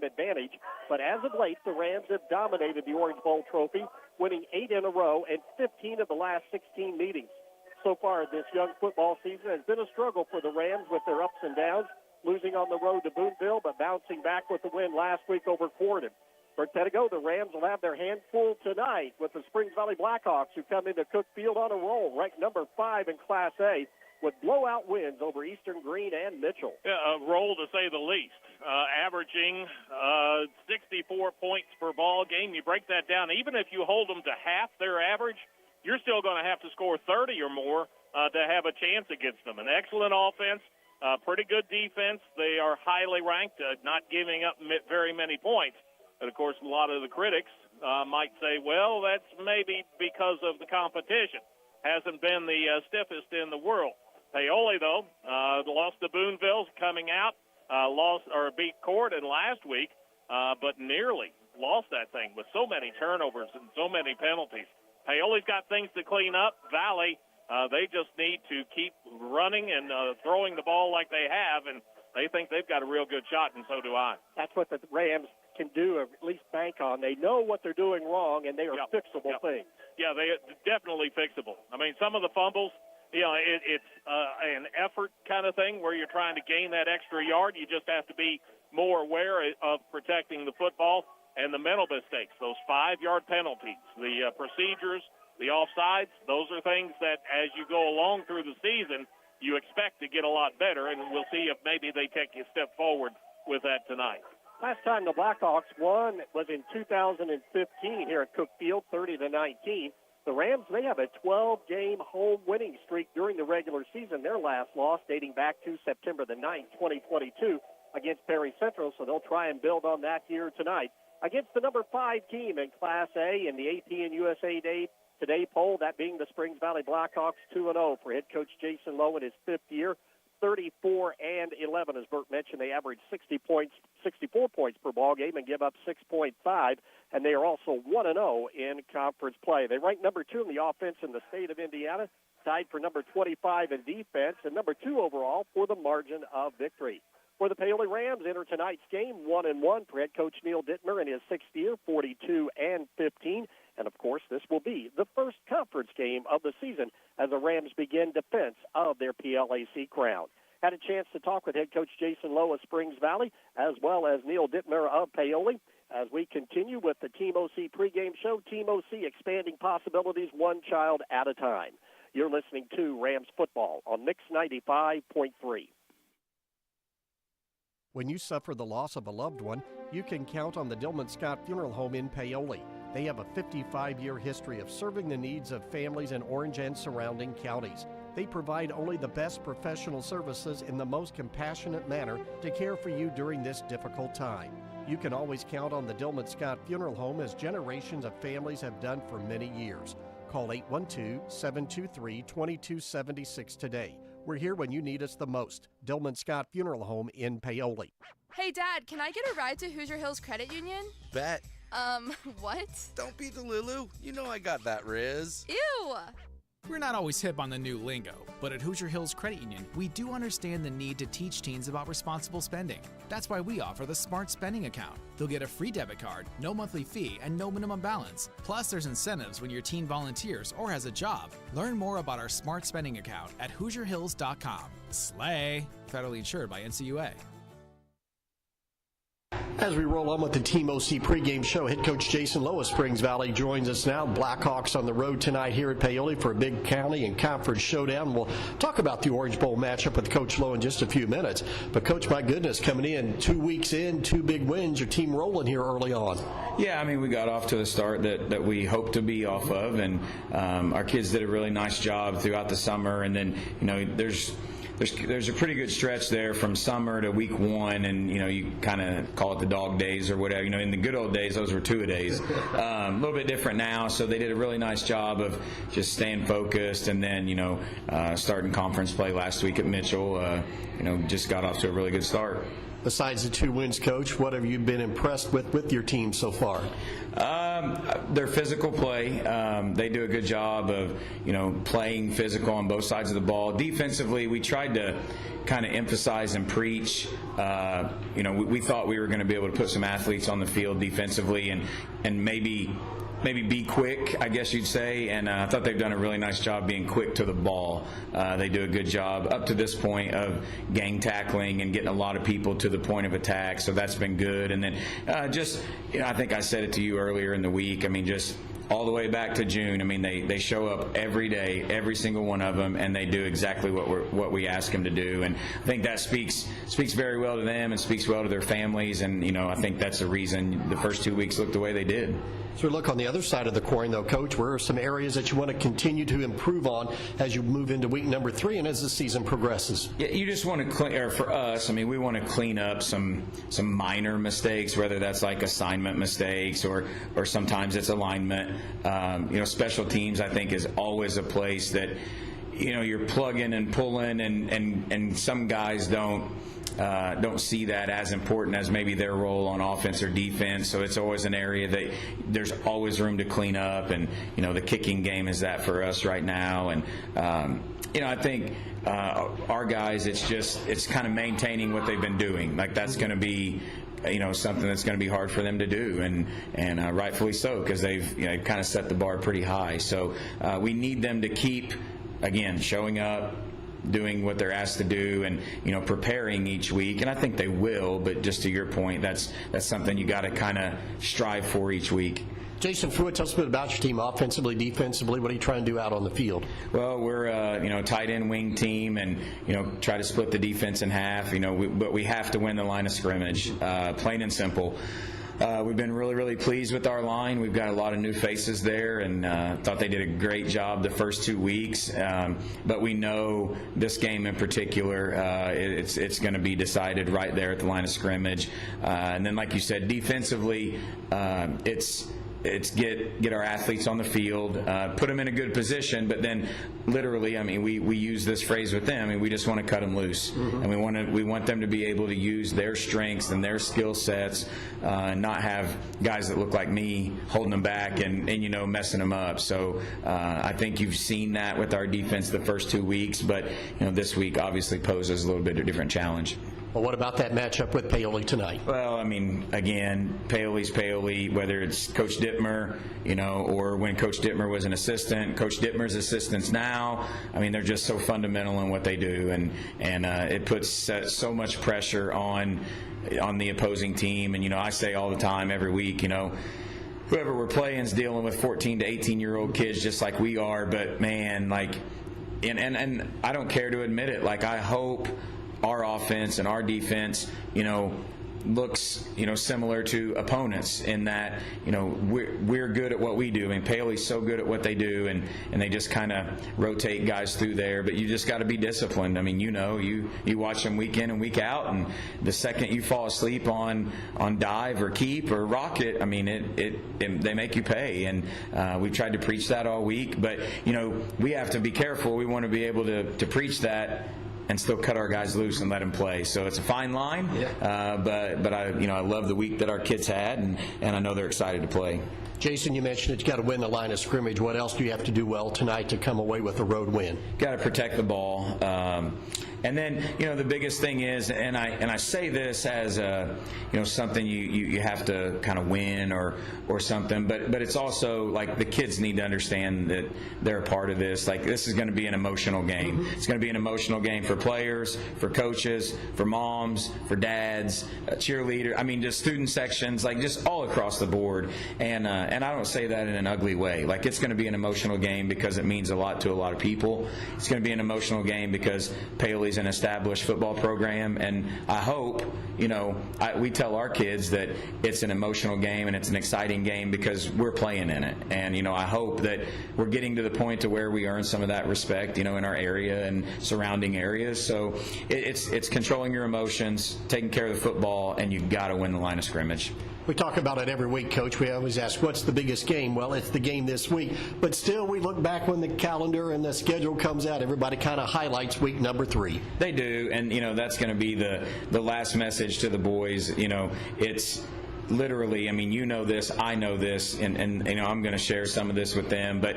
advantage. But as of late, the Rams have dominated the Orange Bowl trophy, winning 8 in a row and 15 of the last 16 meetings. So far this young football season has been a struggle for the Rams with their ups and downs, losing on the road to Boonville, but bouncing back with the win last week over Corydon. For Pedigo, the Rams will have their hands full tonight with the Springs Valley Blackhawks, who come into Cook Field on a roll, ranked number 5 in Class A, with blowout wins over Eastern Green and Mitchell. Yeah, a roll to say the least, averaging 64 points per ball game. You break that down, even if you hold them to half their average, you're still going to have to score 30 or more to have a chance against them. An excellent offense, pretty good defense. They are highly ranked, not giving up very many points. And, of course, a lot of the critics might say, well, that's maybe because of the competition. Hasn't been the stiffest in the world. Paoli, though, lost to Boonville coming out, beat Corydon last week, but nearly lost that thing with so many turnovers and so many penalties. Paoli's got things to clean up. Valley, they just need to keep running and throwing the ball like they have, and they think they've got a real good shot, and so do I. That's what the Rams can do, or at least bank on. They know what they're doing wrong, and they are fixable things. Yeah, they are definitely fixable. I mean, some of the fumbles, it's an effort kind of thing where you're trying to gain that extra yard. You just have to be more aware of protecting the football and the mental mistakes, those 5-yard penalties, the procedures, the offsides. Those are things that as you go along through the season, you expect to get a lot better, and we'll see if maybe they take a step forward with that tonight. Last time the Blackhawks won was in 2015 here at Cook Field, 30-19. The Rams, they have a 12-game home winning streak during the regular season. Their last loss dating back to September the 9th, 2022, against Perry Central, so they'll try and build on that here tonight. Against the number 5 team in Class A in the AP and USA Today poll, that being the Springs Valley Blackhawks, 2-0 for head coach Jason Lowe in his 5th year. 34-11, as Bert mentioned. They average 64 points per ball game and give up 6.5, and they are also 1-0 in conference play. They rank number 2 in the offense in the state of Indiana, tied for number 25 in defense, and number 2 overall for the margin of victory. For the Paoli Rams, enter tonight's game 1-1 for head coach Neil Dittmer in his 6th year, 42-15. And, of course, this will be the first conference game of the season as the Rams begin defense of their PLAC crown. Had a chance to talk with head coach Jason Lowe of Springs Valley, as well as Neil Dittmer of Paoli, as we continue with the Team OC pregame show. Team OC expanding possibilities one child at a time. You're listening to Rams football on Mix 95.3. When you suffer the loss of a loved one, you can count on the Dillman Scott Funeral Home in Paoli. They have a 55-year history of serving the needs of families in Orange and surrounding counties. They provide only the best professional services in the most compassionate manner to care for you during this difficult time. You can always count on the Dillman Scott Funeral Home, as generations of families have done for many years. Call 812-723-2276 today. We're here when you need us the most. Dillman Scott Funeral Home in Paoli. Hey, Dad, can I get a ride to Hoosier Hills Credit Union? Bet. What? Don't be the Lulu. You know I got that, Riz. Ew! We're not always hip on the new lingo, but at Hoosier Hills Credit Union, we do understand the need to teach teens about responsible spending. That's why we offer the Smart Spending Account. They'll get a free debit card, no monthly fee, and no minimum balance. Plus, there's incentives when your teen volunteers or has a job. Learn more about our Smart Spending Account at HoosierHills.com. Slay! Federally insured by NCUA. As we roll on with the Team OC pregame show, head coach Jason Lowe of Springs Valley joins us now. Blackhawks on the road tonight here at Paoli for a big county and conference showdown. We'll talk about the Orange Bowl matchup with Coach Lowe in just a few minutes. But, Coach, my goodness, coming in 2 weeks in, 2 big wins, your team rolling here early on. Yeah, I mean, we got off to the start that we hoped to be off of, and our kids did a really nice job throughout the summer. And then, you know, there's a pretty good stretch there from summer to week 1, and you kind of call it the dog days or whatever. In the good old days, those were 2-a-days. A little bit different now, so they did a really nice job of just staying focused, and then starting conference play last week at Mitchell. Just got off to a really good start. Besides the 2 wins, Coach, what have you been impressed with your team so far? Their physical play. They do a good job of, playing physical on both sides of the ball. Defensively, we tried to kind of emphasize and preach. We thought we were going to be able to put some athletes on the field defensively and maybe be quick, I guess you'd say, and I thought they've done a really nice job being quick to the ball. They do a good job up to this point of gang tackling and getting a lot of people to the point of attack, so that's been good. And then I think I said it to you earlier in the week, just all the way back to June. They show up every day, every single one of them, and they do exactly what we ask them to do. And I think that speaks very well to them and speaks well to their families. And I think that's the reason the first 2 weeks looked the way they did. So look on the other side of the coin, though, Coach. Where are some areas that you want to continue to improve on as you move into week number 3 and as the season progresses? Yeah, you just want to clean, or for us, we want to clean up some minor mistakes, whether that's like assignment mistakes or sometimes it's alignment. Special teams, I think, is always a place that you're plugging and pulling, and some guys don't see that as important as maybe their role on offense or defense. So it's always an area that there's always room to clean up. And the kicking game is that for us right now. And I think our guys, it's kind of maintaining what they've been doing. Like that's going to be something that's going to be hard for them to do, and rightfully so, because they've kind of set the bar pretty high. So we need them to keep, again, showing up, doing what they're asked to do, and preparing each week. And I think they will, but just to your point, that's something you got to kind of strive for each week. Jason Fruitt, tell us a bit about your team, offensively, defensively. What are you trying to do out on the field? Well, we're a tight end wing team, and try to split the defense in half. But we have to win the line of scrimmage, plain and simple. We've been really, really pleased with our line. We've got a lot of new faces there, and thought they did a great job the first 2 weeks. But we know this game in particular, it's going to be decided right there at the line of scrimmage. And then, like you said, defensively, it's get our athletes on the field, put them in a good position, but then literally, we use this phrase with them. We just want to cut them loose, and we want them to be able to use their strengths and their skill sets, and not have guys that look like me holding them back and messing them up. So I think you've seen that with our defense the first 2 weeks, but this week obviously poses a little bit of a different challenge. Well, what about that matchup with Paoli tonight? Well, again, Paoli's Paoli, whether it's Coach Dittmer, or when Coach Dittmer was an assistant, Coach Dittmer's assistants now. They're just so fundamental in what they do, and it puts so much pressure on the opposing team. And I say all the time, every week, whoever we're playing is dealing with 14 to 18-year-old kids just like we are. But man, and I don't care to admit it. I hope our offense and our defense, looks, similar to opponents in that, we're good at what we do. Paoli's so good at what they do, and they just kind of rotate guys through there. But you just got to be disciplined. You watch them week in and week out, and the second you fall asleep on dive or keep or rocket, they make you pay. And we've tried to preach that all week, but we have to be careful. We want to be able to preach that and still cut our guys loose and let them play. So it's a fine line, but I love the week that our kids had, and I know they're excited to play. Jason, you mentioned that you got to win the line of scrimmage. What else do you have to do well tonight to come away with a road win? Got to protect the ball. And then, the biggest thing is, and I say this as something you have to kind of win or something, but it's also the kids need to understand that they're a part of this. This is going to be an emotional game. It's going to be an emotional game for players, for coaches, for moms, for dads, cheerleaders. Just student sections, just all across the board. And I don't say that in an ugly way. It's going to be an emotional game because it means a lot to a lot of people. It's going to be an emotional game because Paoli's an established football program, and I hope, we tell our kids that it's an emotional game and it's an exciting game because we're playing in it. And, I hope that we're getting to the point to where we earn some of that respect, in our area and surrounding areas. So it's controlling your emotions, taking care of the football, and you've got to win the line of scrimmage. We talk about it every week, Coach. We always ask, what's what's the biggest game? Well, it's the game this week. But still, we look back when the calendar and the schedule comes out, everybody kind of highlights week number 3. They do, and that's going to be the last message to the boys. It's literally, this, I know this, and I'm going to share some of this with them, but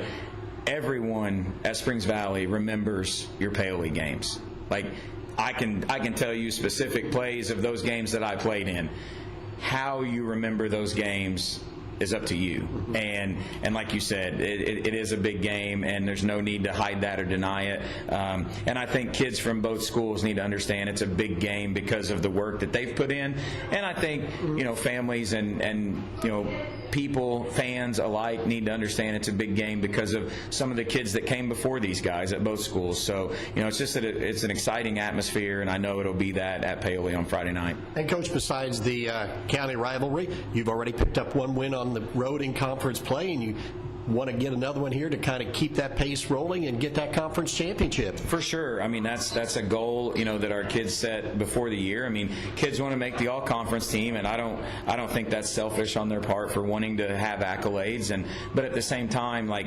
everyone at Springs Valley remembers your Paoli games. Like, I can tell you specific plays of those games that I played in. How you remember those games is up to you. And like you said, it is a big game, and there's no need to hide that or deny it. And I think kids from both schools need to understand it's a big game because of the work that they've put in. And I think, families and people, fans alike, need to understand it's a big game because of some of the kids that came before these guys at both schools. So, it's just that it's an exciting atmosphere, and I know it'll be that at Paoli on Friday night. And, Coach, besides the county rivalry, you've already picked up one win on the road in conference play, and you want to get another one here to kind of keep that pace rolling and get that conference championship. For sure. That's a goal, that our kids set before the year. Kids want to make the all-conference team, and I don't think that's selfish on their part for wanting to have accolades. But at the same time, like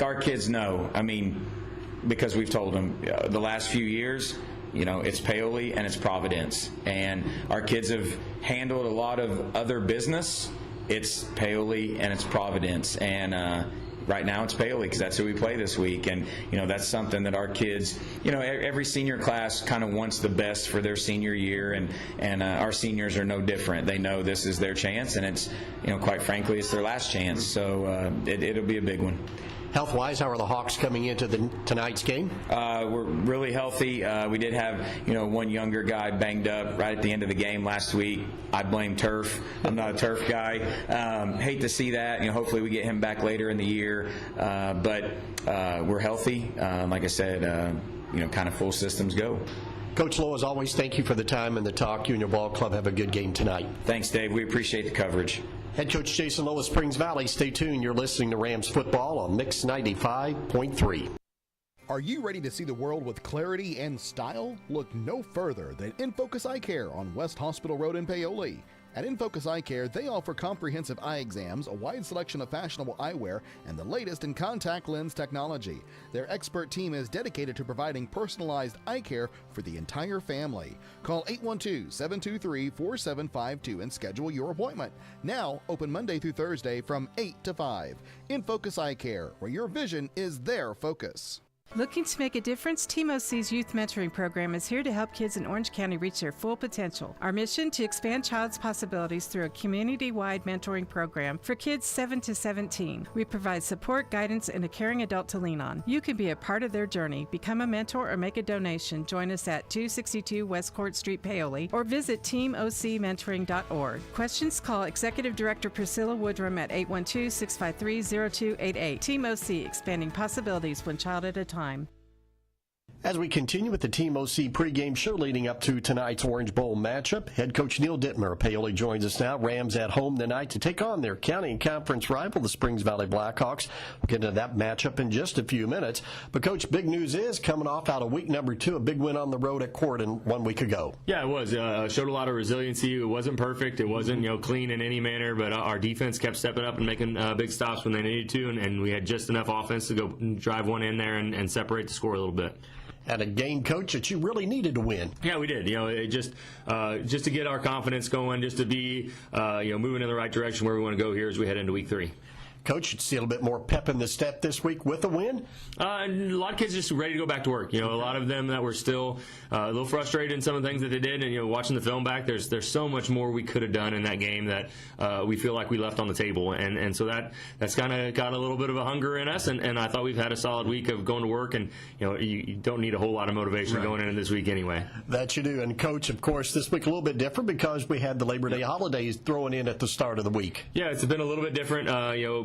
our kids know, because we've told them the last few years, it's Paoli and it's Providence. And our kids have handled a lot of other business. It's Paoli and it's Providence, and right now it's Paoli because that's who we play this week. And that's something that our kids, every senior class kind of wants the best for their senior year, and our seniors are no different. They know this is their chance, and it's quite frankly it's their last chance. So it'll be a big one. Health-wise, how are the Hawks coming into tonight's game? We're really healthy. We did have, one younger guy banged up right at the end of the game last week. I blame turf. I'm not a turf guy. Hate to see that. Hopefully we get him back later in the year. But we're healthy. Like I said, kind of full systems go. Coach Lowe, as always, thank you for the time and the talk. You and your ball club have a good game tonight. Thanks, Dave. We appreciate the coverage. Head coach Jason Lowe of Springs Valley. Stay tuned. You're listening to Rams football on Mix 95.3. Are you ready to see the world with clarity and style? Look no further than In Focus Eye Care on West Hospital Road in Paoli. At In Focus Eye Care, they offer comprehensive eye exams, a wide selection of fashionable eyewear, and the latest in contact lens technology. Their expert team is dedicated to providing personalized eye care for the entire family. Call 812-723-4752 and schedule your appointment. Now, open Monday through Thursday from 8 to 5. In Focus Eye Care, where your vision is their focus. Looking to make a difference? Team OC's Youth Mentoring Program is here to help kids in Orange County reach their full potential. Our mission to expand child's possibilities through a community-wide mentoring program for kids 7 to 17. We provide support, guidance, and a caring adult to lean on. You can be a part of their journey. Become a mentor or make a donation. Join us at 262 West Court Street, Paoli, or visit teamocmentoring.org. Questions? Call Executive Director Priscilla Woodrum at 812-653-0288. Team OC, expanding possibilities one child at a time. As we continue with the Team OC pregame show leading up to tonight's Orange Bowl matchup, head coach Neil Dittmer of Paoli joins us now. Rams at home tonight to take on their county and conference rival, the Springs Valley Blackhawks. We'll get into that matchup in just a few minutes. But, Coach, big news is coming off out of week number 2, a big win on the road at Corydon 1 week ago. Yeah, it was. Showed a lot of resiliency. It wasn't perfect. It wasn't clean in any manner, but our defense kept stepping up and making big stops when they needed to, and we had just enough offense to go drive one in there and separate the score a little bit. And a game, Coach, that you really needed to win. Yeah, we did. It just to get our confidence going, just to be moving in the right direction where we want to go here as we head into week 3. Coach, you see a little bit more pep in the step this week with a win? A lot of kids just ready to go back to work. A lot of them that were still a little frustrated in some of the things that they did, and watching the film back, there's so much more we could have done in that game that we feel like we left on the table, and so that's kind of got a little bit of a hunger in us, and I thought we've had a solid week of going to work, and you don't need a whole lot of motivation going into this week anyway. That you do. And Coach, of course, this week a little bit different because we had the Labor Day holidays thrown in at the start of the week. Yeah, it's been a little bit different.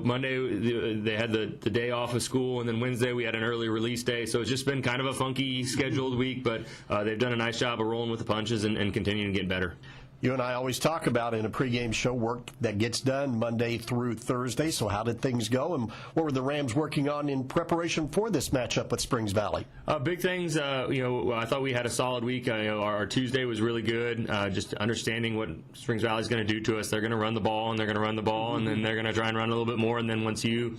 Monday they had the day off of school, and then Wednesday we had an early release day, so it's just been kind of a funky scheduled week, but they've done a nice job of rolling with the punches and continuing to get better. You and I always talk about in a pregame show work that gets done Monday through Thursday. So how did things go, and what were the Rams working on in preparation for this matchup with Springs Valley? Big things. I thought we had a solid week. Our Tuesday was really good. Just understanding what Springs Valley is going to do to us. They're going to run the ball, and they're going to run the ball, and then they're going to try and run a little bit more. And then once you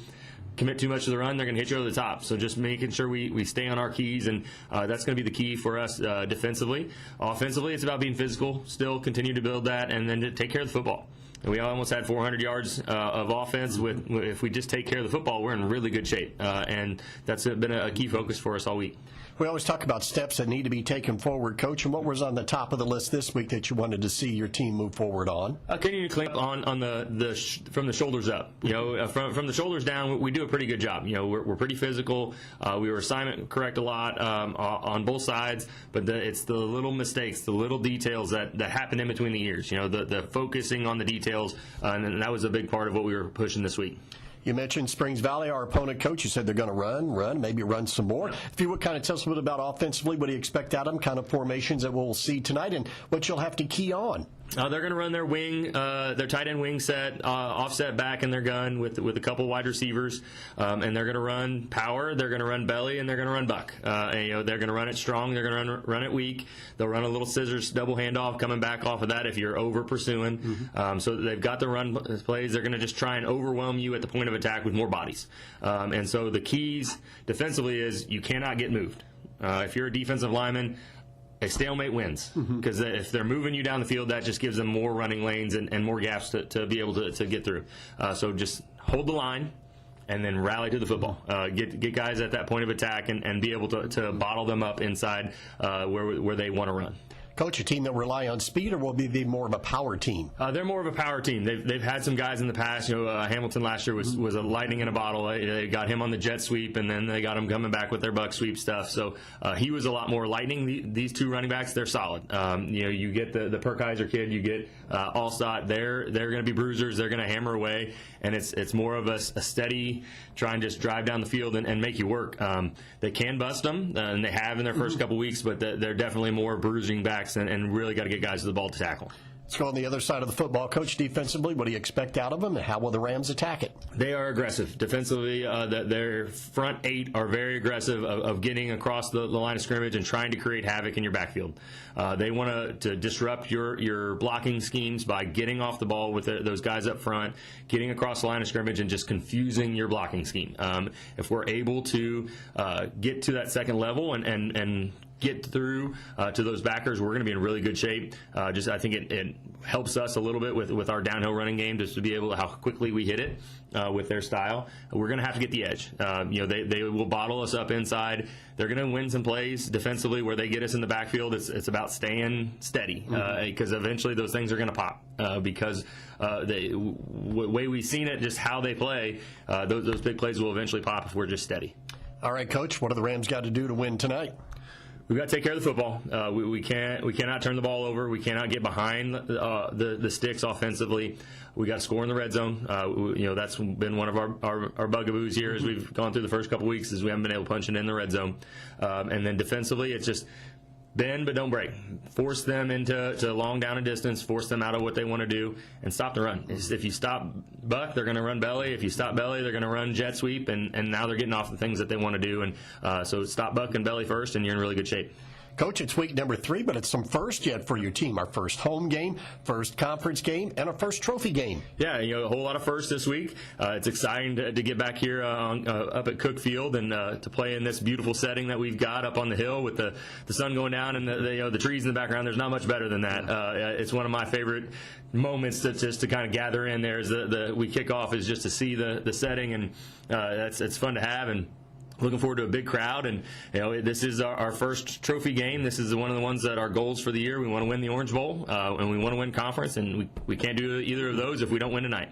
commit too much to the run, they're going to hit you over the top. So just making sure we stay on our keys, and that's going to be the key for us defensively. Offensively, it's about being physical, still continue to build that, and then to take care of the football. And we almost had 400 yards of offense. If we just take care of the football, we're in really good shape. And that's been a key focus for us all week. We always talk about steps that need to be taken forward, Coach, and what was on the top of the list this week that you wanted to see your team move forward on? Continue to clean up on from the shoulders up. From the shoulders down, we do a pretty good job. We're pretty physical. We were assignment correct a lot on both sides, but it's the little mistakes, the little details that happen in between the ears. The focusing on the details, and that was a big part of what we were pushing this week. You mentioned Springs Valley, our opponent, Coach. You said they're going to run, maybe run some more. If you would kind of tell us a bit about offensively, what do you expect out of them, kind of formations that we'll see tonight, and what you'll have to key on? They're going to run their wing, their tight end wing set, offset back in their gun with a couple wide receivers, and they're going to run power, they're going to run belly, and they're going to run buck. They're going to run it strong, they're going to run it weak. They'll run a little scissors double handoff coming back off of that if you're over pursuing. So they've got the run plays. They're going to just try and overwhelm you at the point of attack with more bodies. And so the keys defensively is you cannot get moved. If you're a defensive lineman, a stalemate wins, because if they're moving you down the field, that just gives them more running lanes and more gaps to be able to get through. So just hold the line and then rally to the football. Get guys at that point of attack and be able to bottle them up inside where they want to run. Coach, a team that rely on speed, or will be more of a power team? They're more of a power team. They've had some guys in the past. Hamilton last year was a lightning in a bottle. They got him on the jet sweep, and then they got him coming back with their buck sweep stuff. So he was a lot more lightning. These two running backs, they're solid. You get the Perkheiser kid, you get Allstott. They're going to be bruisers. They're going to hammer away, and it's more of a steady try and just drive down the field and make you work. They can bust them, and they have in their first couple weeks, but they're definitely more bruising backs and really got to get guys to the ball to tackle. Let's go on the other side of the football. Coach, defensively, what do you expect out of them, and how will the Rams attack it? They are aggressive. Defensively, their front eight are very aggressive of getting across the line of scrimmage and trying to create havoc in your backfield. They want to disrupt your blocking schemes by getting off the ball with those guys up front, getting across the line of scrimmage, and just confusing your blocking scheme. If we're able to get to that second level and get through to those backers, we're going to be in really good shape. I think it helps us a little bit with our downhill running game, just to be able to how quickly we hit it with their style. We're going to have to get the edge. They will bottle us up inside. They're going to win some plays defensively where they get us in the backfield. It's about staying steady, because eventually those things are going to pop, because the way we've seen it, just how they play, those big plays will eventually pop if we're just steady. All right, Coach, what do the Rams got to do to win tonight? We've got to take care of the football. We cannot turn the ball over. We cannot get behind the sticks offensively. We got to score in the red zone. That's been one of our bugaboos here as we've gone through the first couple weeks, is we haven't been able to punch it in the red zone. And then defensively, it's just bend but don't break. Force them into long down and distance. Force them out of what they want to do, and stop the run. If you stop buck, they're going to run belly. If you stop belly, they're going to run jet sweep, and now they're getting off the things that they want to do. And so stop buck and belly first, and you're in really good shape. Coach, it's week number 3, but it's some first yet for your team. Our first home game, first conference game, and our first trophy game. Yeah, a whole lot of firsts this week. It's exciting to get back here up at Cook Field and to play in this beautiful setting that we've got up on the hill with the sun going down and the trees in the background. There's not much better than that. It's one of my favorite moments to kind of gather in there as we kick off, is just to see the setting, and it's fun to have. And looking forward to a big crowd, and this is our first trophy game. This is one of the ones that our goals for the year. We want to win the Orange Bowl, and we want to win conference, and we can't do either of those if we don't win tonight.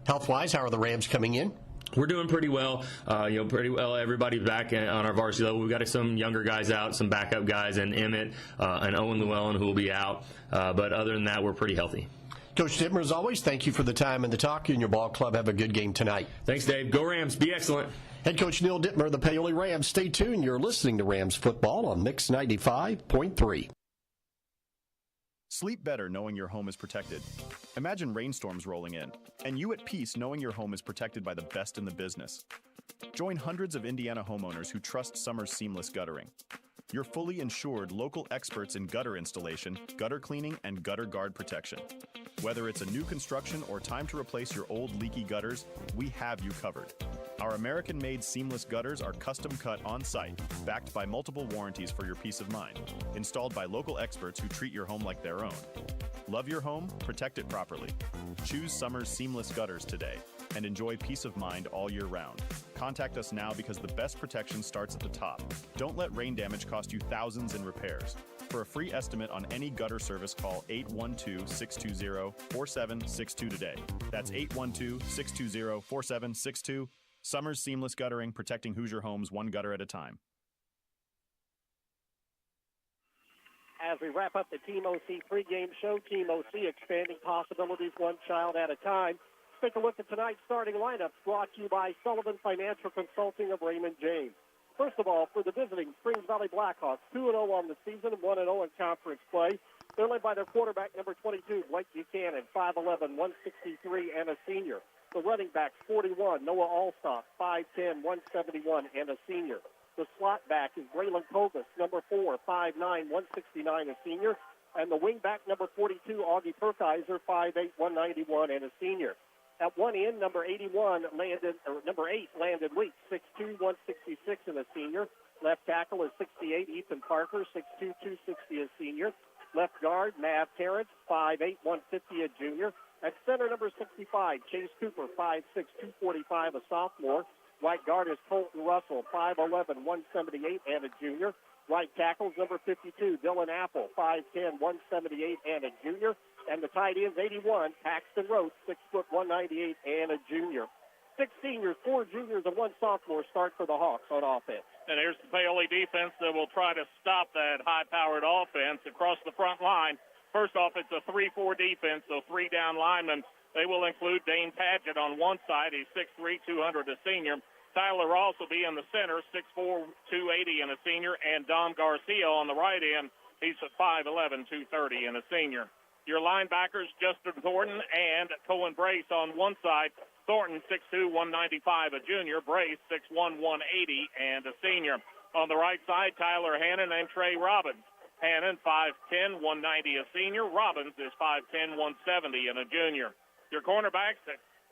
Health-wise, how are the Rams coming in? We're doing pretty well. Pretty well. Everybody's back on our varsity level. We've got some younger guys out, some backup guys, and Emmett and Owen Llewellyn, who will be out. But other than that, we're pretty healthy. Coach Dittmer, as always, thank you for the time and the talk. You and your ball club have a good game tonight. Thanks, Dave. Go Rams. Be excellent. Head coach Neil Dittmer, the Paoli Rams. Stay tuned. You're listening to Rams football on Mix 95.3. Sleep better knowing your home is protected. Imagine rainstorms rolling in, and you at peace knowing your home is protected by the best in the business. Join hundreds of Indiana homeowners who trust Summers Seamless Guttering. Your fully insured local experts in gutter installation, gutter cleaning, and gutter guard protection. Whether it's a new construction or time to replace your old leaky gutters, we have you covered. Our American-made seamless gutters are custom cut on-site, backed by multiple warranties for your peace of mind, installed by local experts who treat your home like their own. Love your home? Protect it properly. Choose Summers Seamless Gutters today and enjoy peace of mind all year round. Contact us now because the best protection starts at the top. Don't let rain damage cost you thousands in repairs. For a free estimate on any gutter service, call 812-620-4762 today. That's 812-620-4762. Summers Seamless Guttering, protecting Hoosier homes one gutter at a time. As we wrap up the Team OC pregame show, Team OC expanding possibilities one child at a time. Let's take a look at tonight's starting lineup, brought to you by Sullivan Financial Consulting of Raymond James. First of all, for the visiting Springs Valley Blackhawks, 2-0 on the season, 1-0 in conference play. They're led by their quarterback, number 22, Blake Buchanan, 5'11", 163, and a senior. The running backs, 41, Noah Allstock, 5'10", 171, and a senior. The slot back is Braylon Kovas, number 4, 5'9", 169, a senior. And the wing back, number 42, Augie Perkiser, 5'8", 191, and a senior. At one end, number 8, Landon Weeks, 6'2", 166, and a senior. Left tackle is 68, Ethan Parker, 6'2", 260, a senior. Left guard, Mav Terrence, 5'8", 150, a junior. At center, number 65, Chase Cooper, 5'6", 245, a sophomore. Right guard is Colton Russell, 5'11", 178, and a junior. Right tackle is number 52, Dylan Apple, 5'10", 178, and a junior. And the tight end's 81, Paxton Roach, 6', 198, and a junior. 6 seniors, 4 juniors, and 1 sophomore start for the Hawks on offense. And here's the Paoli defense that will try to stop that high-powered offense across the front line. First off, it's a 3-4 defense, so 3 down linemen. They will include Dane Padgett on one side. He's 6'3", 200, a senior. Tyler Ross will be in the center, 6'4", 280, and a senior. And Dom Garcia on the right end. He's 5'11", 230, and a senior. Your linebackers, Justin Thornton and Cohen Brace on one side. Thornton, 6'2", 195, a junior. Brace, 6'1", 180, and a senior. On the right side, Tyler Hannon and Trey Robbins. Hannon, 5'10", 190, a senior. Robbins is 5'10", 170, and a junior. Your cornerbacks,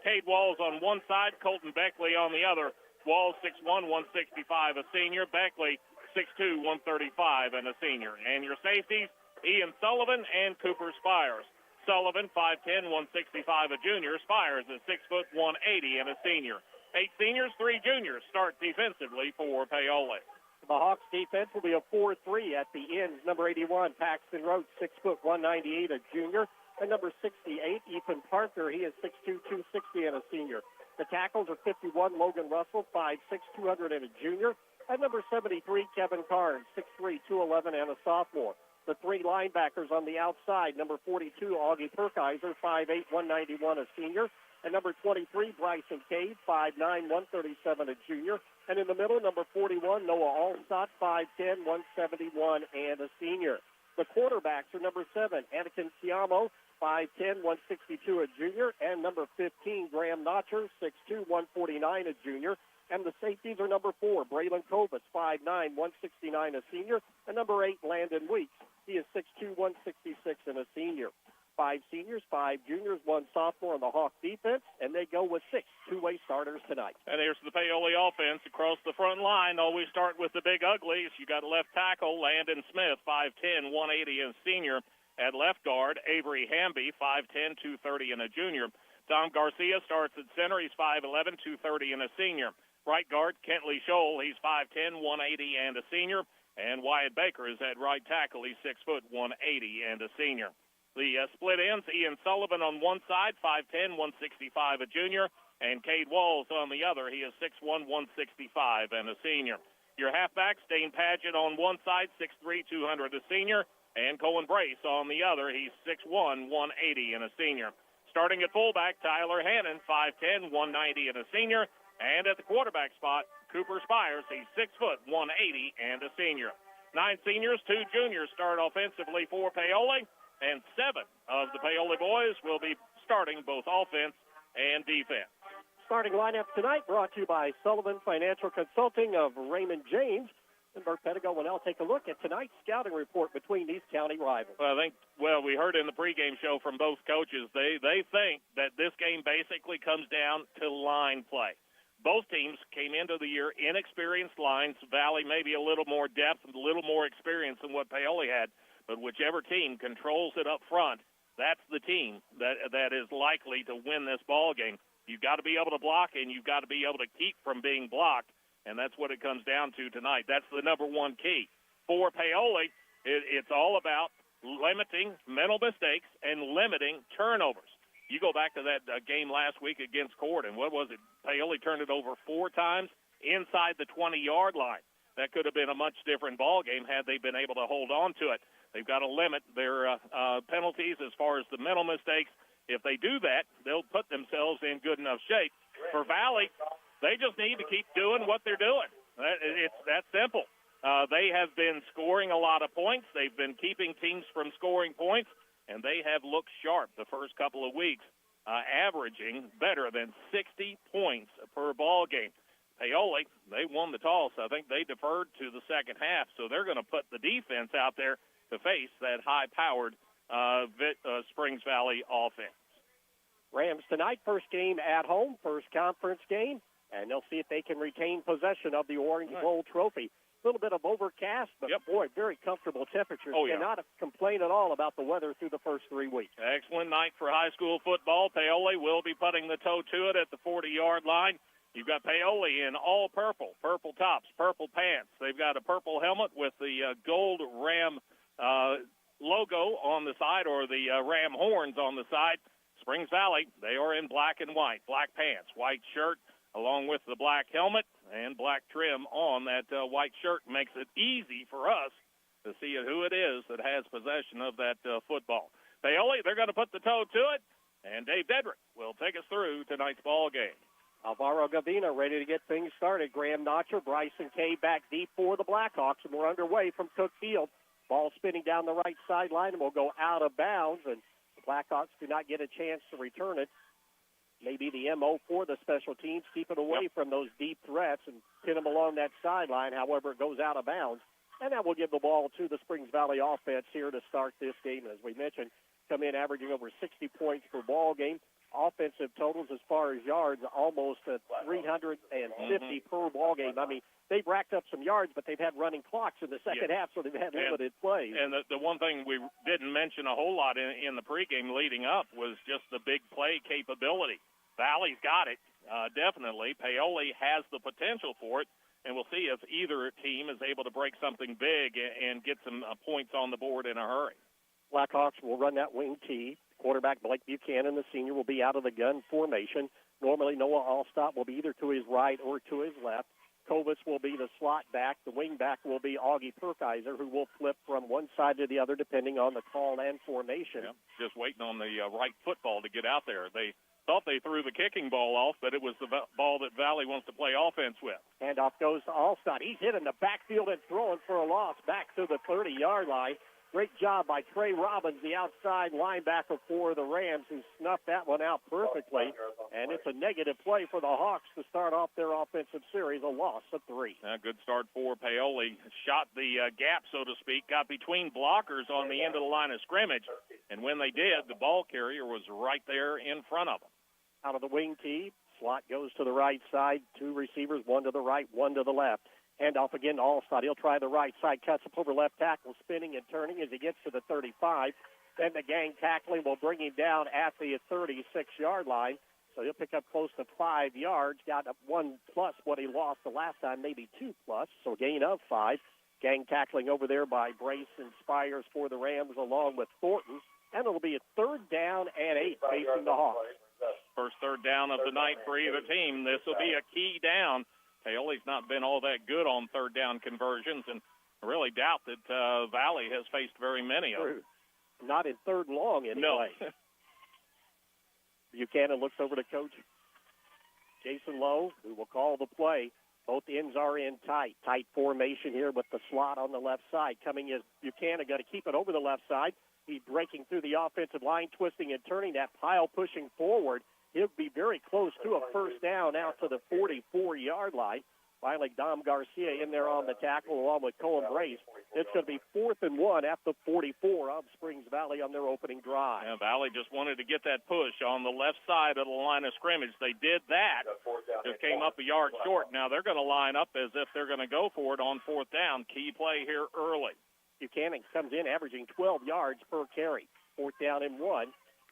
Cade Walls on one side, Colton Beckley on the other. Walls, 6'1", 165, a senior. Beckley, 6'2", 135, and a senior. And your safeties, Ian Sullivan and Cooper Spires. Sullivan, 5'10", 165, a junior. Spires is 6', 180, and a senior. 8 seniors, 3 juniors start defensively for Paoli. The Hawks defense will be a 4-3 at the ends. Number 81, Paxton Roach, 6', 198, a junior. And number 68, Ethan Parker, he is 6'2", 260, and a senior. The tackles are 51, Logan Russell, 5'6", 200, and a junior. And number 73, Kevin Carnes, 6'3", 211, and a sophomore. The 3 linebackers on the outside, number 42, Augie Perkiser, 5'8", 191, a senior. And number 23, Bryson Cade, 5'9", 137, a junior. And in the middle, number 41, Noah Allstott, 5'10", 171, and a senior. The quarterbacks are number 7, Anakin Siamo, 5'10", 162, a junior. And number 15, Graham Notcher, 6'2", 149, a junior. And the safeties are number 4, Braylon Kovas, 5'9", 169, a senior. And number 8, Landon Weeks. He is 6'2", 166, and a senior. 5 seniors, 5 juniors, 1 sophomore on the Hawk defense, and they go with 6 two-way starters tonight. And here's the Paoli offense across the front line. Always start with the big uglies. You got left tackle, Landon Smith, 5'10", 180, and senior. At left guard, Avery Hamby, 5'10", 230, and a junior. Dom Garcia starts at center. He's 5'11", 230, and a senior. Right guard, Kentley Scholl, he's 5'10", 180, and a senior. And Wyatt Baker is at right tackle. He's 6', 180, and a senior. The split ends, Ian Sullivan on one side, 5'10", 165, a junior. And Cade Walls on the other. He is 6'1", 165, and a senior. Your halfbacks, Dane Padgett on one side, 6'3", 200, a senior. And Cohen Brace on the other. He's 6'1", 180, and a senior. Starting at fullback, Tyler Hannon, 5'10", 190, and a senior. And at the quarterback spot, Cooper Spires, he's 6', 180, and a senior. 9 seniors, 2 juniors start offensively for Paoli. and 7 of the Paoli boys will be starting both offense and defense. Starting lineup tonight brought to you by Sullivan Financial Consulting of Raymond James. And Bert Pedigo will now take a look at tonight's scouting report between these county rivals. Well, we heard in the pregame show from both coaches, they think that this game basically comes down to line play. Both teams came into the year inexperienced lines. Valley maybe a little more depth, a little more experience than what Paoli had. But whichever team controls it up front, that's the team that is likely to win this ball game. You've got to be able to block, and you've got to be able to keep from being blocked. And that's what it comes down to tonight. That's the number one key. For Paoli, it's all about limiting mental mistakes and limiting turnovers. You go back to that game last week against Corden. What was it? Paoli turned it over 4 times inside the 20-yard line. That could have been a much different ball game had they been able to hold on to it. They've got to limit their penalties as far as the mental mistakes. If they do that, they'll put themselves in good enough shape. For Valley, they just need to keep doing what they're doing. It's that simple. They have been scoring a lot of points. They've been keeping teams from scoring points, and they have looked sharp the first couple of weeks, averaging better than 60 points per ball game. Paoli, they won the toss. I think they deferred to the second half, so they're going to put the defense out there to face that high-powered Springs Valley offense. Rams tonight, first game at home, first conference game. And they'll see if they can retain possession of the Orange Bowl trophy. A little bit of overcast, but boy, very comfortable temperatures. Cannot complain at all about the weather through the first 3 weeks. Excellent night for high school football. Paoli will be putting the toe to it at the 40-yard line. You've got Paoli in all purple tops, purple pants. They've got a purple helmet with the gold Ram logo on the side, or the Ram horns on the side. Springs Valley, they are in black and white, black pants, white shirt, along with the black helmet and black trim on that white shirt. Makes it easy for us to see who it is that has possession of that football. Paoli, they're going to put the toe to it, and Dave Dedrick will take us through tonight's ball game. Alvaro Gavina ready to get things started. Graham Notcher, Bryson Kay back deep for the Blackhawks, and we're underway from Cook Field. Ball spinning down the right sideline and will go out of bounds, and the Blackhawks do not get a chance to return it. Maybe the MO for the special teams, keep it away from those deep threats and pin them along that sideline. However, it goes out of bounds. And that will give the ball to the Springs Valley offense here to start this game. As we mentioned, come in averaging over 60 points per ball game. Offensive totals as far as yards, almost 350 per ball game. I mean, they've racked up some yards, but they've had running clocks in the second half, so they've had limited plays. And the one thing we didn't mention a whole lot in the pregame leading up was just the big play capability. Valley's got it, definitely. Paoli has the potential for it, and we'll see if either team is able to break something big and get some points on the board in a hurry. Blackhawks will run that wing T. Quarterback Blake Buchanan, the senior, will be out of the gun formation. Normally, Noah Allstott will be either to his right or to his left. Kovitz will be the slot back. The wing back will be Augie Perkiser, who will flip from one side to the other depending on the call and formation. Yeah, just waiting on the right football to get out there. They thought they threw the kicking ball off, but it was the ball that Valley wants to play offense with. Handoff goes to Allstott. He's hit in the backfield and throwing for a loss back to the 30-yard line. Great job by Trey Robbins, the outside linebacker for the Rams, who snuffed that one out perfectly. And it's a negative play for the Hawks to start off their offensive series, a loss of 3. Good start for Paoli. Shot the gap, so to speak, got between blockers on the end of the line of scrimmage. And when they did, the ball carrier was right there in front of them. Out of the wing tee, slot goes to the right side. 2 receivers, one to the right, one to the left. Handoff again to Allstott. He'll try the right side, cuts up over left tackle, spinning and turning as he gets to the 35. Then the gang tackling will bring him down at the 36-yard line. So he'll pick up close to 5 yards. Got up 1 plus what he lost the last time, maybe 2 plus. So a gain of 5. Gang tackling over there by Brace and Spires for the Rams along with Thornton. And it'll be a 3rd down and 8 facing the Hawks. First 3rd down of the night for either team. This will be a key down. Paoli's not been all that good on 3rd down conversions, and I really doubt that Valley has faced very many of them. Not in 3rd long anyway. No. Buchanan looks over to Coach Jason Lowe, who will call the play. Both ends are in tight formation here with the slot on the left side. Coming is Buchanan, got to keep it over the left side. He's breaking through the offensive line, twisting and turning that pile, pushing forward. He'll be very close to a first down out to the 44-yard line. Finally, Dom Garcia in there on the tackle along with Cohen Brace. It's going to be 4th and 1 at the 44 of Springs Valley on their opening drive. Yeah, Valley just wanted to get that push on the left side of the line of scrimmage. They did that. Just came up a yard short. Now they're going to line up as if they're going to go for it on 4th down. Key play here early. Buchanan comes in averaging 12 yards per carry. 4th down and 1.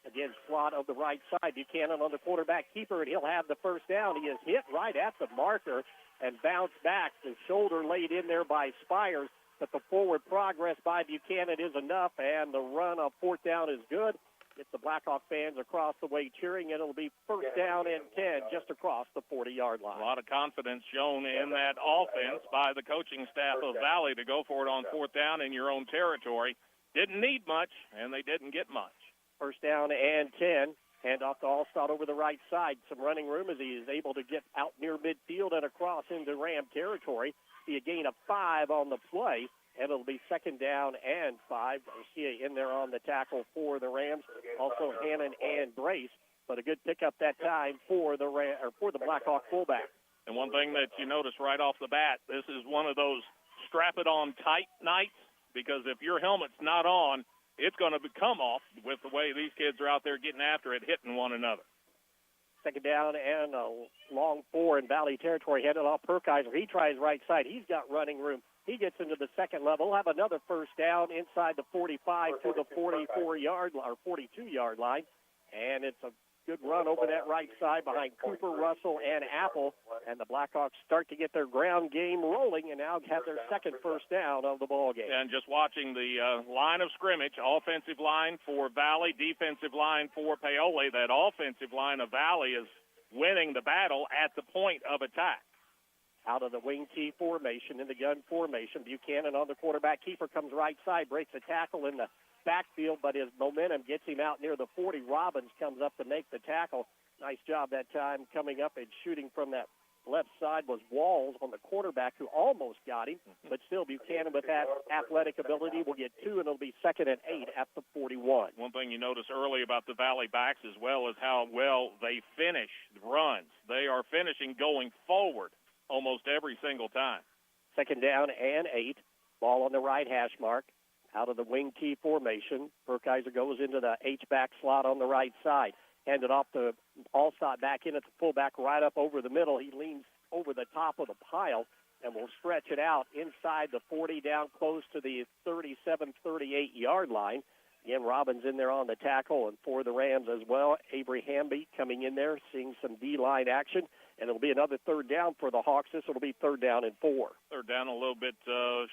Again, slot of the right side. Buchanan on the quarterback keeper, and he'll have the first down. He is hit right at the marker and bounced back. The shoulder laid in there by Spires, but the forward progress by Buchanan is enough, and the run of 4th down is good. Get the Blackhawk fans across the way cheering, and it'll be 1st down and 10 just across the 40-yard line. A lot of confidence shown in that offense by the coaching staff of Valley to go for it on 4th down in your own territory. Didn't need much, and they didn't get much. 1st down and 10. Hand off to Allstott over the right side. Some running room as he is able to get out near midfield and across into Ram territory. Be a gain of 5 on the play, and it'll be 2nd down and 5. Garcia in there on the tackle for the Rams. Also Hannon and Brace, but a good pickup that time for the Blackhawk fullback. And one thing that you notice right off the bat, this is one of those strap-it-on tight nights, because if your helmet's not on, it's going to come off with the way these kids are out there getting after it, hitting one another. 2nd down and a long 4 in Valley territory, headed off Perkiser. He tries right side. He's got running room. He gets into the second level. He'll have another 1st down inside the 45 to the 44-yard or 42-yard line. And it's a good run over that right side behind Cooper, Russell, and Apple. And the Blackhawks start to get their ground game rolling and now have their second 1st down of the ball game. And just watching the line of scrimmage, offensive line for Valley, defensive line for Paoli. That offensive line of Valley is winning the battle at the point of attack. Out of the wing T formation, in the gun formation, Buchanan on the quarterback keeper comes right side, breaks a tackle in the backfield, but his momentum gets him out near the 40. Robbins comes up to make the tackle. Nice job that time coming up and shooting from that left side was Walls on the quarterback, who almost got him, but still Buchanan with that athletic ability will get 2, and it'll be 2nd and 8 at the 41. One thing you notice early about the Valley backs as well is how well they finish runs. They are finishing going forward almost every single time. 2nd down and 8. Ball on the right hash mark. Out of the wing T formation, Perkiser goes into the H-back slot on the right side. Handed off to Allstott back in at the fullback right up over the middle. He leans over the top of the pile and will stretch it out inside the 40 down close to the 37, 38-yard line. Again, Robbins in there on the tackle, and for the Rams as well, Avery Hamby coming in there, seeing some D-line action, and it'll be another 3rd down for the Hawks. This will be 3rd down and 4. 3rd down a little bit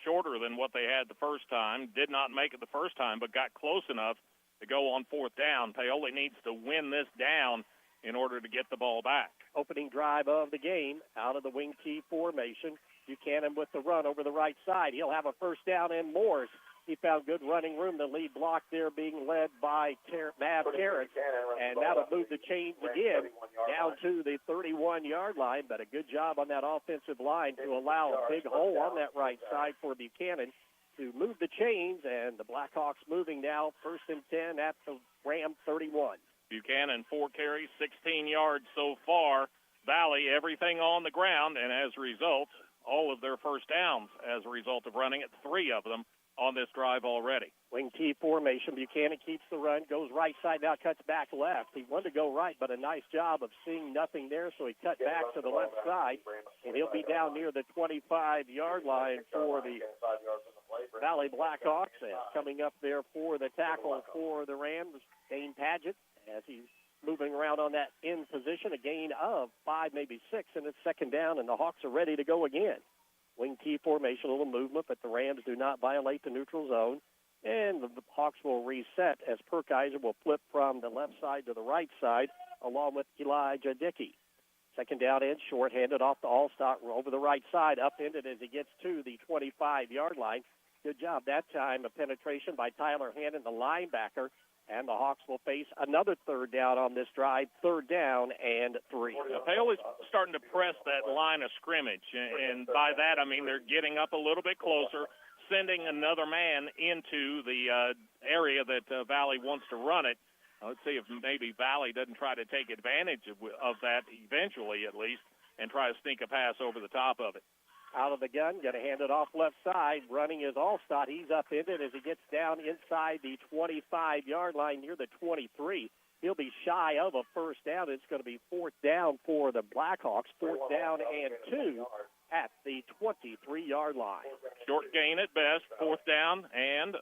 shorter than what they had the first time. Did not make it the first time, but got close enough to go on 4th down. Paoli needs to win this down in order to get the ball back. Opening drive of the game out of the wing T formation. Buchanan with the run over the right side. He'll have a 1st down and more. He found good running room. The lead block there being led by Mav Carrots, and that'll move the chains again down to the 31-yard line, but a good job on that offensive line to allow a big hole on that right side for Buchanan to move the chains, and the Blackhawks moving now 1st and 10 at the Ram 31. Buchanan, 4 carries, 16 yards so far. Valley, everything on the ground, and as a result, all of their 1st downs as a result of running it, 3 of them on this drive already. Wing T formation. Buchanan keeps the run, goes right side, now cuts back left. He wanted to go right, but a nice job of seeing nothing there, so he cut back to the left side, and he'll be down near the 25-yard line for the Valley Blackhawks. And coming up there for the tackle for the Rams, Dane Padgett, as he's moving around on that end position, a gain of 5, maybe 6, and it's 2nd down, and the Hawks are ready to go again. Wing T formation, a little movement, but the Rams do not violate the neutral zone. And the Hawks will reset as Perkiser will flip from the left side to the right side, along with Elijah Dickey. 2nd down and short, handed off to Allstott over the right side, upended as he gets to the 25-yard line. Good job that time, a penetration by Tyler Hannon, the linebacker. And the Hawks will face another 3rd down on this drive, 3rd down and 3. Paoli's starting to press that line of scrimmage, and by that I mean they're getting up a little bit closer, sending another man into the area that Valley wants to run it. Let's see if maybe Valley doesn't try to take advantage of that eventually, at least, and try to sneak a pass over the top of it. Out of the gun, going to hand it off left side. Running is Allstott. He's up in it as he gets down inside the 25-yard line near the 23. He'll be shy of a first down. It's going to be fourth down for the Blackhawks. Fourth down and 2 at the 23-yard line. Short gain at best, fourth down, and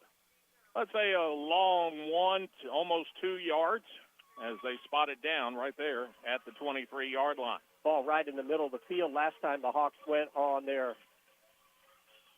let's say a long 1 to almost 2 yards as they spot it down right there at the 23-yard line. Ball right in the middle of the field. Last time the Hawks went on their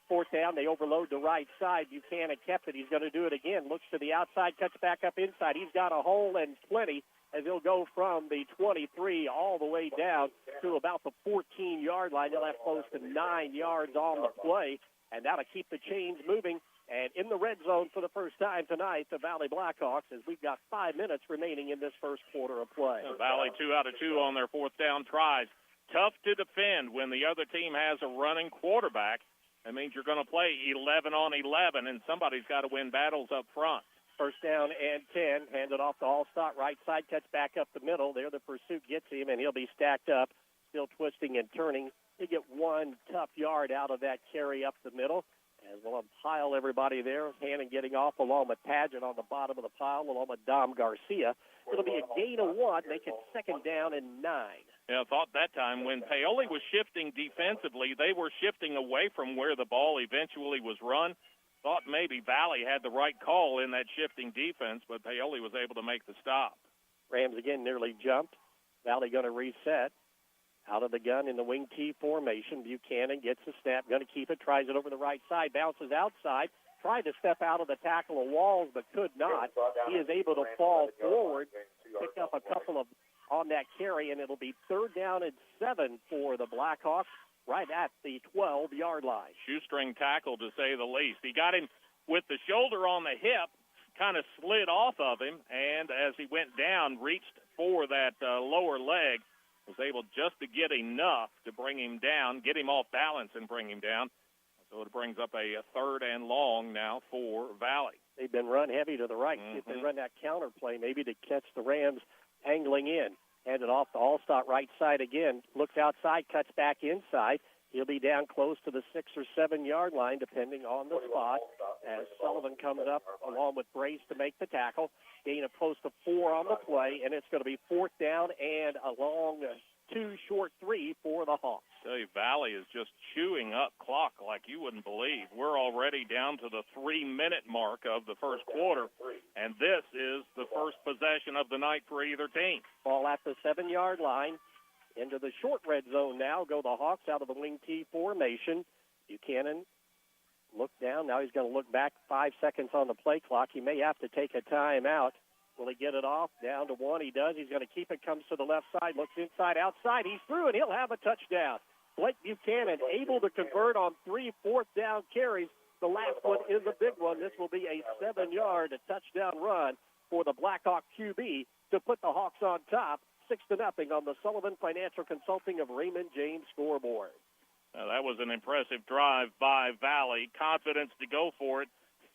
fourth down, they overload the right side. Buchanan kept it. He's going to do it again. Looks to the outside, cuts back up inside. He's got a hole and plenty as he'll go from the 23 all the way down to about the 14-yard line. He'll have close to 9 yards on the play, and that'll keep the chains moving. And in the red zone for the first time tonight, the Valley Blackhawks, as we've got 5 minutes remaining in this first quarter of play. Valley 2 out of 2 on their fourth down tries. Tough to defend when the other team has a running quarterback. That means you're going to play 11 on 11, and somebody's got to win battles up front. First down and 10. Handed off to Allstott. Right side, cuts back up the middle. There the pursuit gets him, and he'll be stacked up, still twisting and turning. He'll get 1 tough yard out of that carry up the middle. As we'll pile everybody there. Hannon getting off along with Paget on the bottom of the pile, along with Dom Garcia. It'll be a gain of 1. Make it second down and 9. Yeah, I thought that time when Paoli was shifting defensively, they were shifting away from where the ball eventually was run. Thought maybe Valley had the right call in that shifting defense, but Paoli was able to make the stop. Rams again nearly jumped. Valley going to reset. Out of the gun in the wing T formation. Buchanan gets the snap, going to keep it, tries it over the right side, bounces outside, tried to step out of the tackle of Walls, but could not. He is able to fall forward, pick up a couple of on that carry, and it'll be third down and 7 for the Blackhawks right at the 12-yard line. Shoestring tackle, to say the least. He got him with the shoulder on the hip, kind of slid off of him, and as he went down, reached for that lower leg, was able just to get enough to bring him down, get him off balance and bring him down. So it brings up a third and long now for Valley. They've been run heavy to the right. See if they run that counter play maybe to catch the Rams angling in. Handed off to Allstott right side again. Looks outside, cuts back inside. He'll be down close to the 6 or 7 yard line, depending on the spot, as Sullivan comes up along with Brace to make the tackle. Gain of close to 4 on the play, and it's going to be fourth down and a long 2 short 3 for the Hawks. Tell you, Valley is just chewing up clock like you wouldn't believe. We're already down to the 3-minute mark of the first quarter, and this is the first possession of the night for either team. Ball at the 7-yard line. Into the short red zone now go the Hawks out of the wing T formation. Buchanan look down. Now he's going to look back. 5 seconds on the play clock. He may have to take a timeout. Will he get it off? Down to 1. He does. He's going to keep it. Comes to the left side. Looks inside, outside. He's through, and he'll have a touchdown. Blake Buchanan able to convert on 3 fourth-down carries. The last one is a big one. This will be a 7-yard touchdown run for the Blackhawk QB to put the Hawks on top. 6-0 on the Sullivan Financial Consulting of Raymond James scoreboard. Now, that was an impressive drive by Valley. Confidence to go for it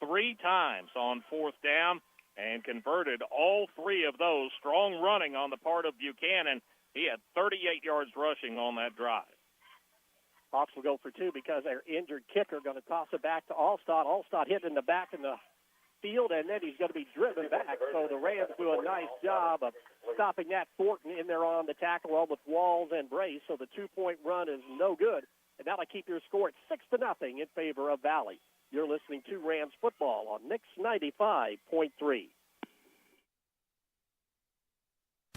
3 times on fourth down and converted all 3 of those. Strong running on the part of Buchanan. He had 38 yards rushing on that drive. Hawks will go for 2 because their injured kicker going to toss it back to Allstott. Allstott hit in the back in the field, and then he's going to be driven back. So the Rams do a nice job of stopping that. Thornton in there on the tackle, all with Walls and Brace. So the 2-point run is no good. And that'll keep your score at 6-0 in favor of Valley. You're listening to Rams football on Mix 95.3.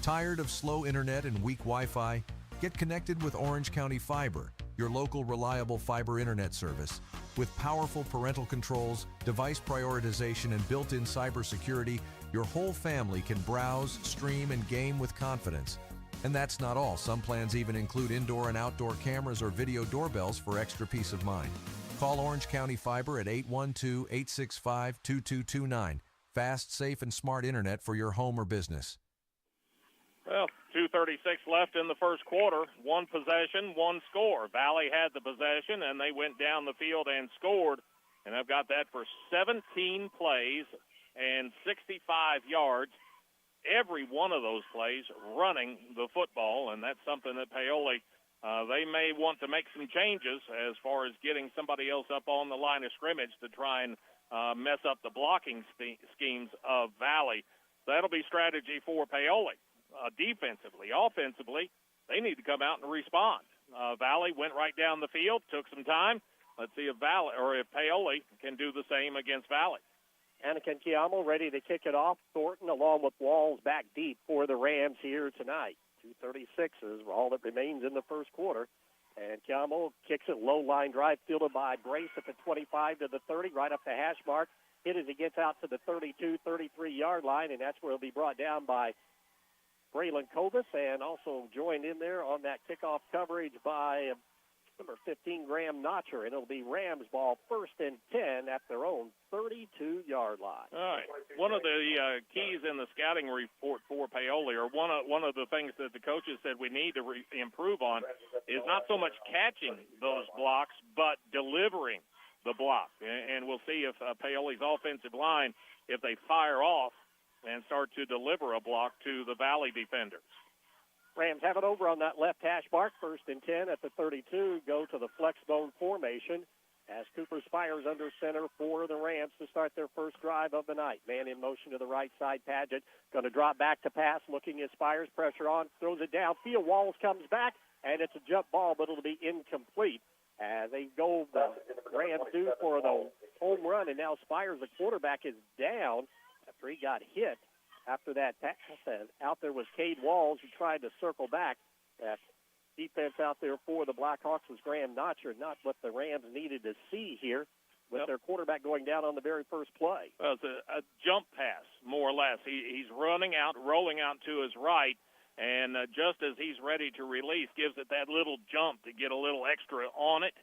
Tired of slow internet and weak Wi-Fi? Get connected with Orange County Fiber, your local reliable fiber internet service. With powerful parental controls, device prioritization, and built-in cybersecurity, your whole family can browse, stream, and game with confidence. And that's not all. Some plans even include indoor and outdoor cameras or video doorbells for extra peace of mind. Call Orange County Fiber at 812-865-2229. Fast, safe, and smart internet for your home or business. Well, 2:36 left in the first quarter. 1 possession, 1 score. Valley had the possession, and they went down the field and scored. And I've got that for 17 plays, and 65 yards. Every one of those plays running the football, and that's something that Paoli, they may want to make some changes as far as getting somebody else up on the line of scrimmage to try and mess up the blocking schemes of Valley. That'll be strategy for Paoli. Defensively, offensively, they need to come out and respond. Valley went right down the field, took some time. Let's see if Paoli can do the same against Valley. Anakin Kiamo ready to kick it off. Thornton along with Walls back deep for the Rams here tonight. 2:36 is all that remains in the first quarter. And Kiamo kicks it low line drive, fielded by Brace at the 25 to the 30, right up the hash mark. Hit as he gets out to the 32, 33-yard line, and that's where it'll be brought down by Braylon Kovas, and also joined in there on that kickoff coverage by number 15, Graham Notcher, and it'll be Rams ball 1st and 10 at their own 32-yard line. All right. One of the keys in the scouting report for Paoli, or one of the things that the coaches said we need to improve on, is not so much catching those blocks, but delivering the block. And we'll see if Paoli's offensive line, if they fire off and start to deliver a block to the Valley defenders. Rams have it over on that left hash mark, 1st and 10 at the 32. Go to the flex bone formation as Cooper Spires under center for the Rams to start their first drive of the night. Man in motion to the right side. Padgett going to drop back to pass, looking at Spires, pressure on, throws it downfield. Walls comes back, and it's a jump ball, but it'll be incomplete. As they go, the Rams do for the home run, and now Spires, the quarterback, is down after he got hit. After that pass, out there was Cade Walls, who tried to circle back. That defense out there for the Blackhawks was Graham Notcher, not what the Rams needed to see here with their quarterback going down on the very first play. Well, it's a jump pass, more or less. He's running out, rolling out to his right, and just as he's ready to release, gives it that little jump to get a little extra on it,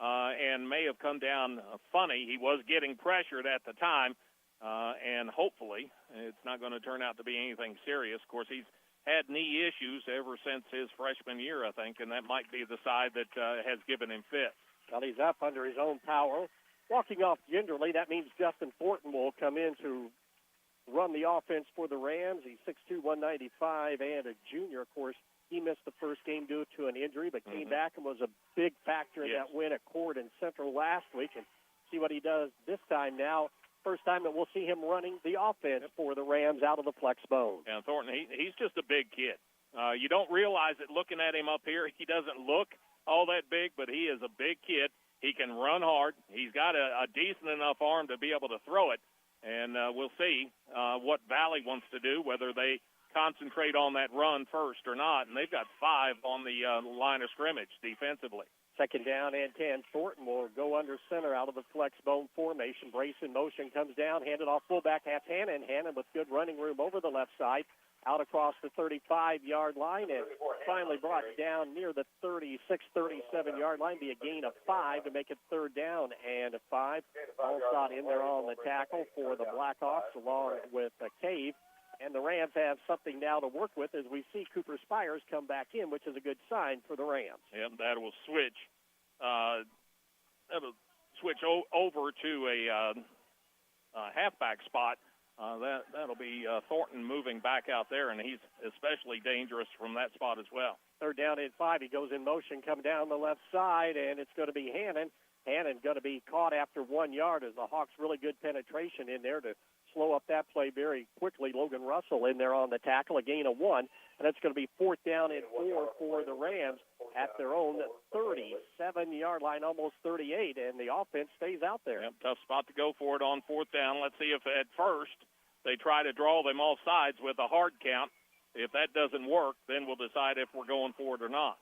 and may have come down funny. He was getting pressured at the time. And hopefully it's not going to turn out to be anything serious. Of course, he's had knee issues ever since his freshman year, I think, and that might be the side that has given him fits. Well, he's up under his own power. Walking off gingerly, that means Justin Thornton will come in to run the offense for the Rams. He's 6'2", 195, and a junior. Of course, he missed the first game due to an injury, but came back and was a big factor in that win at Cord and Central last week. And see what he does this time now. First time that we'll see him running the offense for the Rams out of the flex bone. And Thornton, he's just a big kid. You don't realize it looking at him up here. He doesn't look all that big, but he is a big kid. He can run hard. He's got a decent enough arm to be able to throw it. And we'll see what Valley wants to do, whether they concentrate on that run first or not. And they've got 5 on the line of scrimmage defensively. 2nd down and 10. Thornton will go under center out of the flex bone formation. Brace in motion, comes down, handed off fullback, half Hannon. Hannon with good running room over the left side, out across the 35-yard line, and finally brought down near the 36, 37-yard line. Be a gain of 5 to make it 3rd down and 5. Allstott in there on the tackle for the Blackhawks, along with Cave. And the Rams have something now to work with as we see Cooper Spires come back in, which is a good sign for the Rams. Yep, that will switch. Over to a halfback spot. That'll be Thornton moving back out there, and he's especially dangerous from that spot as well. 3rd down and 5. He goes in motion, come down the left side, and it's going to be Hannon. Hannon going to be caught after 1 yard as the Hawks really good penetration in there to slow up that play very quickly. Logan Russell in there on the tackle, a gain of 1, and it's going to be 4th down and 4 for the Rams at their own 37-yard line, almost 38, and the offense stays out there. Yep, tough spot to go for it on 4th down. Let's see if at first they try to draw them off sides with a hard count. If that doesn't work, then we'll decide if we're going for it or not.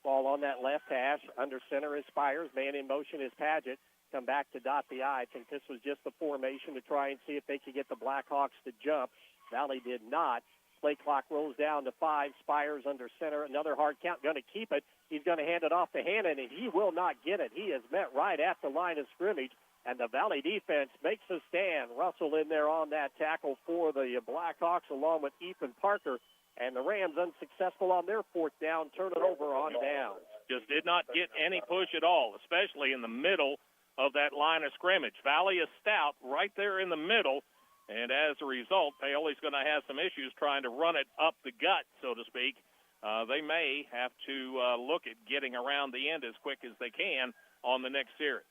Ball on that left hash. Under center is Spires. Man in motion is Padgett. Come back to dot the I. I think this was just the formation to try and see if they could get the Blackhawks to jump. Valley did not. Play clock rolls down to 5. Spires under center. Another hard count. Going to keep it. He's going to hand it off to Hannon, and he will not get it. He is met right at the line of scrimmage, and the Valley defense makes a stand. Russell in there on that tackle for the Blackhawks along with Ethan Parker. And the Rams unsuccessful on their 4th down. Turn it over on downs. Just did not get any push at all, especially in the middle of that line of scrimmage. Valley is stout right there in the middle, And as a result, Paoli's going to have some issues trying to run it up the gut, so to speak. They may have to look at getting around the end as quick as they can on the next series.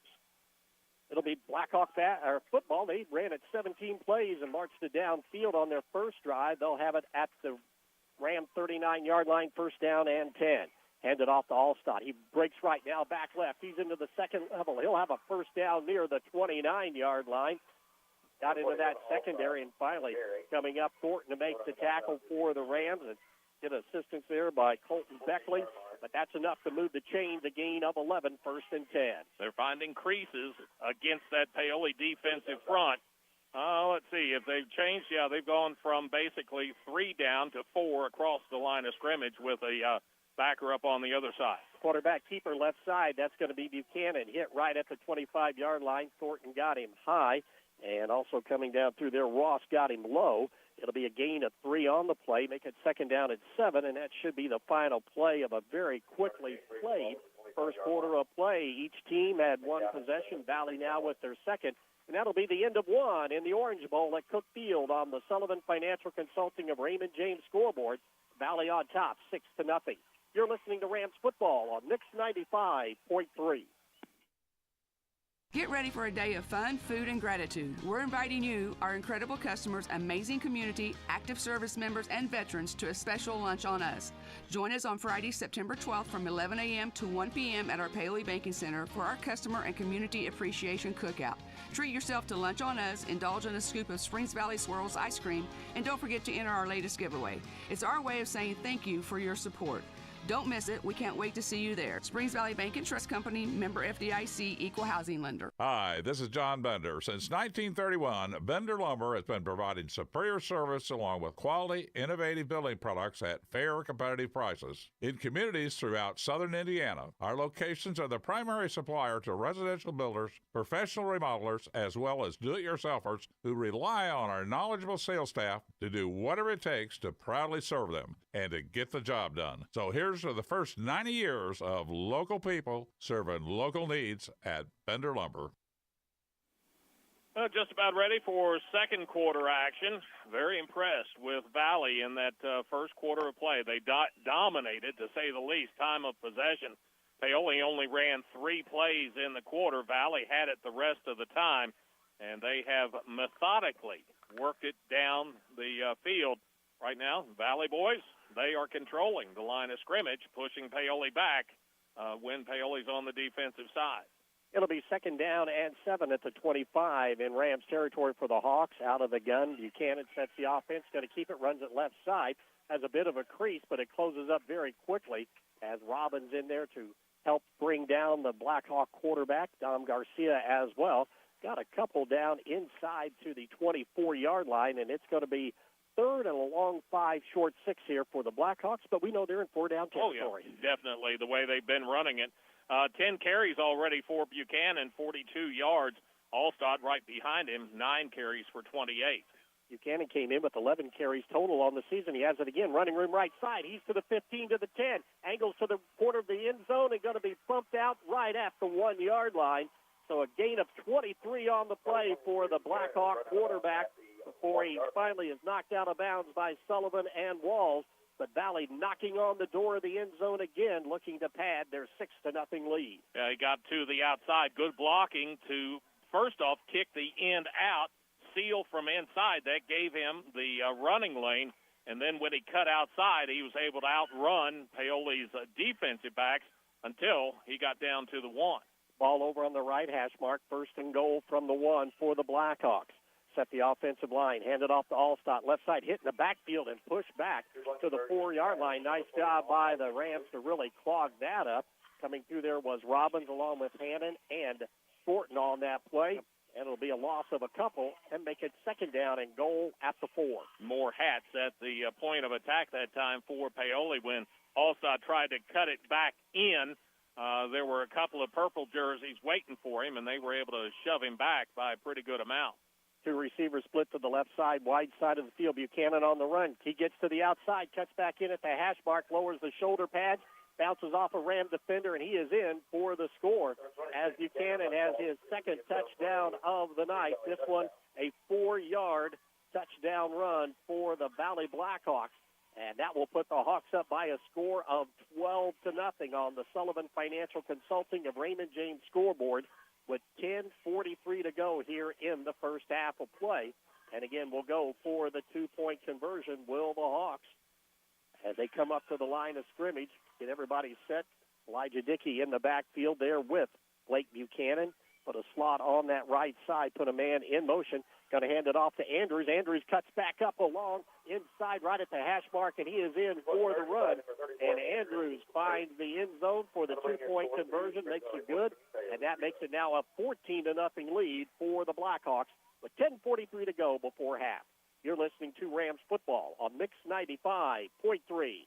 It'll be Blackhawk football. They ran it 17 plays and marched it downfield on their first drive. They'll have it at the Ram 39-yard line, first down and 10. Handed off to Allstott. He breaks right now, back left. He's into the second level. He'll have a first down near the 29-yard line. Got into that secondary, and finally coming up, Thornton to make the tackle for the Rams. And get assistance there by Colton Beckley. But that's enough to move the chains, a gain of 11, first and 10. They're finding creases against that Paoli defensive front. Let's see. If they've changed, they've gone from basically 3 down to 4 across the line of scrimmage with a backer up on the other side. Quarterback keeper left side, that's going to be Buchanan. Hit right at the 25-yard line. Thornton got him high. And also coming down through there, Ross got him low. It'll be a gain of 3 on the play, make it second down at 7, and that should be the final play of a very quickly played first quarter of play. Each team had one possession. Valley now with their second, and that'll be the end of one in the Orange Bowl at Cook Field on the Sullivan Financial Consulting of Raymond James scoreboard. Valley on top, 6-0. You're listening to Rams football on Mix 95.3. Get ready for a day of fun, food, and gratitude. We're inviting you, our incredible customers, amazing community, active service members, and veterans to a special lunch on us. Join us on Friday, September 12th from 11 a.m. to 1 p.m. at our Paoli Banking Center for our Customer and Community Appreciation Cookout. Treat yourself to lunch on us, indulge in a scoop of Springs Valley Swirls ice cream, and don't forget to enter our latest giveaway. It's our way of saying thank you for your support. Don't miss it. We can't wait to see you there. Springs Valley Bank and Trust Company, member FDIC, equal housing lender. Hi, this is John Bender. Since 1931, Bender Lumber has been providing superior service along with quality, innovative building products at fair, competitive prices. In communities throughout southern Indiana, our locations are the primary supplier to residential builders, professional remodelers, as well as do-it-yourselfers who rely on our knowledgeable sales staff to do whatever it takes to proudly serve them and to get the job done. So here's to the first 90 years of local people serving local needs at Bender Lumber. Just about ready for second quarter action. Very impressed with Valley in that first quarter of play. They dominated, to say the least, time of possession. Paoli only ran 3 plays in the quarter. Valley had it the rest of the time, and they have methodically worked it down the field. Right now, Valley boys, they are controlling the line of scrimmage, pushing Paoli back when Paoli's on the defensive side. It'll be second down and 7 at the 25 in Rams territory for the Hawks. Out of the gun, Buchanan sets the offense, going to keep it, runs it left side. Has a bit of a crease, but it closes up very quickly as Robbins in there to help bring down the Blackhawk quarterback, Dom Garcia, as well. Got a couple down inside to the 24-yard line, and it's going to be third and a long 5, short 6 here for the Blackhawks, but we know they're in 4-down territory. Oh, yeah, definitely, the way they've been running it. 10 carries already for Buchanan, 42 yards. Allstott right behind him, 9 carries for 28. Buchanan came in with 11 carries total on the season. He has it again, running room right side. He's to the 15, to the 10. Angles to the corner of the end zone and going to be bumped out right at the 1-yard line. So a gain of 23 on the play for the Blackhawk quarterback before he finally is knocked out of bounds by Sullivan and Walls. But Valley knocking on the door of the end zone again, looking to pad their 6-0 lead. Yeah, he got to the outside. Good blocking to, first off, kick the end out, seal from inside. That gave him the running lane. And then when he cut outside, he was able to outrun Paoli's defensive backs until he got down to the 1. Ball over on the right hash mark. First and goal from the 1 for the Blackhawks. Set the offensive line, hand it off to Allstott. Left side hit in the backfield and push back to the 4-yard line. Nice job by the Rams to really clog that up. Coming through there was Robbins along with Hannon and Thornton on that play. And it'll be a loss of a couple and make it second down and goal at the 4. More hats at the point of attack that time for Paoli when Allstott tried to cut it back in. There were a couple of purple jerseys waiting for him, and they were able to shove him back by a pretty good amount. 2 receivers split to the left side, wide side of the field. Buchanan on the run. He gets to the outside, cuts back in at the hash mark, lowers the shoulder pads, Bounces off a Ram defender, and he is in for the score as Buchanan has his second touchdown of the night. This one a 4-yard touchdown run for the Valley Blackhawks. And that will put the Hawks up by a score of 12-0 on the Sullivan Financial Consulting of Raymond James scoreboard with 10:43 to go here in the first half of play. And again, we'll go for the 2-point conversion. Will the Hawks, as they come up to the line of scrimmage, get everybody set. Elijah Dickey in the backfield there with Blake Buchanan. Put a slot on that right side, put a man in motion. Going to hand it off to Andrews. Andrews cuts back up along inside right at the hash mark, and he is in for the run. And Andrews finds the end zone for the 2-point conversion, makes it good, and that makes it now a 14-0 lead for the Blackhawks with 10:43 to go before half. You're listening to Rams football on Mix 95.3.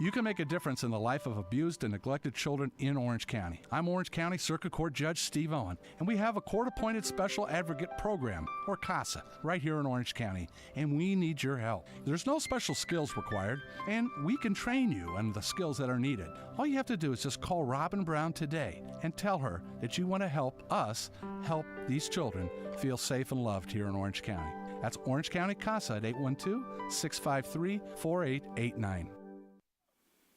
You can make a difference in the life of abused and neglected children in Orange County. I'm Orange County Circuit Court Judge Steve Owen, and we have a court-appointed special advocate program, or CASA, right here in Orange County, and we need your help. There's no special skills required, and we can train you on the skills that are needed. All you have to do is just call Robin Brown today and tell her that you want to help us help these children feel safe and loved here in Orange County. That's Orange County CASA at 812-653-4889.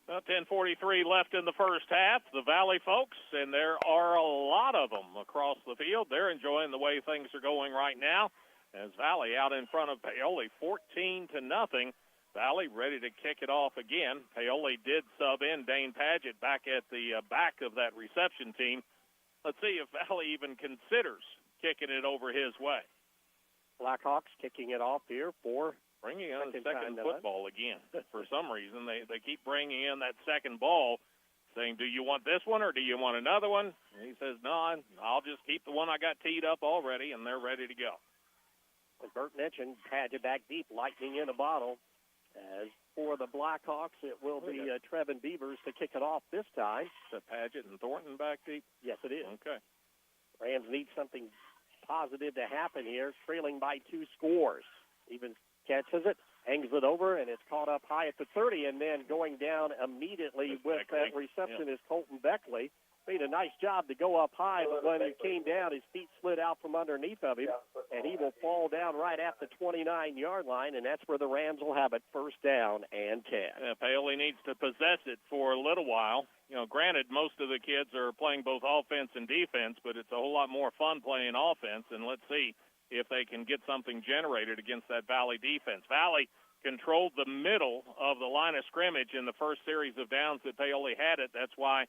10:43 left in the first half. The Valley folks, and there are a lot of them across the field, they're enjoying the way things are going right now. As Valley out in front of Paoli, 14-0. Valley ready to kick it off again. Paoli did sub in Dane Padgett back at the back of that reception team. Let's see if Valley even considers kicking it over his way. Blackhawks kicking it off here for bringing on second football again. For some reason, they keep bringing in that second ball, saying, do you want this one or do you want another one? And he says, no, I'll just keep the one I got teed up already, and they're ready to go. As Bert mentioned, Padgett back deep, lightning in a bottle. As for the Blackhawks, it will be Trevin Beavers to kick it off this time. So Padgett and Thornton back deep? Yes, it is. Okay. Rams need something positive to happen here, trailing by 2 scores. Even catches it, hangs it over, and it's caught up high at the 30, and then going down immediately with that reception is Colton Beckley. Made a nice job to go up high, but when it came down, his feet slid out from underneath of him, and he will fall down right at the 29-yard line, and that's where the Rams will have it, first down and 10. Yeah, Paoli needs to possess it for a little while. You know, granted, most of the kids are playing both offense and defense, but it's a whole lot more fun playing offense, and let's see if they can get something generated against that Valley defense. Valley controlled the middle of the line of scrimmage in the first series of downs that Paoli had it. That's why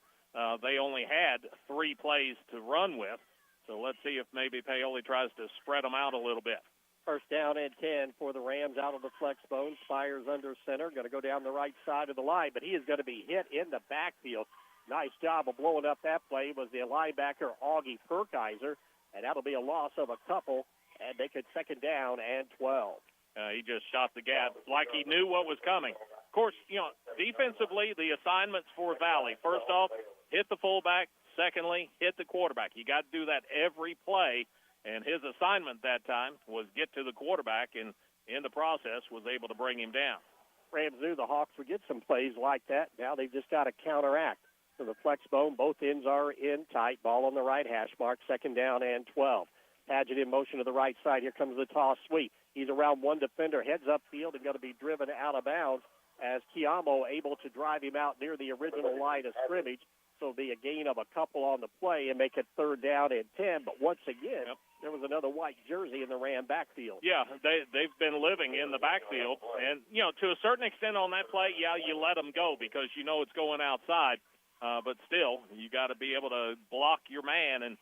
they only had 3 plays to run with. So let's see if maybe Paoli tries to spread them out a little bit. First down and 10 for the Rams out of the flex bone. Spires under center, going to go down the right side of the line, but he is going to be hit in the backfield. Nice job of blowing up that play was the linebacker Augie Perkiser, and that'll be a loss of a couple. And make it second down and 12. He just shot the gap like he knew what was coming. Of course, you know, defensively, the assignments for Valley, first off, hit the fullback. Secondly, hit the quarterback. You got to do that every play. And his assignment that time was get to the quarterback, and in the process was able to bring him down. Rams knew the Hawks would get some plays like that. Now they've just got to counteract. So the flex bone, both ends are in tight. Ball on the right hash mark, second down and 12. Padgett in motion to the right side. Here comes the toss sweep. He's around one defender, heads upfield, and going to be driven out of bounds as Kiamo able to drive him out near the original line of scrimmage. So it'll be a gain of a couple on the play and make it third down and 10. But once again, there was another white jersey in the Ram backfield. Yeah, they've been living in the backfield. And, you know, to a certain extent on that play, yeah, you let them go because you know it's going outside. But still, you got to be able to block your man and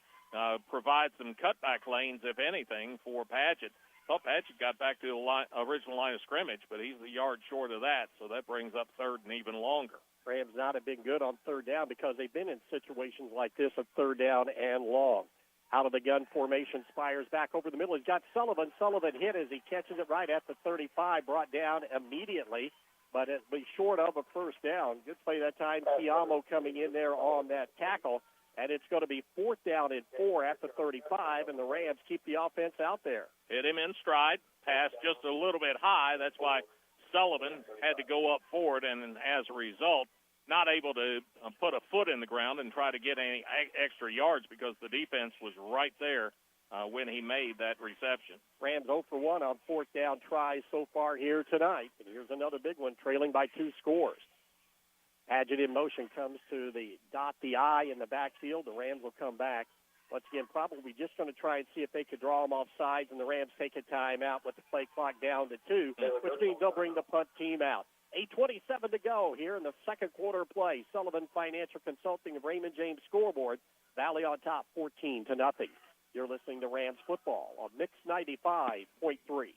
provide some cutback lanes, if anything, for Padgett. Well, Padgett got back to the original line of scrimmage, but he's a yard short of that, so that brings up third and even longer. Rams not have been good on third down because they've been in situations like this of third down and long. Out of the gun formation, Spires back over the middle. He's got Sullivan. Sullivan hit as he catches it right at the 35, brought down immediately, but it'll be short of a first down. Good play that time. Kiamo coming in there on that tackle. And it's going to be fourth down and 4 at the 35, and the Rams keep the offense out there. Hit him in stride, pass just a little bit high. That's why Sullivan had to go up for it, and as a result, not able to put a foot in the ground and try to get any extra yards because the defense was right there when he made that reception. Rams 0 for 1 on fourth down tries so far here tonight. And here's another big one, trailing by 2 scores. Paget in motion comes to the I in the backfield. The Rams will come back. Once again, probably just going to try and see if they could draw them off sides, and the Rams take a timeout with the play clock down to 2, which means they'll bring the punt team out. 8:27 to go here in the second quarter of play. Sullivan Financial Consulting of Raymond James scoreboard. Valley on top 14-0. You're listening to Rams football on Mix 95.3.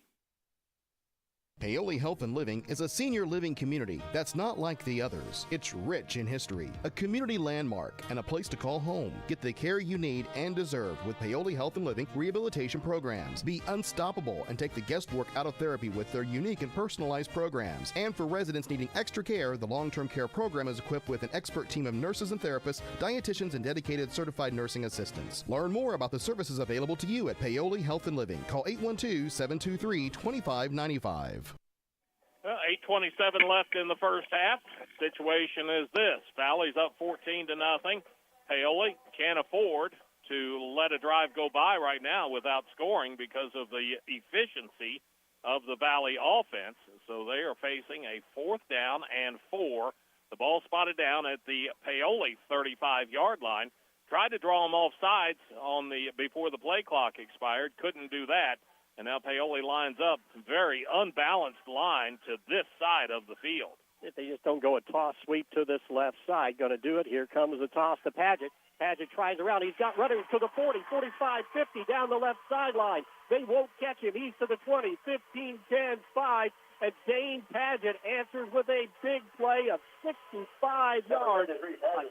Paoli Health and Living is a senior living community that's not like the others. It's rich in history, a community landmark, and a place to call home. Get the care you need and deserve with Paoli Health and Living rehabilitation programs. Be unstoppable and take the guesswork out of therapy with their unique and personalized programs. And for residents needing extra care, the long-term care program is equipped with an expert team of nurses and therapists, dietitians, and dedicated certified nursing assistants. Learn more about the services available to you at Paoli Health and Living. Call 812-723-2595. 8:27 left in the first half. Situation is this. Valley's up 14-0. Paoli can't afford to let a drive go by right now without scoring because of the efficiency of the Valley offense. So they are facing a 4th down and 4. The ball spotted down at the Paoli 35-yard line. Tried to draw them off sides before the play clock expired. Couldn't do that. And now Paoli lines up, very unbalanced line to this side of the field. If they just don't go a toss sweep to this left side, going to do it. Here comes the toss to Paget. Paget tries around. He's got runners to the 40, 45, 50 down the left sideline. They won't catch him. He's to the 20, 15, 10, 5. And Dane Paget answers with a big play of 65 yards. A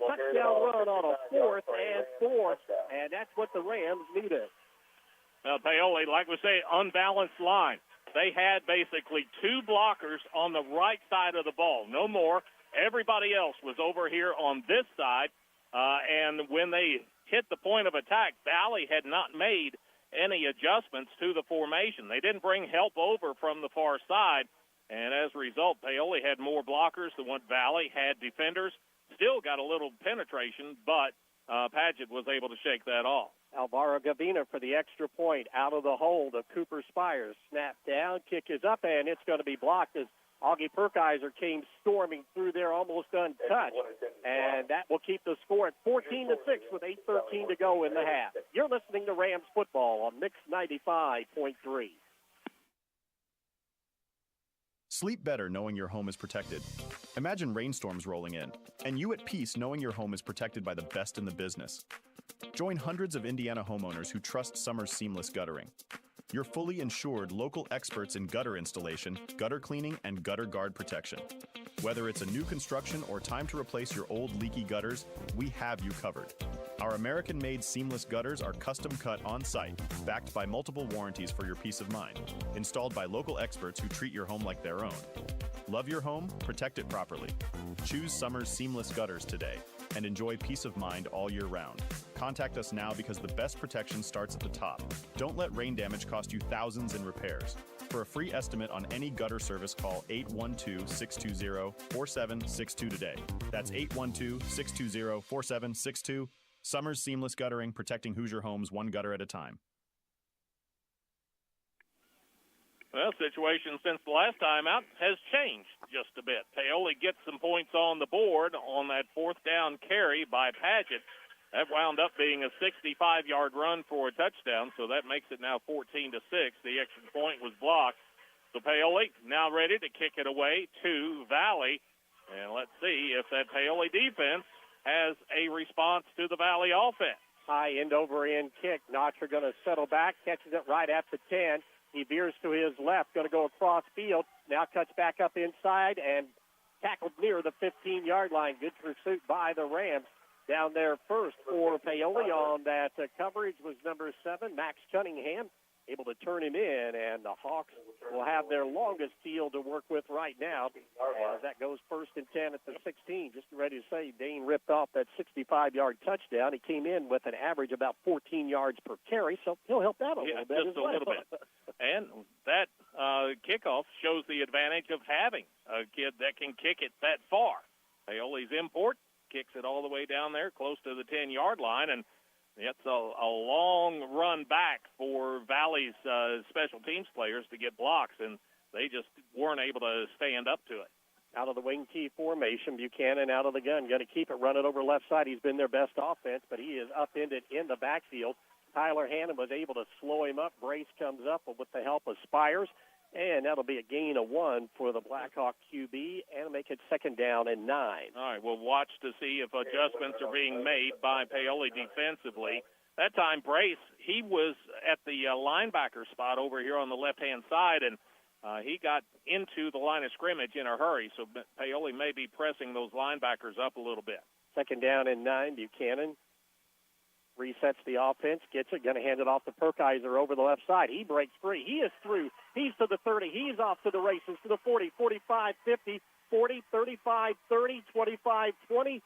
touchdown run on a 4th and 4. And that's what the Rams needed. Paoli, like we say, unbalanced line. They had basically 2 blockers on the right side of the ball, no more. Everybody else was over here on this side, and when they hit the point of attack, Valley had not made any adjustments to the formation. They didn't bring help over from the far side, and as a result, Paoli had more blockers than what Valley had defenders. Still got a little penetration, but Paget was able to shake that off. Alvaro Gavina for the extra point out of the hold of Cooper Spires. Snap down, kick is up, and it's going to be blocked as Augie Perkiser came storming through there almost untouched. And that will keep the score at 14-6 with 8:13 to go in the half. You're listening to Rams football on Mix 95.3. Sleep better knowing your home is protected. Imagine rainstorms rolling in, and you at peace knowing your home is protected by the best in the business. Join hundreds of Indiana homeowners who trust Summer's seamless guttering. Your fully insured local experts in gutter installation, gutter cleaning, and gutter guard protection. Whether it's a new construction or time to replace your old leaky gutters, we have you covered. Our American-made seamless gutters are custom cut on-site, backed by multiple warranties for your peace of mind, installed by local experts who treat your home like their own. Love your home? Protect it properly. Choose Summer's seamless gutters today and enjoy peace of mind all year round. Contact us now because the best protection starts at the top. Don't let rain damage cost you thousands in repairs. For a free estimate on any gutter service, call 812-620-4762 today. That's 812-620-4762. Summer's Seamless Guttering, protecting Hoosier homes one gutter at a time. Well, situation since the last time out has changed just a bit. Paoli gets some points on the board on that 4th down carry by Paget. That wound up being a 65-yard run for a touchdown, so that makes it now 14-6. The extra point was blocked. So Paoli now ready to kick it away to Valley. And let's see if that Paoli defense has a response to the Valley offense. High end over end kick. Notcher going to settle back, catches it right at the 10. He veers to his left, going to go across field. Now cuts back up inside and tackled near the 15-yard line. Good pursuit by the Rams. Down there first for Paoli on that coverage was number 7, Max Cunningham. able to turn him in, and the Hawks will have their longest field to work with right now. As that goes 1st and 10 at the 16. Just ready to say, Dane ripped off that 65-yard touchdown. He came in with an average about 14 yards per carry, so he'll help that a little bit. Just a little bit. And that kickoff shows the advantage of having a kid that can kick it that far. Paoli's import kicks it all the way down there close to the 10-yard line, and it's a long run back for Valley's special teams players to get blocks, and they just weren't able to stand up to it. Out of the wing T formation, Buchanan out of the gun, going to keep it running over left side. He's been their best offense, but he is upended in the backfield. Tyler Hannon was able to slow him up. Brace comes up with the help of Spires, and that'll be a gain of 1 for the Blackhawk QB, and make it 2nd down and 9. All right, we'll watch to see if adjustments are being made by Paoli defensively. That time, Brace, he was at the linebacker spot over here on the left-hand side, and he got into the line of scrimmage in a hurry, so Paoli may be pressing those linebackers up a little bit. 2nd down and 9, Buchanan resets the offense, gets it, going to hand it off to Perkiser over the left side. He breaks free. He is through. He's to the 30. He's off to the races, to the 40, 45, 50, 40, 35, 30, 25, 20,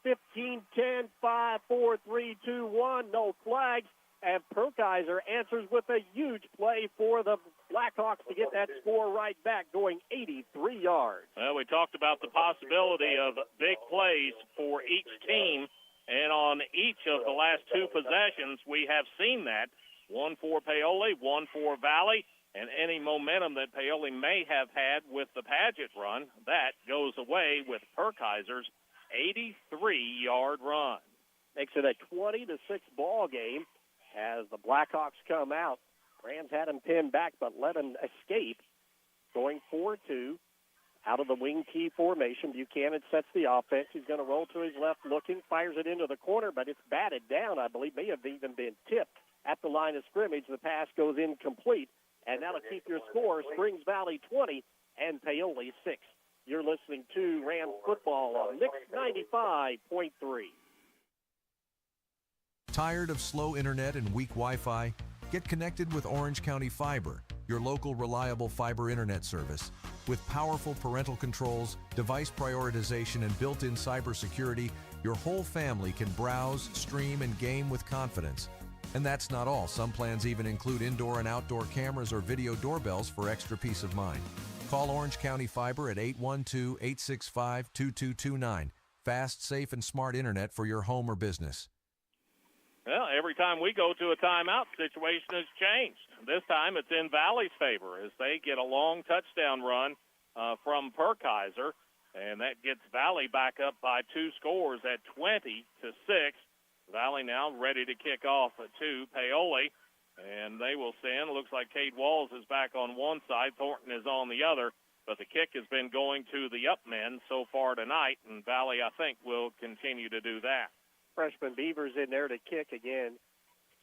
15, 10, 5, 4, 3, 2, 1. No flags. And Perkiser answers with a huge play for the Blackhawks to get that score right back, going 83 yards. Well, we talked about the possibility of big plays for each team. And on each of the last 2 possessions, we have seen that. 1 for Paoli, 1 for Valley, and any momentum that Paoli may have had with the Padgett run, that goes away with Perkiser's 83-yard run. Makes it a 20-6 ball game as the Blackhawks come out. Rams had him pinned back, but let him escape, going 4-2. Out of the wing T formation, Buchanan sets the offense. He's going to roll to his left looking, fires it into the corner, but it's batted down, I believe, may have even been tipped at the line of scrimmage. The pass goes incomplete, and that'll keep your score, Springs Valley 20 and Paoli 6. You're listening to Rams football on Mix 95.3. Tired of slow internet and weak Wi-Fi? Get connected with Orange County Fiber, your local reliable fiber internet service. With powerful parental controls, device prioritization, and built-in cybersecurity, your whole family can browse, stream, and game with confidence. And that's not all. Some plans even include indoor and outdoor cameras or video doorbells for extra peace of mind. Call Orange County Fiber at 812-865-2229. Fast, safe, and smart internet for your home or business. Well, every time we go to a timeout, the situation has changed. This time it's in Valley's favor as they get a long touchdown run from Perkiser, and that gets Valley back up by 2 scores at 20-6. Valley now ready to kick off to Paoli, and they will send. Looks like Cade Walls is back on one side, Thornton is on the other, but the kick has been going to the up men so far tonight, and Valley, I think, will continue to do that. Freshman Beavers in there to kick again.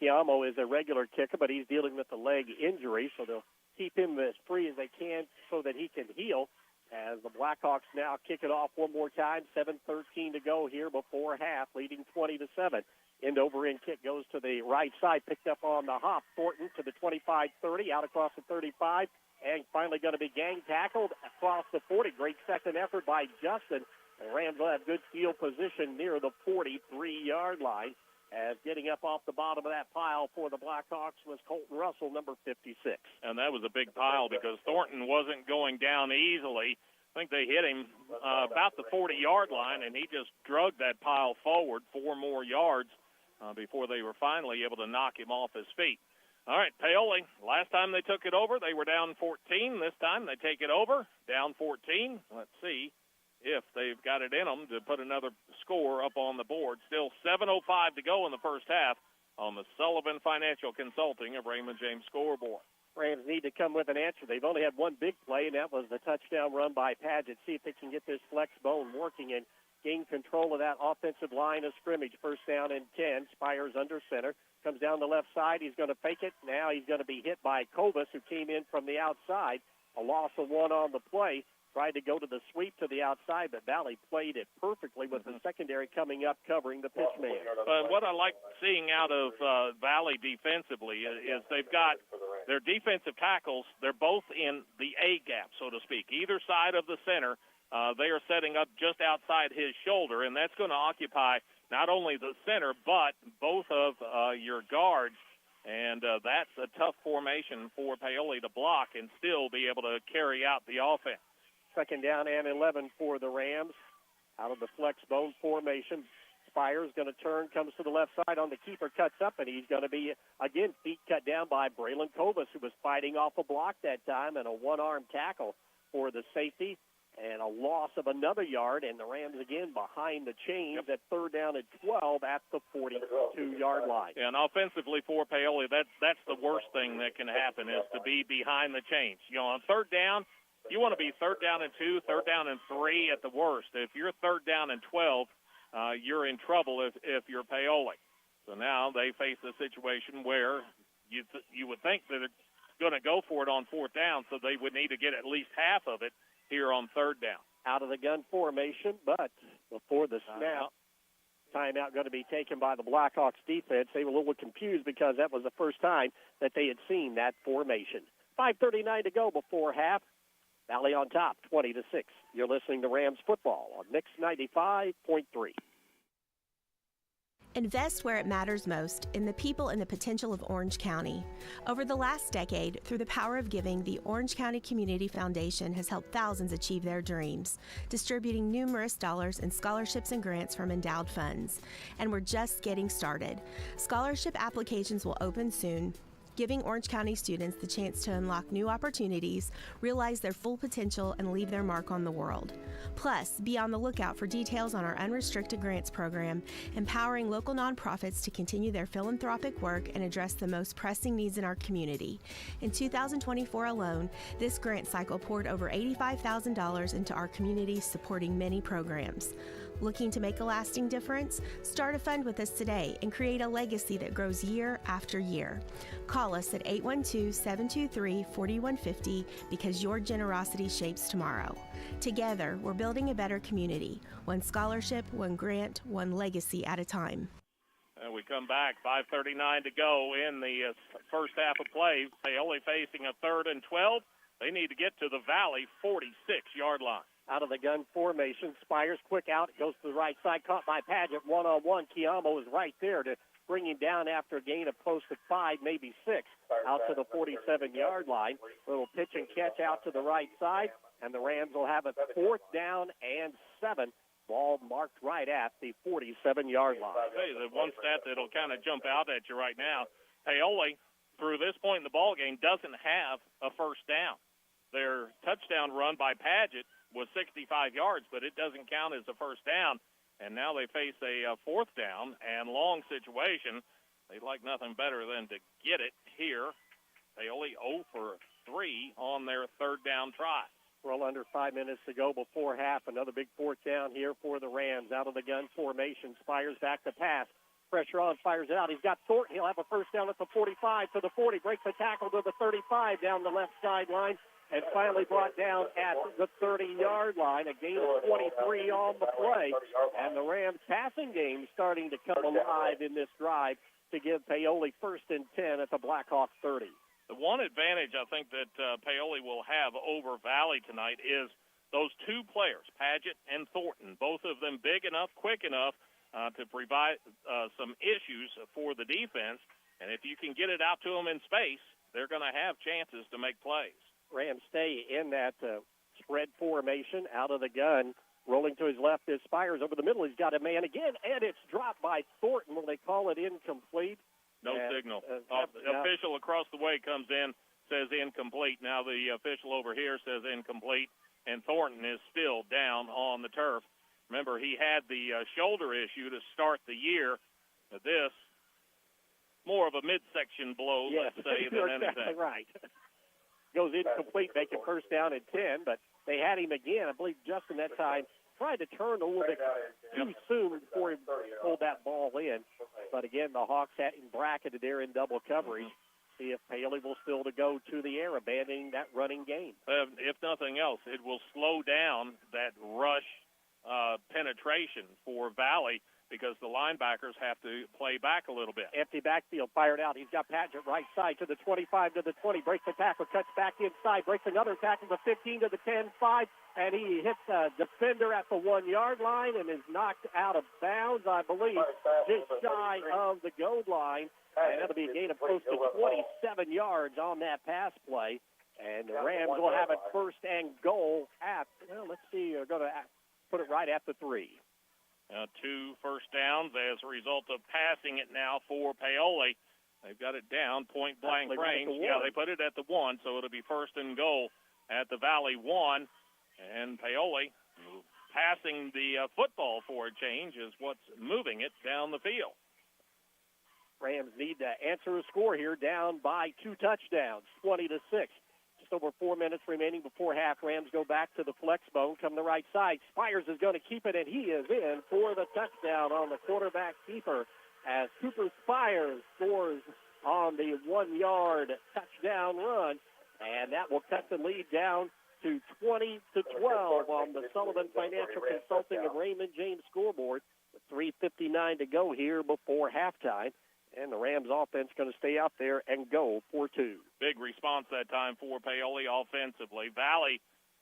Chiamo is a regular kicker, but he's dealing with a leg injury, so they'll keep him as free as they can so that he can heal. As the Blackhawks now kick it off one more time, 7:13 to go here before half, leading 20-7. End over end kick goes to the right side, picked up on the hop. Thornton to the 25-30, out across the 35, and finally going to be gang tackled across the 40. Great second effort by Justin. The Rams will have good field position near the 43-yard line. As getting up off the bottom of that pile for the Blackhawks was Colton Russell, number 56. And that was a big pile because Thornton wasn't going down easily. I think they hit him about the 40-yard line, and he just drugged that pile forward 4 more yards before they were finally able to knock him off his feet. All right, Paoli, last time they took it over, they were down 14. This time they take it over, down 14. Let's see if they've got it in them to put another score up on the board. Still 7:05 to go in the first half on the Sullivan Financial Consulting of Raymond James scoreboard. Rams need to come with an answer. They've only had one big play, and that was the touchdown run by Padgett. See if they can get this flex bone working and gain control of that offensive line of scrimmage. First down and 10. Spires under center. Comes down the left side. He's going to fake it. Now he's going to be hit by Kovas, who came in from the outside. A loss of 1 on the play. tried to go to the sweep to the outside, but Valley played it perfectly with the secondary coming up covering the pitch man. What I like seeing out of Valley defensively is they've got their defensive tackles. They're both in the A gap, so to speak. Either side of the center, they are setting up just outside his shoulder, and that's going to occupy not only the center but both of your guards. And that's a tough formation for Paoli to block and still be able to carry out the offense. Second down and 11 for the Rams. Out of the flex bone formation, Spires going to turn, comes to the left side on the keeper, cuts up, and he's going to be, again, feet cut down by Braylon Kovas, who was fighting off a block that time, and a one-arm tackle for the safety, and a loss of another yard, and the Rams again behind the chains at third down and 12 at the 42-yard line. Yeah, and offensively for Paoli, that's the worst thing that can happen is to be behind the chains. You know, on third down, you want to be third down and 2, third down and 3 at the worst. If you're third down and 12, you're in trouble if you're Paoli. So now they face a situation where you would think that they're going to go for it on fourth down, so they would need to get at least half of it here on third down. Out of the gun formation, but before the snap, timeout going to be taken by the Blackhawks defense. They were a little confused because that was the first time that they had seen that formation. 5:39 to go before half. Valley on top, 20-6. You're listening to Rams football on Mix 95.3. Invest where it matters most, in the people and the potential of Orange County. Over the last decade, through the power of giving, the Orange County Community Foundation has helped thousands achieve their dreams, distributing numerous dollars in scholarships and grants from endowed funds. And we're just getting started. Scholarship applications will open soon, giving Orange County students the chance to unlock new opportunities, realize their full potential, and leave their mark on the world. Plus, be on the lookout for details on our unrestricted grants program, empowering local nonprofits to continue their philanthropic work and address the most pressing needs in our community. In 2024 alone, this grant cycle poured over $85,000 into our community, supporting many programs. Looking to make a lasting difference? Start a fund with us today and create a legacy that grows year after year. Call us at 812-723-4150 because your generosity shapes tomorrow. Together, we're building a better community. One scholarship, one grant, one legacy at a time. And we come back, 5:39 to go in the first half of play. Paoli facing a 3rd and 12. They need to get to the Valley 46-yard line. Out of the gun formation, Spires quick out, goes to the right side, caught by Paget, one-on-one. Kiamo is right there to bring him down after a gain of close to 5, maybe 6, out to the 47-yard line. Little pitch and catch out to the right side, and the Rams will have a 4th down and 7. Ball marked right at the 47-yard line. I'll tell you, the one stat that'll kind of jump out at you right now, Paoli, through this point in the ballgame, doesn't have a first down. Their touchdown run by Paget was 65 yards, but it doesn't count as a first down. And now they face a 4th down and long situation. They'd like nothing better than to get it here. Paoli 0 for 3 on their 3rd down try. Well under 5 minutes to go before half. Another big 4th down here for the Rams. Out of the gun formation, Spires back to pass. Pressure on, fires it out. He's got Thornton. He'll have a first down at the 45 to the 40. Breaks the tackle to the 35 down the left sideline. And finally brought down at the 30-yard line. A gain of 23 on the play. And the Rams passing game starting to come alive in this drive to give Paoli 1st and 10 at the Blackhawks 30. The one advantage I think that Paoli will have over Valley tonight is those 2 players, Paget and Thornton, both of them big enough, quick enough to provide some issues for the defense. And if you can get it out to them in space, they're going to have chances to make plays. Rams stay in that spread formation. Out of the gun, rolling to his left is Spires over the middle. He's got a man again, and it's dropped by Thornton. Will they call it incomplete? No signal. The official across the way comes in, says incomplete. Now the official over here says incomplete, and Thornton is still down on the turf. Remember, he had the shoulder issue to start the year. This, more of a midsection blow, let's say, than anything. Exactly right. Goes incomplete, making first down and 10, but they had him again. I believe Justin that time tried to turn a little bit too soon before he pulled that ball in. But again, the Hawks had him bracketed there in double coverage. See if Paoli will still to go to the air, abandoning that running game. If nothing else, it will slow down that rush penetration for Valley because the linebackers have to play back a little bit. Empty backfield, fired out. He's got Paget right side to the 25 to the 20. Breaks the tackle, cuts back inside, breaks another tackle to 15 to the 10, 5, and he hits a defender at the 1-yard line and is knocked out of bounds, I believe, just shy of the goal line. And that'll be a gain of close to 27 yards on that pass play. And the Rams will have it first and goal at, well, let's see, they're going to put it right at the 3. 2 first downs as a result of passing it now for Paoli. They've got it down, point-blank range. Yeah, they put it at the 1, so it'll be first and goal at the Valley 1. And Paoli passing the football for a change is what's moving it down the field. Rams need to answer a score here, down by 2 touchdowns, 20-6. Just over 4 minutes remaining before half. Rams go back to the flex bone, come the right side. Spires is going to keep it, and he is in for the touchdown on the quarterback keeper as Cooper Spires scores on the 1-yard touchdown run, and that will cut the lead down to 20-12 on the Sullivan Financial Consulting of Raymond James scoreboard with 3:59 to go here before halftime. And the Rams offense going to stay out there and go for 2. Big response that time for Paoli offensively. Valley,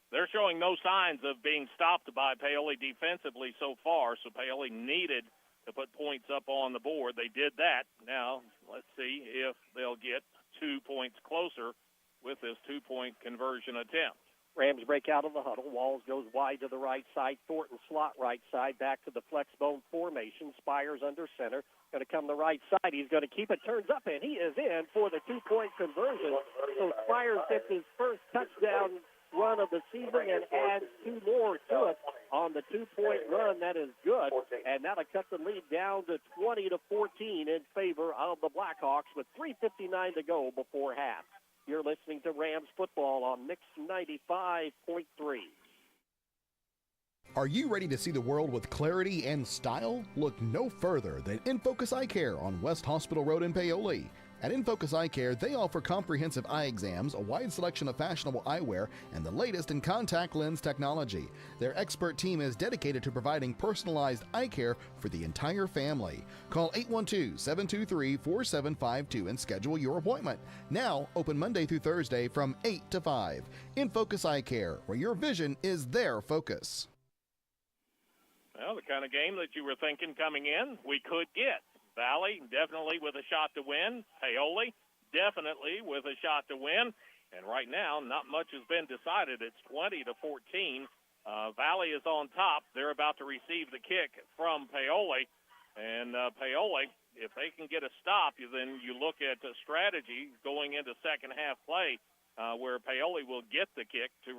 they're showing no signs of being stopped by Paoli defensively so far, so Paoli needed to put points up on the board. They did that. Now, let's see if they'll get 2 points closer with this 2-point conversion attempt. Rams break out of the huddle. Walls goes wide to the right side. Thornton slot right side back to the flex bone formation. Spires under center. Going to come the right side. He's going to keep it. Turns up, and he is in for the 2-point conversion. So Spires gets his first touchdown run of the season and adds 2 more to it on the 2-point run. That is good. And that'll cut the lead down to 20-14 in favor of the Blackhawks with 3:59 to go before half. You're listening to Rams football on Mix 95.3. Are you ready to see the world with clarity and style? Look no further than InFocus Eye Care on West Hospital Road in Paoli. At InFocus Eye Care, they offer comprehensive eye exams, a wide selection of fashionable eyewear, and the latest in contact lens technology. Their expert team is dedicated to providing personalized eye care for the entire family. Call 812-723-4752 and schedule your appointment. Now, open Monday through Thursday from 8 to 5. InFocus Eye Care, where your vision is their focus. Well, the kind of game that you were thinking coming in, we could get. Valley definitely with a shot to win. Paoli definitely with a shot to win. And right now, not much has been decided. It's 20-14. Valley is on top. They're about to receive the kick from Paoli. And Paoli, if they can get a stop, then you look at the strategy going into second half play where Paoli will get the kick to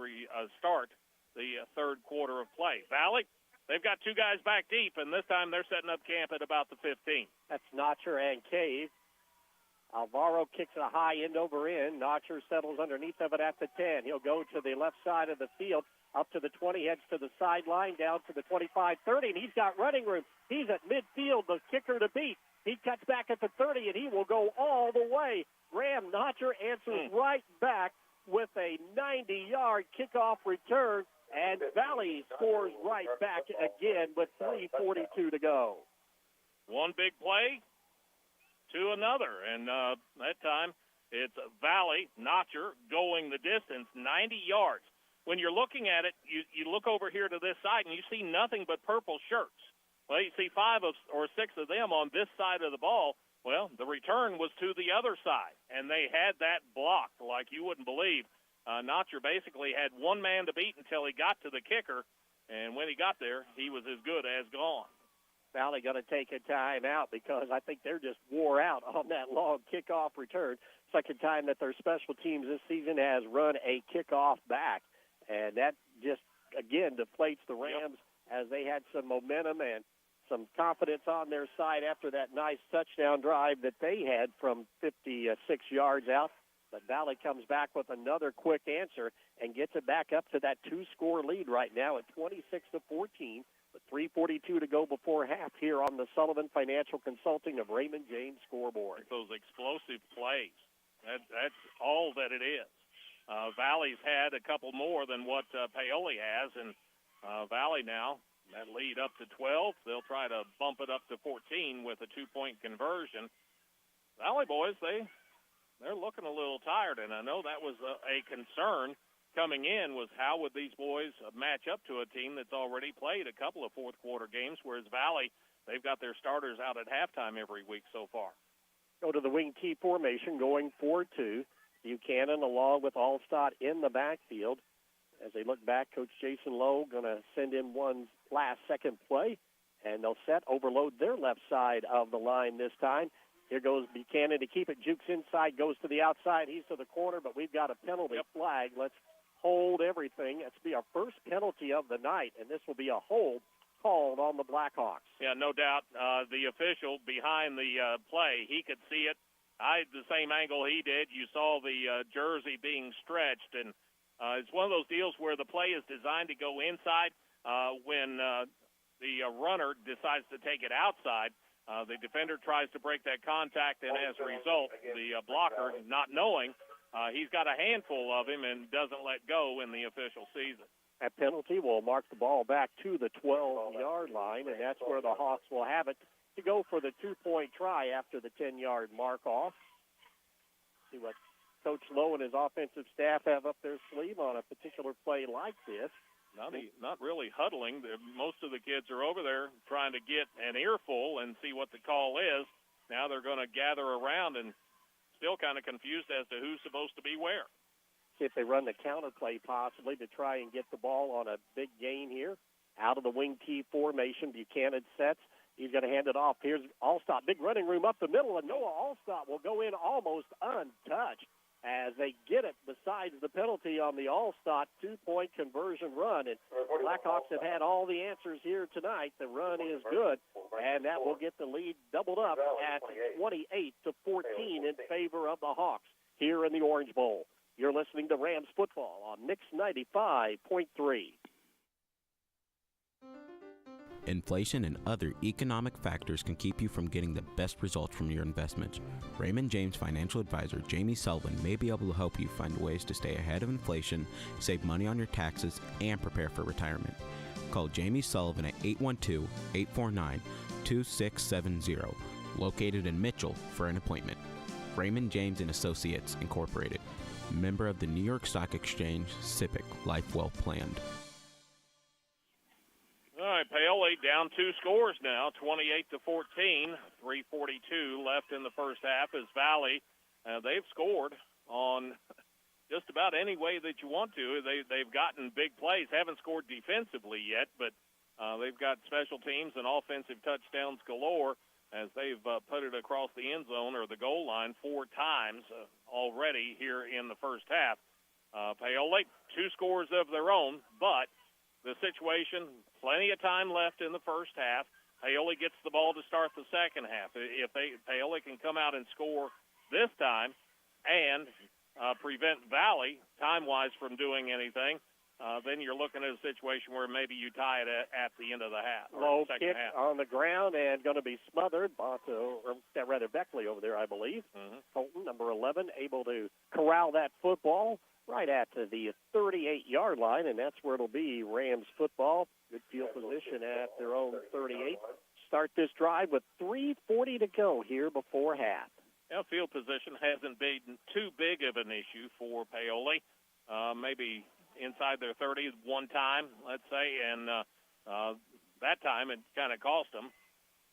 start the third quarter of play. Valley, they've got 2 guys back deep, and this time they're setting up camp at about the 15. That's Notcher and Cave. Alvaro kicks a high end over end. Notcher settles underneath of it at the 10. He'll go to the left side of the field, up to the 20, heads to the sideline, down to the 25-30, and he's got running room. He's at midfield, the kicker to beat. He cuts back at the 30, and he will go all the way. Graham Notcher answers right back with a 90-yard kickoff return. And Valley scores right back again with 3:42 to go. One big play to another. And that time it's Valley, Notcher, going the distance, 90 yards. When you're looking at it, you look over here to this side, and you see nothing but purple shirts. Well, you see 5 or 6 of them on this side of the ball. Well, the return was to the other side, and they had that blocked like you wouldn't believe. Notcher basically had one man to beat until he got to the kicker, and when he got there, he was as good as gone. Valley going to take a timeout because I think they're just wore out on that long kickoff return. Second time that their special teams this season has run a kickoff back, and that just, again, deflates the Rams as they had some momentum and some confidence on their side after that nice touchdown drive that they had from 56 yards out. But Valley comes back with another quick answer and gets it back up to that 2-score lead right now at 26-14 with 3:42 to go before half here on the Sullivan Financial Consulting of Raymond James scoreboard. Those explosive plays. That's all that it is. Valley's had a couple more than what Paoli has, and Valley now, that lead up to 12. They'll try to bump it up to 14 with a 2-point conversion. Valley boys, they're looking a little tired, and I know that was a concern coming in, was how would these boys match up to a team that's already played a couple of fourth-quarter games, whereas Valley, they've got their starters out at halftime every week so far. Go to the wing T formation, going 4-2. Buchanan along with Allstott in the backfield. As they look back, Coach Jason Lowe going to send in one last-second play, and they'll overload their left side of the line this time. Here goes Buchanan to keep it. Jukes inside, goes to the outside. He's to the corner, but we've got a penalty flag. Let's hold everything. That's be our first penalty of the night, and this will be a hold called on the Blackhawks. Yeah, no doubt. The official behind the play, he could see it. I had the same angle he did. You saw the jersey being stretched, and it's one of those deals where the play is designed to go inside. When the runner decides to take it outside, the defender tries to break that contact, and as a result, the blocker, not knowing, he's got a handful of him and doesn't let go, and the official sees it. That penalty will mark the ball back to the 12-yard line, and that's where the Hawks will have it to go for the 2-point try after the 10-yard mark off. See what Coach Lowe and his offensive staff have up their sleeve on a particular play like this. Not really huddling. Most of the kids are over there trying to get an earful and see what the call is. Now they're going to gather around and still kind of confused as to who's supposed to be where. See if they run the counter play possibly to try and get the ball on a big gain here. Out of the wing T formation, Buchanan sets. He's going to hand it off. Here's Allstott. Big running room up the middle, and Noah Allstott will go in almost untouched as they get it besides the penalty on the Allstott 2-point conversion run. And Blackhawks have had all the answers here tonight. The run is good, and that will get the lead doubled up at 28-14 in favor of the Hawks here in the Orange Bowl. You're listening to Rams football on Mix 95.3. Inflation and other economic factors can keep you from getting the best results from your investments. Raymond James financial advisor Jamie Sullivan may be able to help you find ways to stay ahead of inflation, save money on your taxes, and prepare for retirement. Call Jamie Sullivan at 812-849-2670, located in Mitchell, for an appointment. Raymond James & Associates, Incorporated. Member of the New York Stock Exchange, SIPC, Life Well Planned. All right, Paoli down 2 scores now, 28-14, 3:42 left in the first half as Valley, they've scored on just about any way that you want to. They've gotten big plays, haven't scored defensively yet, but they've got special teams and offensive touchdowns galore as they've put it across the end zone or the goal line 4 times already here in the first half. Paoli, 2 scores of their own, but the situation, plenty of time left in the first half. Paoli gets the ball to start the second half. If Paoli can come out and score this time and prevent Valley, time-wise, from doing anything, then you're looking at a situation where maybe you tie it at the end of the half. Low kick on the ground and going to be smothered. Beckley over there, I believe. Mm-hmm. Colton, number 11, able to corral that football right at the 38-yard line, and that's where it'll be Rams football. Good field position at their own 38. Start this drive with 3:40 to go here before half. Yeah, field position hasn't been too big of an issue for Paoli. Maybe inside their 30 one time, let's say, and that time it kind of cost them.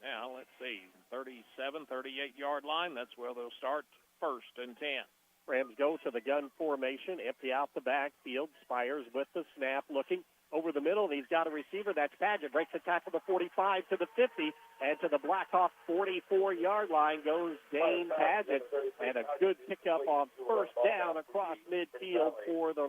Now, let's see, 37, 38-yard line, that's where they'll start first and 10. Rams go to the gun formation, empty out the backfield. Spires with the snap, looking over the middle, and he's got a receiver. That's Padgett. Breaks the tackle to 45 to the 50, and to the Blackhawk 44-yard line goes Dane Padgett. And a good pickup on first down across midfield for the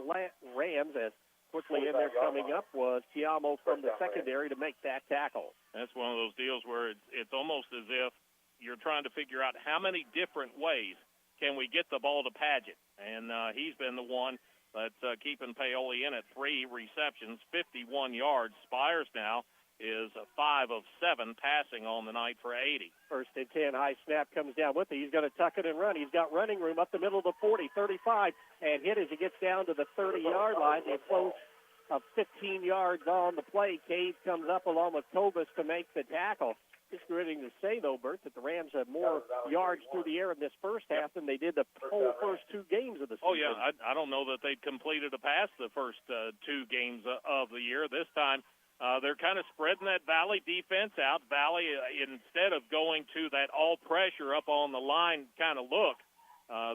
Rams. As quickly in there coming up was Tiamo from the secondary to make that tackle. That's one of those deals where it's almost as if you're trying to figure out how many different ways can we get the ball to Padgett. And he's been the one that's keeping Paoli in at 3 receptions, 51 yards. Spires now is 5 of 7 passing on the night for 80. 1st and 10, high snap comes down with it. He's going to tuck it and run. He's got running room up the middle of the 40, 35, and hit as he gets down to the 30-yard line. They close of 15 yards on the play. Cade comes up along with Kovas to make the tackle. Just ready to say, though, Bert, that the Rams had more yards through the air in this first half than they did the whole first 2 games of the season. Oh, yeah, I don't know that they'd completed a pass the first 2 games of the year. This time, they're kind of spreading that Valley defense out. Valley, instead of going to that all-pressure up on the line kind of look,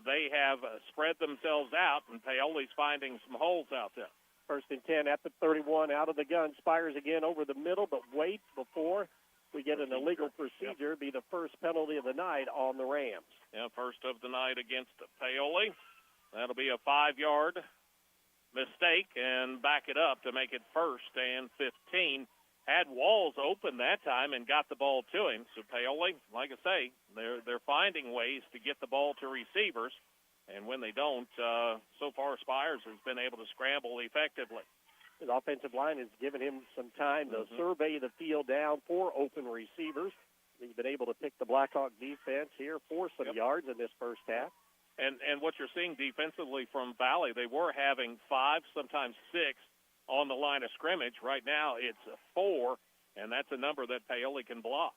they have spread themselves out, and Paoli's finding some holes out there. 1st and 10 at the 31, out of the gun. Spires again over the middle, but wait before we get an illegal procedure. Be the first penalty of the night on the Rams. Yeah, first of the night against Paoli. That'll be a 5-yard mistake and back it up to make it 1st and 15. Had Walls open that time and got the ball to him. So Paoli, like I say, they're finding ways to get the ball to receivers. And when they don't, so far Spires has been able to scramble effectively. His offensive line has given him some time to survey the field down for open receivers. He's been able to pick the Blackhawk defense here for some yards in this first half. And what you're seeing defensively from Valley, they were having 5, sometimes 6 on the line of scrimmage. Right now it's 4, and that's a number that Paoli can block.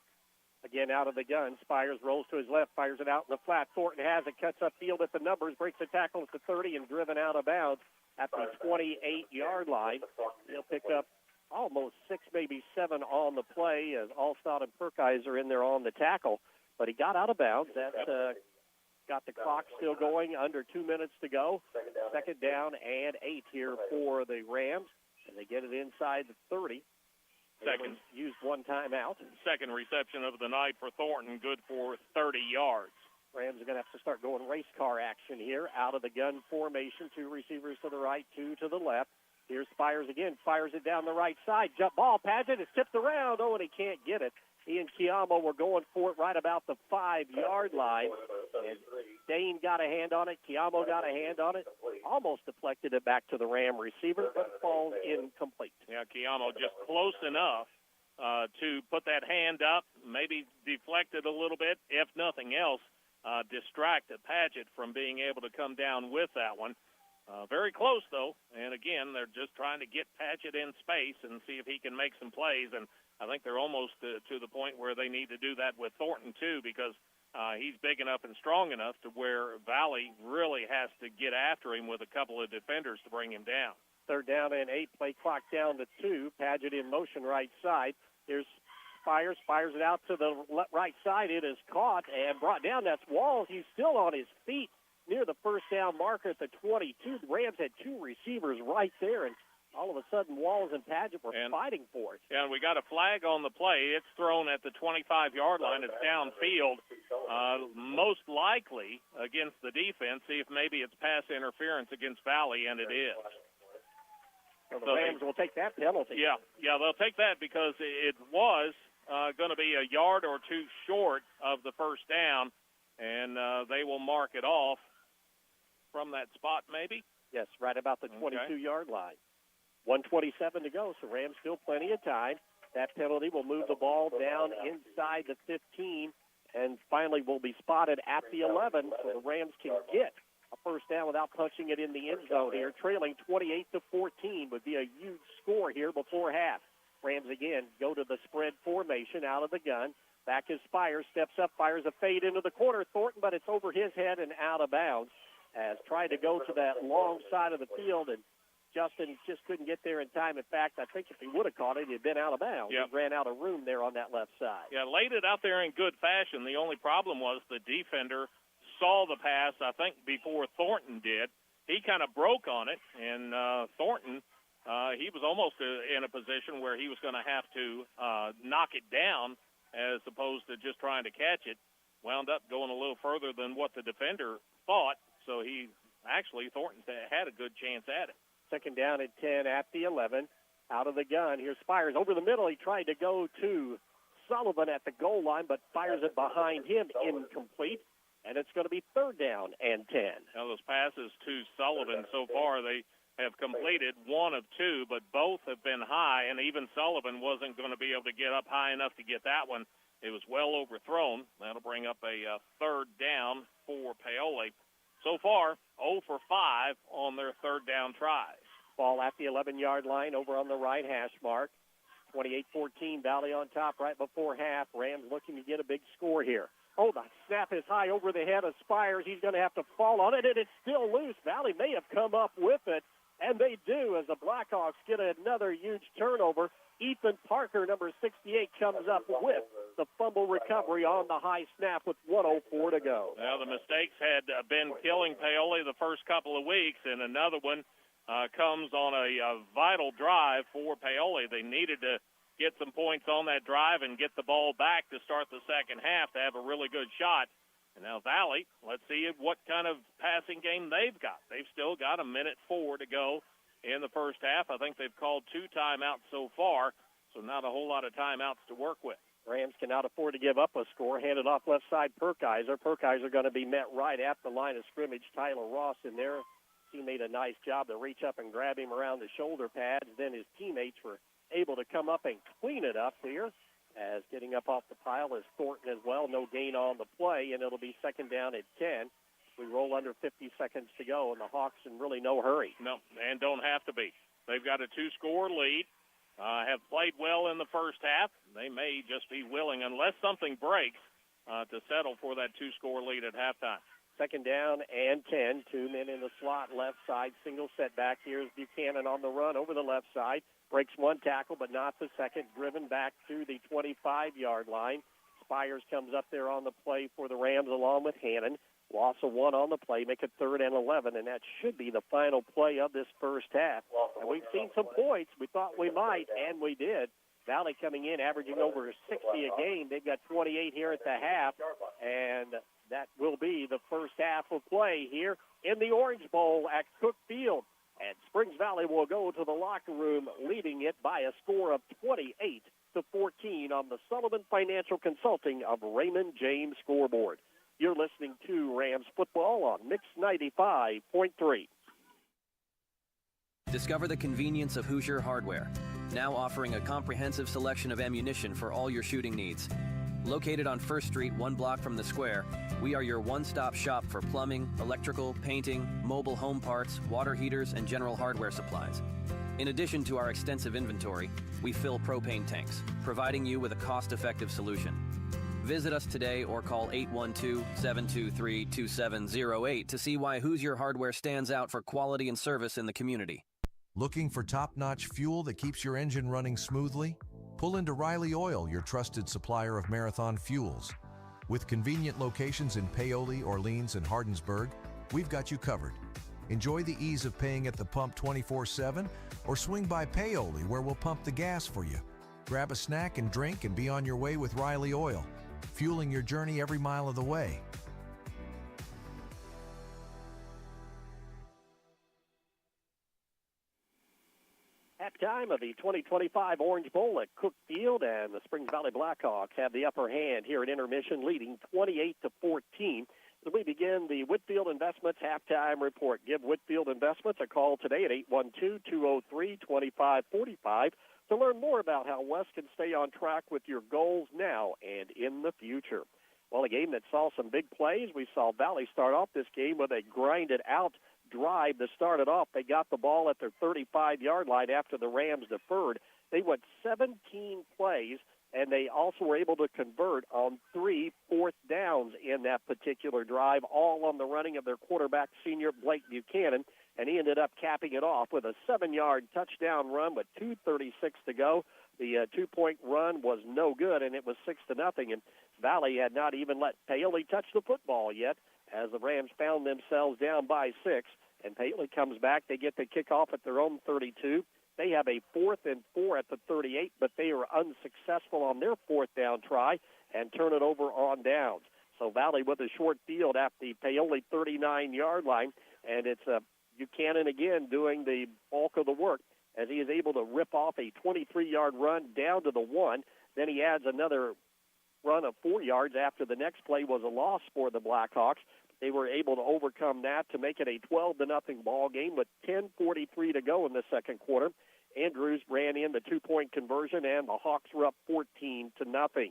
Again, out of the gun, Spires rolls to his left, fires it out in the flat. Thornton has it, cuts up field at the numbers, breaks the tackle at the 30, and driven out of bounds at the 28-yard line. He'll pick up almost 6, maybe 7 on the play as Allstott and Perkiser in there on the tackle. But he got out of bounds. That got the clock still going, under 2 minutes to go. 2nd down and 8 here for the Rams, and they get it inside the 30. Second, used 1 timeout. Second reception of the night for Thornton, good for 30 yards. Rams are going to have to start going race car action here. Out of the gun formation, 2 receivers to the right, 2 to the left. Here's Spires again, fires it down the right side. Jump ball, Padgett, it's tipped around. Oh, and he can't get it. He and Chiamo were going for it right about the 5-yard line. And Dane got a hand on it. Chiamo got a hand on it. Almost deflected it back to the Ram receiver, but falls incomplete. Yeah, Chiamo just close enough to put that hand up, maybe deflect it a little bit, if nothing else, distract Padgett from being able to come down with that one. Very close, though. And, again, they're just trying to get Padgett in space and see if he can make some plays. And I think they're almost to the point where they need to do that with Thornton, too, because he's big enough and strong enough to where Valley really has to get after him with a couple of defenders to bring him down. 3rd down and 8, play clock down to 2. Padgett in motion right side. Here's Spires it out to the right side. It is caught and brought down. That's Walls. He's still on his feet near the first down marker at the 22. The Rams had 2 receivers right there, and all of a sudden Walls and Padgett were fighting for it. Yeah, and we got a flag on the play. It's thrown at the 25-yard line. It's downfield, most likely against the defense. See if maybe it's pass interference against Valley, and it is. So the Rams will take that penalty. Yeah, they'll take that because it was going to be a yard or 2 short of the first down, and they will mark it off from that spot maybe. Yes, right about the 22-yard line. 1:27 to go, so Rams still plenty of time. That penalty will move the ball down inside the 15 and finally will be spotted at the 11, so the Rams can get a first down without punching it in the end zone here. Trailing 28-14 would be a huge score here before half. Rams again go to the spread formation out of the gun. Back is Spires, steps up, fires a fade into the corner. Thornton, but it's over his head and out of bounds. Has tried to go to that long side of the field, and Justin just couldn't get there in time. In fact, I think if he would have caught it, he'd been out of bounds. Yep. He ran out of room there on that left side. Yeah, laid it out there in good fashion. The only problem was the defender saw the pass, I think, before Thornton did. He kind of broke on it, and Thornton, he was almost in a position where he was going to have to knock it down as opposed to just trying to catch it. Wound up going a little further than what the defender thought, so Thornton had a good chance at it. 2nd down and 10 at the 11. Out of the gun. Here's Spires over the middle. He tried to go to Sullivan at the goal line, but fires it behind him, incomplete. And it's going to be 3rd down and 10. Now, those passes to Sullivan so far, they have completed 1 of 2, but both have been high, and even Sullivan wasn't going to be able to get up high enough to get that one. It was well overthrown. That'll bring up a third down for Paoli. So far, 0 for 5 on their third down tries. Ball at the 11-yard line over on the right hash mark. 28-14, Valley on top right before half. Rams looking to get a big score here. Oh, the snap is high over the head of Spires. He's going to have to fall on it, and it's still loose. Valley may have come up with it, and they do as the Blackhawks get another huge turnover. Ethan Parker, number 68, comes up with the fumble recovery on the high snap with 1:04 to go. Well, the mistakes had been killing Paoli the first couple of weeks, and another one comes on a vital drive for Paoli. They needed to get some points on that drive and get the ball back to start the second half to have a really good shot. And now Valley, let's see what kind of passing game they've got. They've still got 1:04 to go in the first half. I think they've called 2 timeouts so far, so not a whole lot of timeouts to work with. Rams cannot afford to give up a score. Handed off left side, Perkiser. Perkiser going to be met right at the line of scrimmage. Tyler Ross in there. He made a nice job to reach up and grab him around the shoulder pads. Then his teammates were able to come up and clean it up here. As getting up off the pile is Thornton as well. No gain on the play, and it'll be second down at 10. We roll under 50 seconds to go, and the Hawks in really no hurry. No, and don't have to be. They've got a 2-score lead. Have played well in the first half. They may just be willing, unless something breaks, to settle for that 2-score lead at halftime. Second down and 10. 2 men in the slot, left side, single setback. Here's Buchanan on the run over the left side. Breaks 1 tackle, but not the second. Driven back to the 25-yard line. Spires comes up there on the play for the Rams along with Hannon. Loss of 1 on the play, make it 3rd and 11, and that should be the final play of this first half. And we've seen some points. We thought we might, and we did. Valley coming in, averaging over 60 a game. They've got 28 here at the half, and that will be the first half of play here in the Orange Bowl at Cook Field. And Springs Valley will go to the locker room, leading it by a score of 28-14 on the Sullivan Financial Consulting of Raymond James scoreboard. You're listening to Rams football on Mix 95.3. Discover the convenience of Hoosier Hardware, now offering a comprehensive selection of ammunition for all your shooting needs. Located on 1st Street, 1 block from the square, we are your one-stop shop for plumbing, electrical, painting, mobile home parts, water heaters, and general hardware supplies. In addition to our extensive inventory, we fill propane tanks, providing you with a cost-effective solution. Visit us today or call 812-723-2708 to see why Hoosier Hardware stands out for quality and service in the community. Looking for top-notch fuel that keeps your engine running smoothly? Pull into Riley Oil, your trusted supplier of marathon fuels. With convenient locations in Paoli, Orleans, and Hardinsburg, we've got you covered. Enjoy the ease of paying at the pump 24/7 or swing by Paoli where we'll pump the gas for you. Grab a snack and drink and be on your way with Riley Oil, fueling your journey every mile of the way. Halftime of the 2025 Orange Bowl at Cook Field, and the Springs Valley Blackhawks have the upper hand here at intermission, leading 28-14. As we begin the Whitfield Investments halftime report, give Whitfield Investments a call today at 812-203-2545 to learn more about how West can stay on track with your goals now and in the future. Well, a game that saw some big plays. We saw Valley start off this game with a grinded-out drive that started off. They got the ball at their 35-yard line after the Rams deferred. They went 17 plays, and they also were able to convert on 3 fourth downs in that particular drive, all on the running of their quarterback, senior Blake Buchanan, and he ended up capping it off with a 7-yard touchdown run with 2:36 to go. The 2-point run was no good, and it was 6-0, and Valley had not even let Paoli touch the football yet as the Rams found themselves down by 6, and Paoli comes back. They get the kickoff at their own 32. They have a 4th and 4 at the 38, but they are unsuccessful on their 4th down try and turn it over on downs. So Valley with a short field at the Paoli 39-yard line, and it's Buchanan again doing the bulk of the work as he is able to rip off a 23-yard run down to the 1. Then he adds another run of 4 yards after the next play was a loss for the Blackhawks. They were able to overcome that to make it a 12-0 ball game with 10:43 to go in the second quarter. Andrews ran in the two-point conversion, and the Hawks were up 14-0.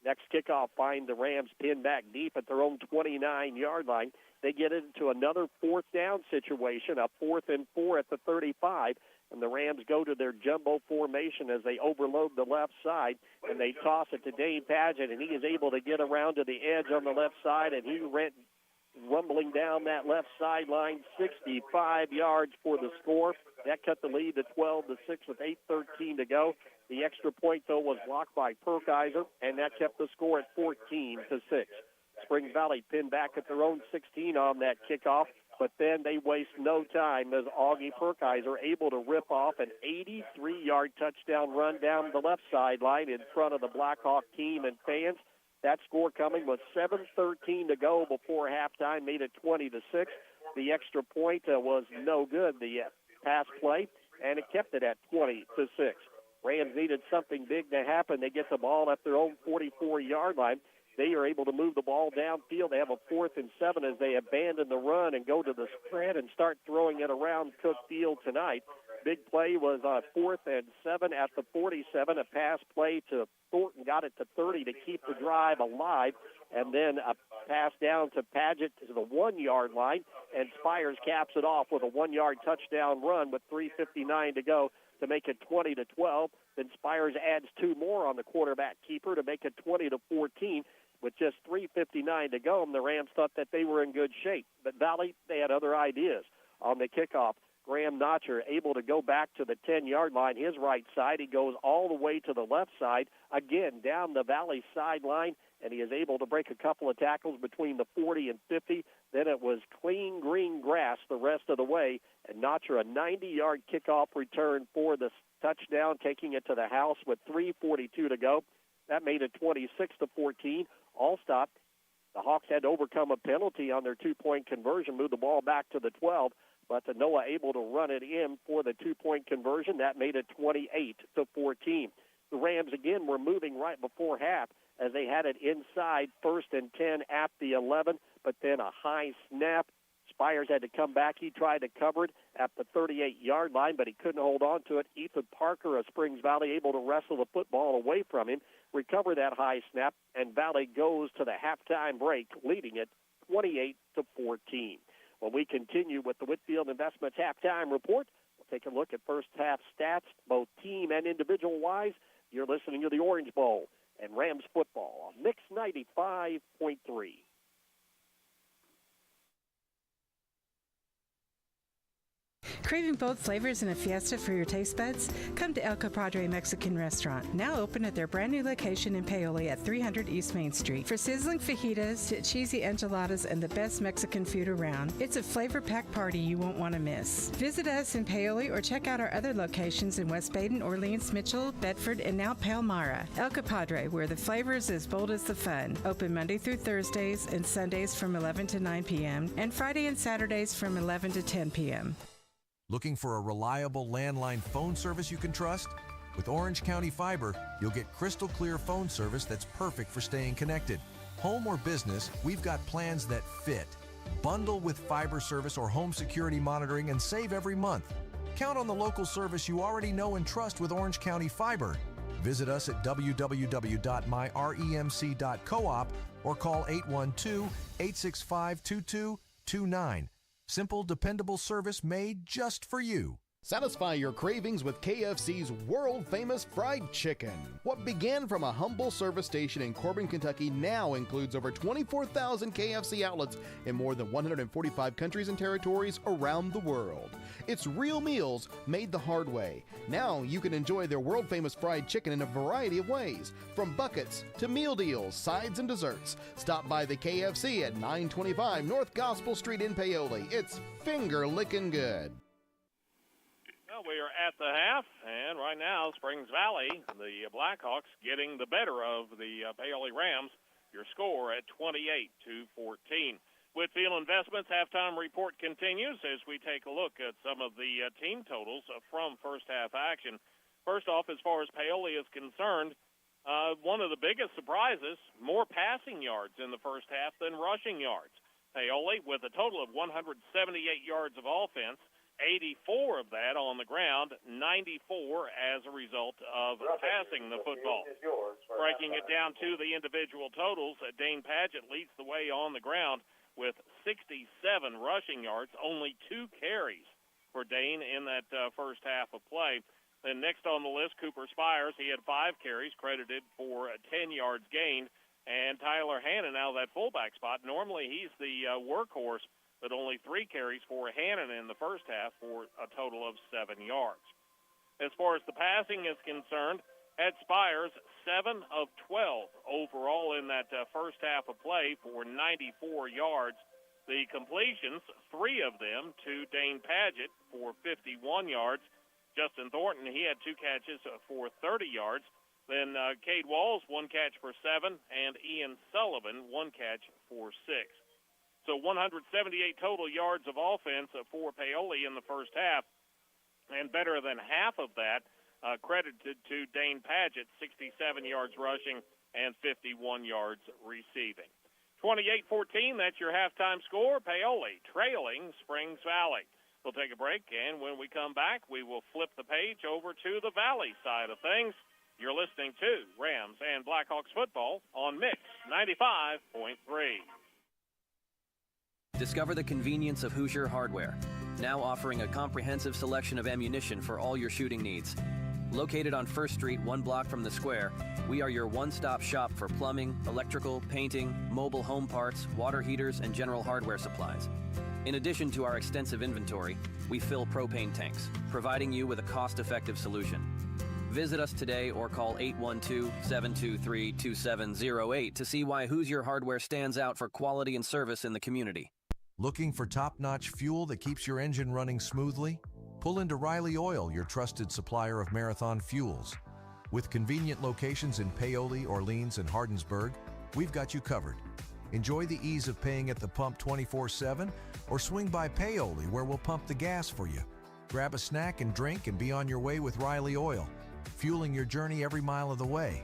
Next kickoff finds the Rams pinned back deep at their own 29-yard line. They get into another fourth down situation, a 4th and 4 at the 35, and the Rams go to their jumbo formation as they overload the left side, and they toss it to Dane Padgett, and he is able to get around to the edge on the left side, and he ran rumbling down that left sideline, 65 yards for the score. That cut the lead to 12-6 with 8:13 to go. The extra point, though, was blocked by Perkiser, and that kept the score at 14-6. Spring Valley pinned back at their own 16 on that kickoff, but then they waste no time as Augie Perkiser able to rip off an 83-yard touchdown run down the left sideline in front of the Blackhawk team and fans. That score coming with 7:13 to go before halftime, made it 20-6. The extra point was no good, the pass play, and it kept it at 20-6. Rams needed something big to happen. They get the ball at their own 44-yard line. They are able to move the ball downfield. They have a 4th and 7 as they abandon the run and go to the spread and start throwing it around Cook Field tonight. Big play was 4th and 7 at the 47. A pass play to Thornton got it to 30 to keep the drive alive. And then a pass down to Padgett to the 1-yard line. And Spires caps it off with a 1-yard touchdown run with 3:59 to go to make it 20-12. Then Spires adds 2 more on the quarterback keeper to make it 20-14. With just 3:59 to go, and the Rams thought that they were in good shape. But Valley, they had other ideas. On the kickoff, Graham Notcher able to go back to the 10-yard line, his right side. He goes all the way to the left side, again down the Valley sideline, and he is able to break a couple of tackles between the 40 and 50. Then it was clean green grass the rest of the way, and Notcher a 90-yard kickoff return for the touchdown, taking it to the house with 3:42 to go. That made it 26-14. All stop. The Hawks had to overcome a penalty on their 2-point conversion, move the ball back to the 12, but Noah able to run it in for the 2-point conversion. That made it 28-14. The Rams, again, were moving right before half as they had it inside 1st and 10 at the 11, but then a high snap. Spires had to come back. He tried to cover it at the 38-yard line, but he couldn't hold on to it. Ethan Parker of Springs Valley able to wrestle the football away from him, recover that high snap, and Valley goes to the halftime break, leading it 28-14. When we continue with the Whitfield Investments halftime report, we'll take a look at first half stats, both team and individual-wise. You're listening to the Orange Bowl and Rams football on Mix 95.3. Craving bold flavors and a fiesta for your taste buds? Come to El Compadre Mexican Restaurant, now open at their brand new location in Paoli at 300 East Main Street. For sizzling fajitas to cheesy enchiladas and the best Mexican food around, it's a flavor-packed party you won't want to miss. Visit us in Paoli or check out our other locations in West Baden, Orleans, Mitchell, Bedford, and now Palmyra. El Compadre, where the flavor is as bold as the fun. Open Monday through Thursdays and Sundays from 11 to 9 p.m. and Friday and Saturdays from 11 to 10 p.m. Looking for a reliable landline phone service you can trust? With Orange County Fiber, you'll get crystal clear phone service that's perfect for staying connected. Home or business, we've got plans that fit. Bundle with fiber service or home security monitoring and save every month. Count on the local service you already know and trust with Orange County Fiber. Visit us at www.myremc.coop or call 812-865-2229. Simple, dependable service made just for you. Satisfy your cravings with KFC's world-famous fried chicken. What began from a humble service station in Corbin, Kentucky now includes over 24,000 KFC outlets in more than 145 countries and territories around the world. It's real meals made the hard way. Now you can enjoy their world-famous fried chicken in a variety of ways, from buckets to meal deals, sides, and desserts. Stop by the KFC at 925 North Gospel Street in Paoli. It's finger-licking good. Well, we are at the half, and right now, Springs Valley, the Blackhawks, getting the better of the Paoli Rams. Your score at 28-14. Whitfield Investments halftime report continues as we take a look at some of the team totals from first half action. First off, as far as Paoli is concerned, one of the biggest surprises, more passing yards in the first half than rushing yards. Paoli with a total of 178 yards of offense, 84 of that on the ground, 94 as a result of passing the football. Breaking it down to the individual totals, Dane Padgett leads the way on the ground with 67 rushing yards, only 2 carries for Dane in that first half of play. Then next on the list, Cooper Spires. He had 5 carries, credited for 10 yards gained. And Tyler Hannon out of that fullback spot. Normally he's the workhorse, but only 3 carries for Hannon in the first half for a total of 7 yards. As far as the passing is concerned, Ed Spires, 7 of 12 overall in that first half of play for 94 yards. The completions, 3 of them to Dane Padgett for 51 yards. Justin Thornton, he had 2 catches for 30 yards. Then Cade Walls, 1 catch for 7, and Ian Sullivan, 1 catch for 6. So 178 total yards of offense for Paoli in the first half, and better than half of that credited to Dane Padgett, 67 yards rushing and 51 yards receiving. 28-14, that's your halftime score. Paoli trailing Springs Valley. We'll take a break, and when we come back, we will flip the page over to the Valley side of things. You're listening to Rams and Blackhawks football on Mix 95.3. Discover the convenience of Hoosier Hardware, now offering a comprehensive selection of ammunition for all your shooting needs. Located on 1st Street, 1 block from the square, we are your one-stop shop for plumbing, electrical, painting, mobile home parts, water heaters, and general hardware supplies. In addition to our extensive inventory, we fill propane tanks, providing you with a cost-effective solution. Visit us today or call 812-723-2708 to see why Hoosier Hardware stands out for quality and service in the community. Looking for top-notch fuel that keeps your engine running smoothly? Pull into Riley Oil, your trusted supplier of marathon fuels. With convenient locations in Paoli, Orleans, and Hardinsburg, we've got you covered. Enjoy the ease of paying at the pump 24/7 or swing by Paoli where we'll pump the gas for you. Grab a snack and drink and be on your way with Riley Oil, fueling your journey every mile of the way.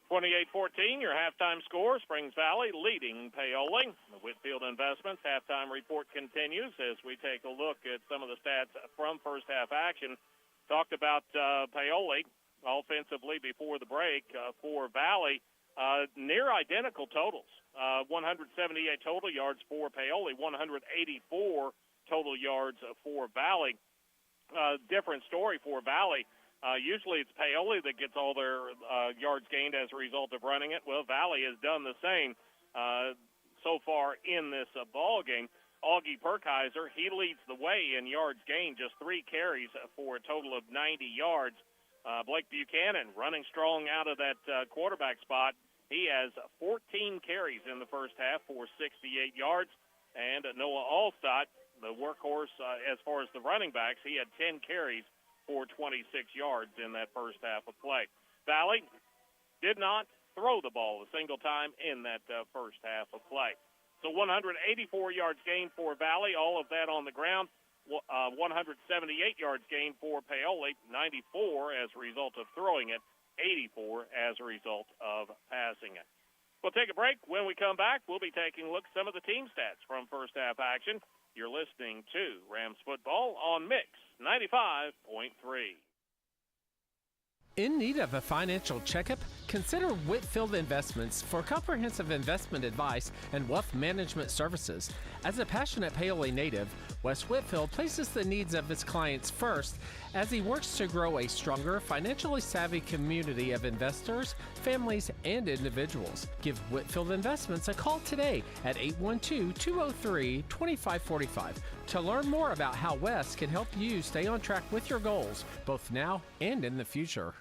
28-14, your halftime score. Springs Valley leading Paoli. The Whitfield Investments halftime report continues as we take a look at some of the stats from first half action. Talked about Paoli offensively before the break. For Valley, near identical totals. 178 total yards for Paoli, 184 total yards for Valley. Different story for Valley. Usually it's Paoli that gets all their yards gained as a result of running it. Well, Valley has done the same so far in this ball game. Augie Perkheiser, he leads the way in yards gained, just 3 carries for a total of 90 yards. Blake Buchanan running strong out of that quarterback spot. He has 14 carries in the first half for 68 yards. And Noah Allstott, the workhorse as far as the running backs, he had 10 carries for 26 yards in that first half of play. Valley did not throw the ball a single time in that first half of play. So 184 yards gained for Valley, all of that on the ground. 178 yards gained for Paoli, 94 as a result of throwing it, 84 as a result of passing it. We'll take a break. When we come back, we'll be taking a look at some of the team stats from first half action. You're listening to Rams football on Mix 95.3. In need of a financial checkup? Consider Whitfield Investments for comprehensive investment advice and wealth management services. As a passionate Paoli native, Wes Whitfield places the needs of his clients first as he works to grow a stronger, financially savvy community of investors, families, and individuals. Give Whitfield Investments a call today at 812-203-2545 to learn more about how Wes can help you stay on track with your goals, both now and in the future.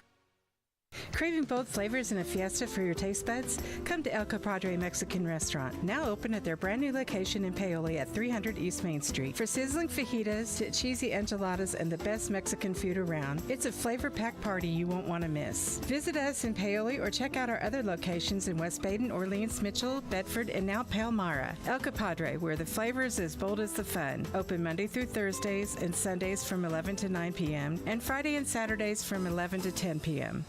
Craving bold flavors and a fiesta for your taste buds? Come to El Compadre Mexican Restaurant, now open at their brand new location in Paoli at 300 East Main Street. For sizzling fajitas to cheesy enchiladas and the best Mexican food around, it's a flavor-packed party you won't want to miss. Visit us in Paoli or check out our other locations in West Baden, Orleans, Mitchell, Bedford, and now Palmyra. El Compadre, where the flavor is as bold as the fun. Open Monday through Thursdays and Sundays from 11 to 9 p.m. and Friday and Saturdays from 11 to 10 p.m.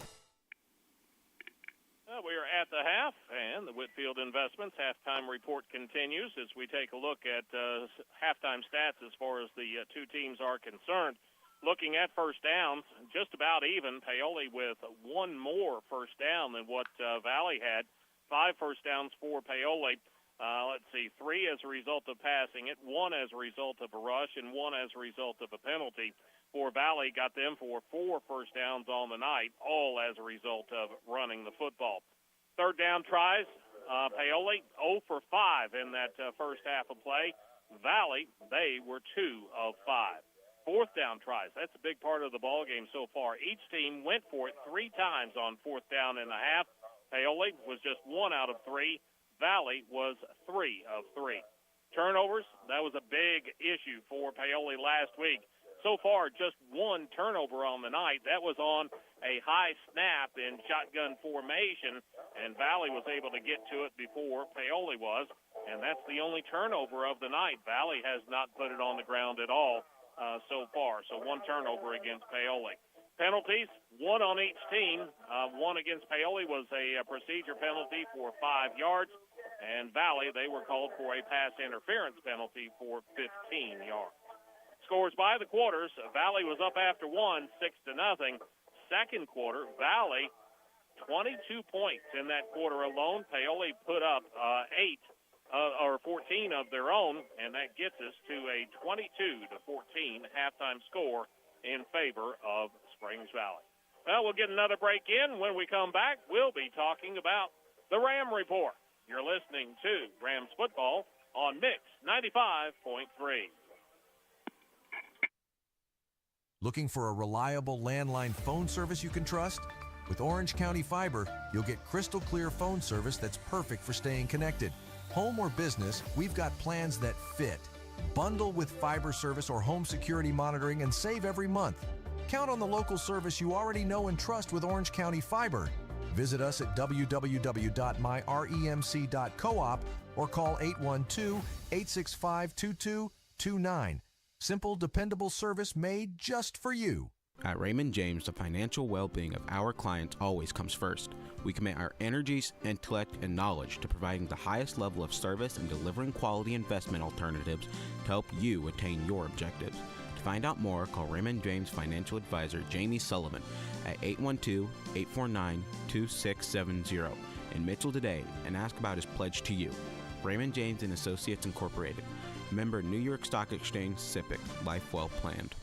Well, we are at the half, and the Whitfield Investments halftime report continues as we take a look at halftime stats as far as the two teams are concerned. Looking at first downs, just about even. Paoli with one more first down than what Valley had. 5 first downs for Paoli. Let's see, 3 as a result of passing it, 1 as a result of a rush, and 1 as a result of a penalty. For Valley, got them for 4 first downs on the night, all as a result of running the football. Third down tries, Paoli 0 for 5 in that first half of play. Valley, they were 2 of 5. Fourth down tries, that's a big part of the ball game so far. Each team went for it 3 times on fourth down and a half. Paoli was just 1 out of 3. Valley was 3 of 3. Turnovers, that was a big issue for Paoli last week. So far, just 1 turnover on the night. That was on a high snap in shotgun formation, and Valley was able to get to it before Paoli was, and that's the only turnover of the night. Valley has not put it on the ground at all so far, so 1 turnover against Paoli. Penalties, 1 on each team. 1 against Paoli was a procedure penalty for 5 yards, and Valley, they were called for a pass interference penalty for 15 yards. Scores by the quarters. Valley was up after 1, 6-0. Second quarter, Valley, 22 points in that quarter alone. Paoli put up 14 of their own, and that gets us to a 22-14 halftime score in favor of Springs Valley. Well, we'll get another break in. When we come back, we'll be talking about the Ram Report. You're listening to Rams football on Mix 95.3. Looking for a reliable landline phone service you can trust? With Orange County Fiber, you'll get crystal clear phone service that's perfect for staying connected. Home or business, we've got plans that fit. Bundle with fiber service or home security monitoring and save every month. Count on the local service you already know and trust with Orange County Fiber. Visit us at www.myremc.coop or call 812-865-2229. Simple, dependable service made just for you. At Raymond James, the financial well-being of our clients always comes first. We commit our energies, intellect, and knowledge to providing the highest level of service and delivering quality investment alternatives to help you attain your objectives. To find out more, call Raymond James Financial Advisor Jamie Sullivan at 812-849-2670 in Mitchell today and ask about his pledge to you. Raymond James & Associates Incorporated. Member New York Stock Exchange, SIPC. Life well planned.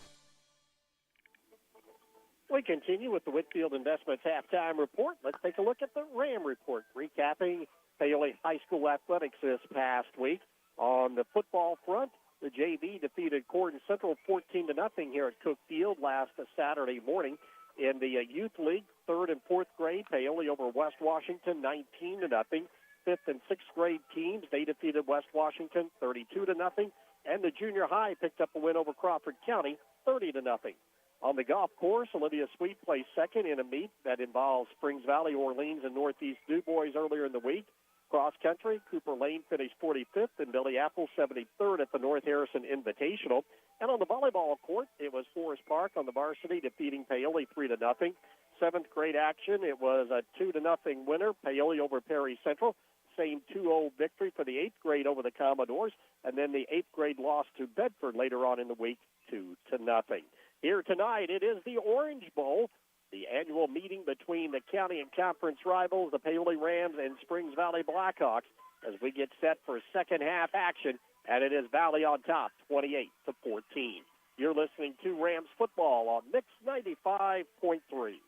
We continue with the Whitfield Investments halftime report. Let's take a look at the Ram Report, recapping Paoli High School athletics this past week. On the football front, the JV defeated Corden Central 14-0 here at Cook Field last Saturday morning. In the Youth League, 3rd and 4th grade, Paoli over West Washington 19-0. 5th and 6th grade teams, they defeated West Washington 32-0. And the junior high picked up a win over Crawford County 30-0. On the golf course, Olivia Sweet placed second in a meet that involves Springs Valley, Orleans, and Northeast DuBois earlier in the week. Cross country, Cooper Lane finished 45th and Billy Apple 73rd at the North Harrison Invitational. And on the volleyball court, it was Forest Park on the varsity defeating Paoli 3-0. 7th grade action, it was a 2-0 winner, Paoli over Perry Central. Same 2-0 victory for the 8th grade over the Commodores. And then the 8th grade loss to Bedford later on in the week, 2-0. Here tonight, it is the Orange Bowl, the annual meeting between the county and conference rivals, the Paoli Rams and Springs Valley Blackhawks, as we get set for second half action, and it is Valley on top, 28-14. You're listening to Rams football on Mix 95.3.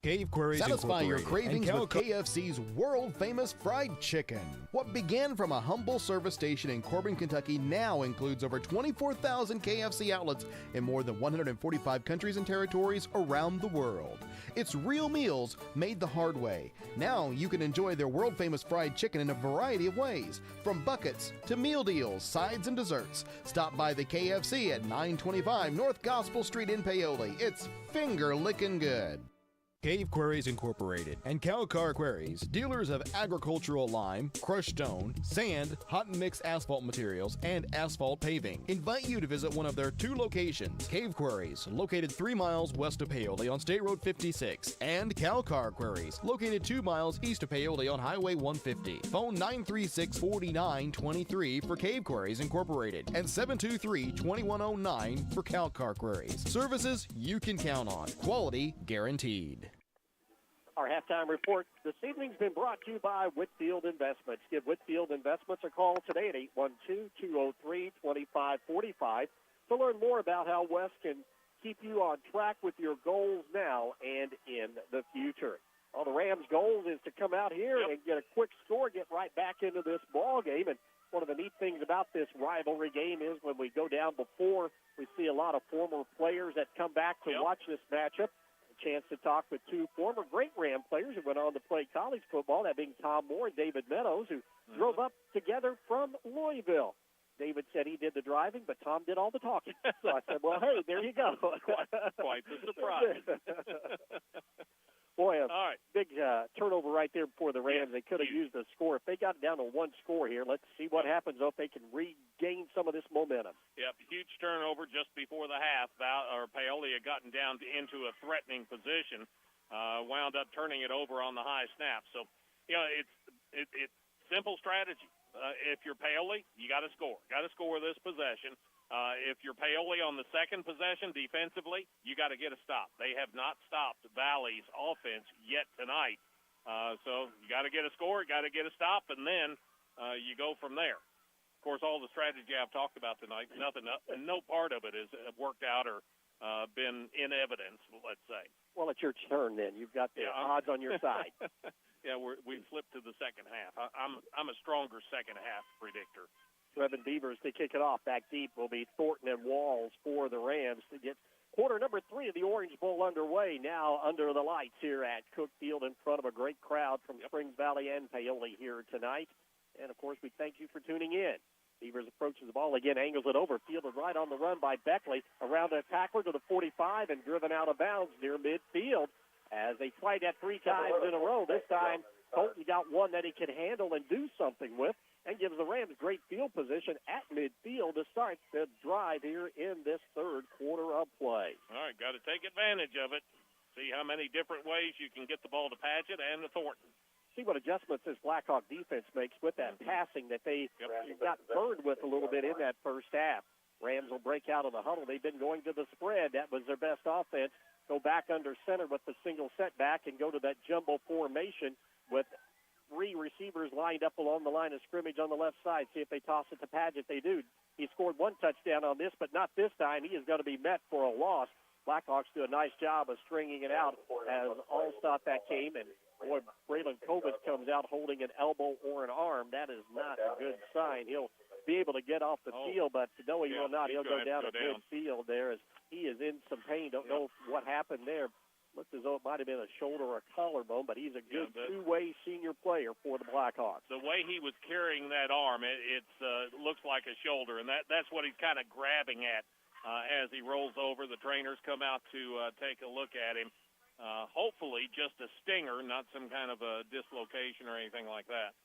Cave Quarries Satisfy your cravings with KFC's world-famous fried chicken. What began from a humble service station in Corbin, Kentucky now includes over 24,000 KFC outlets in more than 145 countries and territories around the world. It's real meals made the hard way. Now you can enjoy their world-famous fried chicken in a variety of ways, from buckets to meal deals, sides, and desserts. Stop by the KFC at 925 North Gospel Street in Paoli. It's finger-licking good. Cave Quarries Incorporated and Calcar Quarries, dealers of agricultural lime, crushed stone, sand, hot and mix asphalt materials, and asphalt paving, invite you to visit one of their 2 locations. Cave Quarries, located 3 miles west of Paoli on State Road 56, and Calcar Quarries, located 2 miles east of Paoli on Highway 150. Phone 936-4923 for Cave Quarries Incorporated and 723-2109 for Calcar Quarries. Services you can count on. Quality guaranteed. Our halftime report this evening's been brought to you by Whitfield Investments. Give Whitfield Investments a call today at 812-203-2545 to learn more about how West can keep you on track with your goals now and in the future. Well, the Rams' goal is to come out here and get a quick score, get right back into this ball game. And one of the neat things about this rivalry game is when we go down before, we see a lot of former players that come back to watch this matchup. Chance to talk with 2 former great Ram players who went on to play college football, that being Tom Moore and David Meadows, who drove up together from Louisville. David said he did the driving, but Tom did all the talking. So I said, well, hey, there you go. Quite the surprise. Boy, big turnover right there before the Rams. They could have used a score. If they got down to 1 score here, let's see what happens if they can regain some of this momentum. Yep, huge turnover just before the half. Paoli had gotten down into a threatening position, wound up turning it over on the high snap. So, it's simple strategy. If you're Paoli, you got to score. Got to score this possession. If you're Paoli on the second possession defensively, you got to get a stop. They have not stopped Valley's offense yet tonight. So you got to get a score, got to get a stop, and then you go from there. Of course, all the strategy I've talked about tonight, no part of it has worked out or been in evidence, let's say. Well, it's your turn then. You've got the odds on your side. Yeah, we've flipped to the second half. I'm a stronger second half predictor. Trevin Beavers to kick it off. Back deep will be Thornton and Walls for the Rams to get quarter number 3 of the Orange Bowl underway. Now under the lights here at Cook Field in front of a great crowd from Springs Valley and Paoli here tonight. And, of course, we thank you for tuning in. Beavers approaches the ball again, angles it over, fielded right on the run by Beckley. Around a tackler to the 45 and driven out of bounds near midfield as they tried that 3 times in a row. This time, Colton got one that he could handle and do something with, and gives the Rams great field position at midfield to start the drive here in this third quarter of play. All right, got to take advantage of it. See how many different ways you can get the ball to Padgett and to Thornton. See what adjustments this Blackhawk defense makes with that passing that they got burned with a little bit in that first half. Rams will break out of the huddle. They've been going to the spread. That was their best offense. Go back under center with the single setback and go to that jumbo formation with 3 receivers lined up along the line of scrimmage on the left side. See if they toss it to Padgett. They do. He scored 1 touchdown on this, but not this time. He is going to be met for a loss. Blackhawks do a nice job of stringing it out as Allstott that came. And, boy, Braylon Kovas comes out holding an elbow or an arm. That is not a good sign. He'll be able to get off the field, but no, he will not. He'll go down at midfield there as he is in some pain. Don't know what happened there. Looks as though it might have been a shoulder or a collarbone, but he's a good two-way senior player for the Blackhawks. The way he was carrying that arm, it looks like a shoulder, and that's what he's kind of grabbing at as he rolls over. The trainers come out to take a look at him. Hopefully just a stinger, not some kind of a dislocation or anything like that.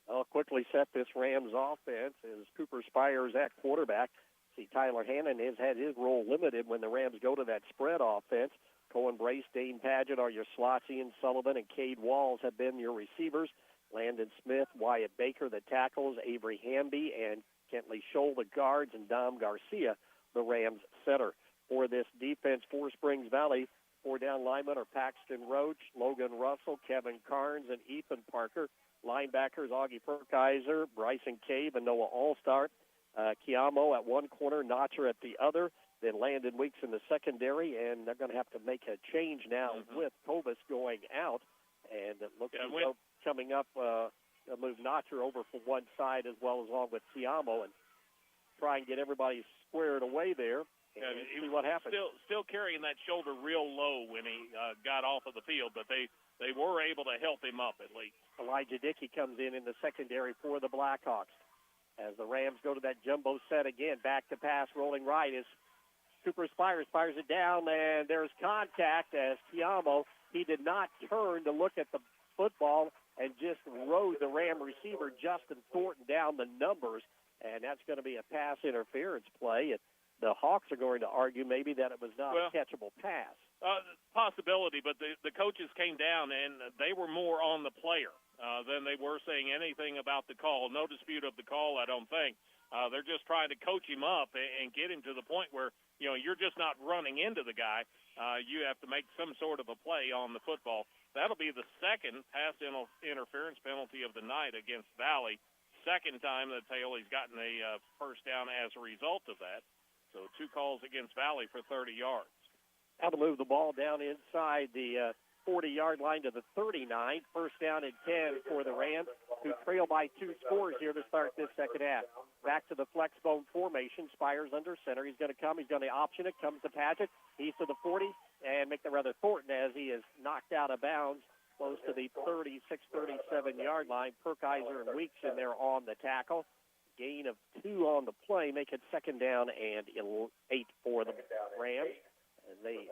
I'll quickly set this Rams offense as Cooper Spires at quarterback. See, Tyler Hannon has had his role limited when the Rams go to that spread offense. Cohen Brace, Dane Padgett are your slots. Ian Sullivan and Cade Walls have been your receivers. Landon Smith, Wyatt Baker, the tackles. Avery Hamby and Kentley Scholl, the guards. And Dom Garcia, the Rams center. For this defense for Springs Valley, 4 down linemen are Paxton Roach, Logan Russell, Kevin Carnes, and Ethan Parker. Linebackers, Augie Perkiser, Bryson Cave, and Noah Allstott. Kiamo at one corner, Notcher at the other. Then Landon Weeks in the secondary, and they're going to have to make a change now with Kovas going out. And it looks as though coming up, they'll move Notcher over from one side as well as along with Kiamo and try and get everybody squared away there. And see what happens. Still carrying that shoulder real low when he got off of the field, but they were able to help him up at least. Elijah Dickey comes in the secondary for the Blackhawks. As the Rams go to that jumbo set again, back to pass, rolling right is Cooper Spires fires it down, and there's contact as Kiamo he did not turn to look at the football and just rode the Ram receiver, Justin Thornton, down the numbers, and that's going to be a pass interference play. The Hawks are going to argue maybe that it was not a catchable pass. Possibility, but the coaches came down, and they were more on the player than they were saying anything about the call. No dispute of the call, I don't think. They're just trying to coach him up and get him to the point where, you're just not running into the guy. You have to make some sort of a play on the football. That'll be the second pass interference penalty of the night against Valley. Second time that Paoli's gotten a first down as a result of that. So 2 calls against Valley for 30 yards. Now to move the ball down inside the 40-yard line to the 39. First down and 10 for the Rams, who trail by 2 scores here to start this second half. Back to the flex bone formation. Spires under center. He's going to come. He's going to option it. Comes to Paget. He's to the 40. And Thornton as he is knocked out of bounds close to the 36, 37-yard line. Perkiser and Weeks in there on the tackle. Gain of 2 on the play, make it second down and 8 for the Rams. And they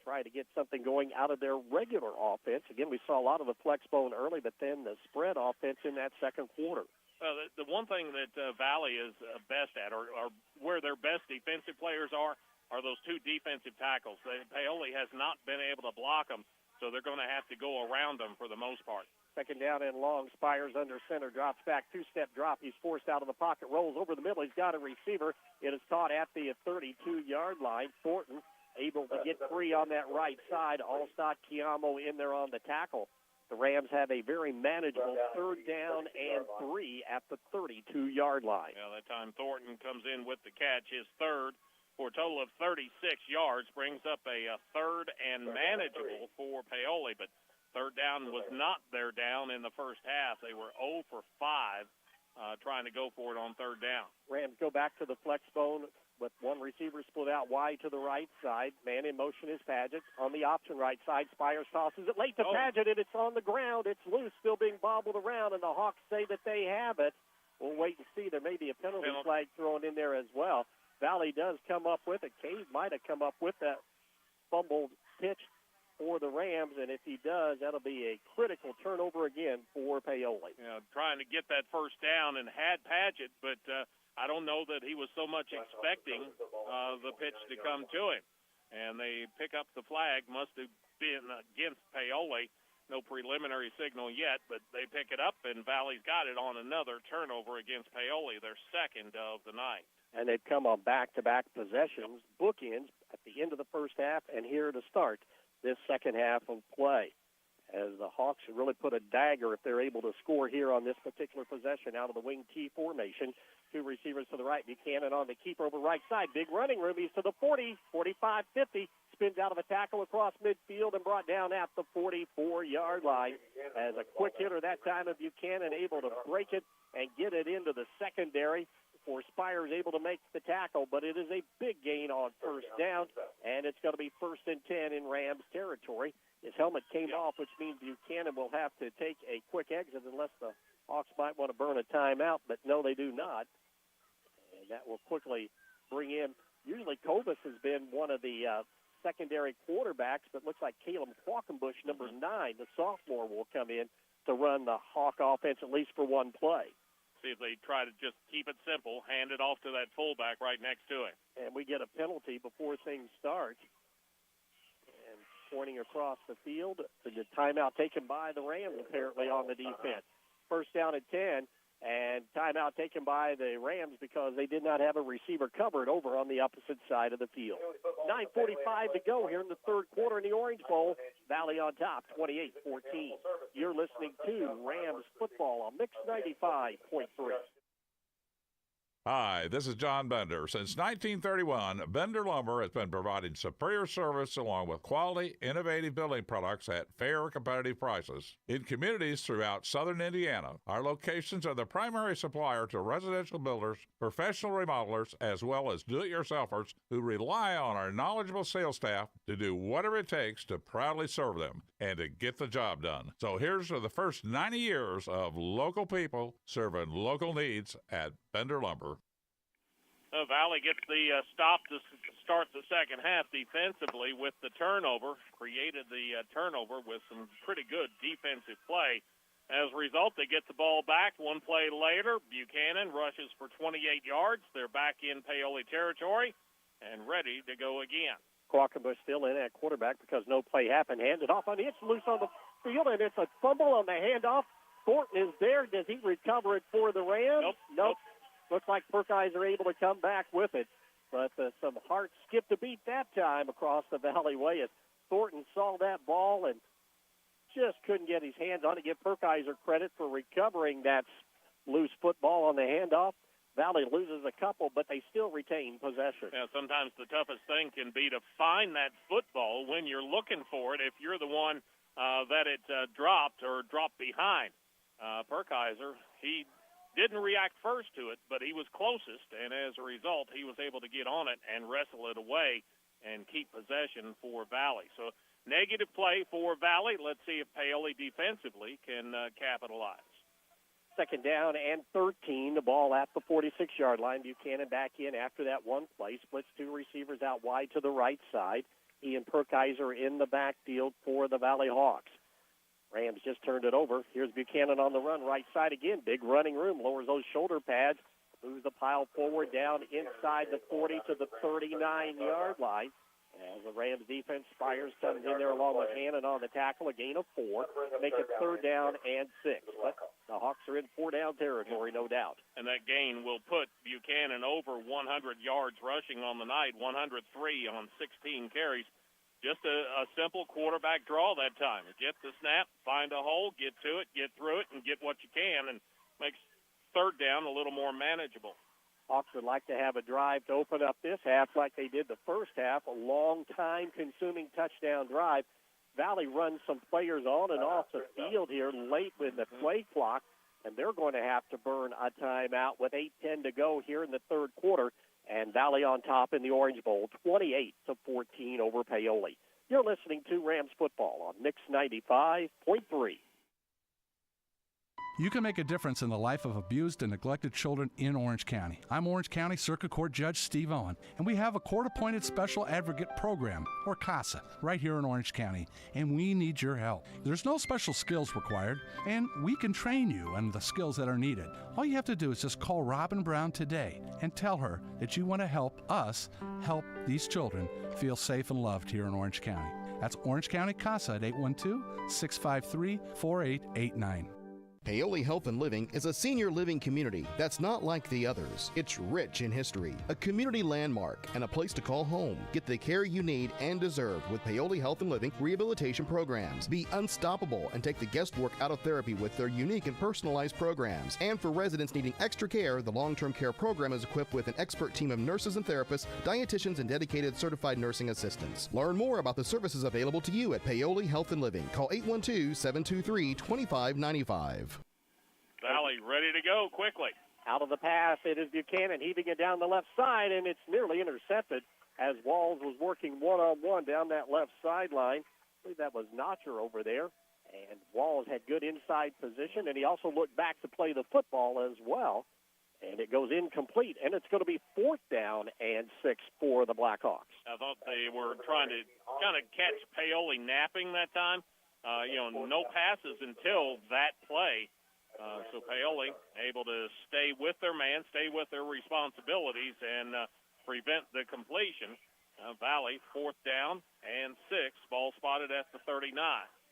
try to get something going out of their regular offense. Again, we saw a lot of the flex bone early, but then the spread offense in that second quarter. The one thing that Valley is best at, or where their best defensive players are those 2 defensive tackles. Paoli has not been able to block them, so they're going to have to go around them for the most part. Second down and long. Spires under center, drops back, 2-step drop. He's forced out of the pocket, rolls over the middle. He's got a receiver. It is caught at the 32-yard line. Thornton able to get free on that right side. Allstott Chiamo in there on the tackle. The Rams have a very manageable third down and 3 at the 32-yard line. Yeah, that time Thornton comes in with the catch, his third, for a total of 36 yards, brings up a third and manageable for Paoli, but third down was not their down in the first half. They were 0 for 5 trying to go for it on third down. Rams go back to the flex bone with 1 receiver split out wide to the right side. Man in motion is Paget. On the option right side, Spires tosses it late to Paget, and it's on the ground. It's loose, still being bobbled around, and the Hawks say that they have it. We'll wait and see. There may be a penalty flag thrown in there as well. Valley does come up with it. Cade might have come up with that fumbled pitch for the Rams, and if he does, that'll be a critical turnover again for Paoli. Trying to get that first down and had Paget, but I don't know that he was so much expecting the pitch to come to him. And they pick up the flag, must have been against Paoli. No preliminary signal yet, but they pick it up, and Valley's got it on another turnover against Paoli, their second of the night. And they've come on back-to-back possessions, bookends at the end of the first half and here to start this second half of play, as the Hawks should really put a dagger if they're able to score here on this particular possession out of the wing T formation. 2 receivers to the right. Buchanan on the keeper over right side. Big running room. He's to the 40, 45, 50. Spins out of a tackle across midfield and brought down at the 44-yard line. As a quick hitter that time of Buchanan, able to break it and get it into the secondary before Spires able to make the tackle. But it is a big gain on first down, and it's going to be 1st and 10 in Rams territory. His helmet came off, which means Buchanan will have to take a quick exit unless the Hawks might want to burn a timeout, but no, they do not. And that will quickly bring in, usually Kovas has been one of the secondary quarterbacks, but looks like Caleb Qualkenbush, number 9, the sophomore, will come in to run the Hawk offense at least for one play. See if they try to just keep it simple, hand it off to that fullback right next to him. And we get a penalty before things start. And pointing across the field, the timeout taken by the Rams apparently on the defense. First down at 10, and timeout taken by the Rams because they did not have a receiver covered over on the opposite side of the field. 9:45 to go here in the third quarter in the Orange Bowl. Valley on top, 28-14. You're listening to Rams football on Mix 95.3. Hi, this is John Bender. Since 1931, Bender Lumber has been providing superior service along with quality, innovative building products at fair, competitive prices. In communities throughout southern Indiana, our locations are the primary supplier to residential builders, professional remodelers, as well as do-it-yourselfers who rely on our knowledgeable sales staff to do whatever it takes to proudly serve them and to get the job done. So here's to the first 90 years of local people serving local needs at Bender Lumber. Valley gets the stop to start the second half defensively with the turnover, created the turnover with some pretty good defensive play. As a result, they get the ball back. One play later, Buchanan rushes for 28 yards. They're back in Paoli territory and ready to go again. Quackenbush still in at quarterback because no play happened. Handed off on it. It's loose on the field, and it's a fumble on the handoff. Thornton is there. Does he recover it for the Rams? Nope. Looks like Perkey's are able to come back with it. But some heart skipped a beat that time across the Valley Way as Thornton saw that ball and just couldn't get his hands on it. Give Perkeyser credit for recovering that loose football on the handoff. Valley loses a couple, but they still retain possession. Yeah, sometimes the toughest thing can be to find that football when you're looking for it if you're the one that it dropped or dropped behind. Perkeyser, he didn't react first to it, but he was closest, and as a result, he was able to get on it and wrestle it away and keep possession for Valley. So negative play for Valley. Let's see if Paoli defensively can capitalize. Second down and 13. The ball at the 46-yard line. Buchanan back in after that one play. Splits two receivers out wide to the right side. He and Perkeyser in the backfield for the Valley Hawks. Rams just turned it over. Here's Buchanan on the run, right side again. Big running room, lowers those shoulder pads, moves the pile forward down inside the 40 to the 39-yard line. As the Rams defense fires, comes in there along with Hannon on the tackle, a gain of 4, make it third down and 6. But the Hawks are in 4-down territory, no doubt. And that gain will put Buchanan over 100 yards rushing on the night, 103 on 16 carries. Just a simple quarterback draw that time. Get the snap, find a hole, get to it, get through it, and get what you can, and makes third down a little more manageable. Hawks would like to have a drive to open up this half like they did the first half, a long time-consuming touchdown drive. Valley runs some players on and off the field here late in the play clock, and they're going to have to burn a timeout with 8:10 to go here in the third quarter. And Valley on top in the Orange Bowl, 28-14 over Paoli. You're listening to Rams football on Mix 95.3. You can make a difference in the life of abused and neglected children in Orange County. I'm Orange County Circuit Court Judge Steve Owen, and we have a court-appointed special advocate program, or CASA, right here in Orange County, and we need your help. There's no special skills required, and we can train you on the skills that are needed. All you have to do is just call Robin Brown today and tell her that you want to help us help these children feel safe and loved here in Orange County. That's Orange County CASA at 812-653-4889. Paoli Health and Living is a senior living community that's not like the others. It's rich in history, a community landmark, and a place to call home. Get the care you need and deserve with Paoli Health and Living rehabilitation programs. Be unstoppable and take the guesswork out of therapy with their unique and personalized programs. And for residents needing extra care, the long-term care program is equipped with an expert team of nurses and therapists, dietitians, and dedicated certified nursing assistants. Learn more about the services available to you at Paoli Health and Living. Call 812-723-2595. Valley ready to go quickly. Out of the pass, it is Buchanan heaving it down the left side, and it's nearly intercepted as Walls was working one-on-one down that left sideline. I believe that was Notcher over there. And Walls had good inside position, and he also looked back to play the football as well. And it goes incomplete, and it's going to be 4th down and 6 for the Blackhawks. I thought they were trying to kind of catch Paoli napping that time. No passes until that play. So Paoli able to stay with their man, stay with their responsibilities, and prevent the completion. Valley, 4th down and 6. Ball spotted at the 39.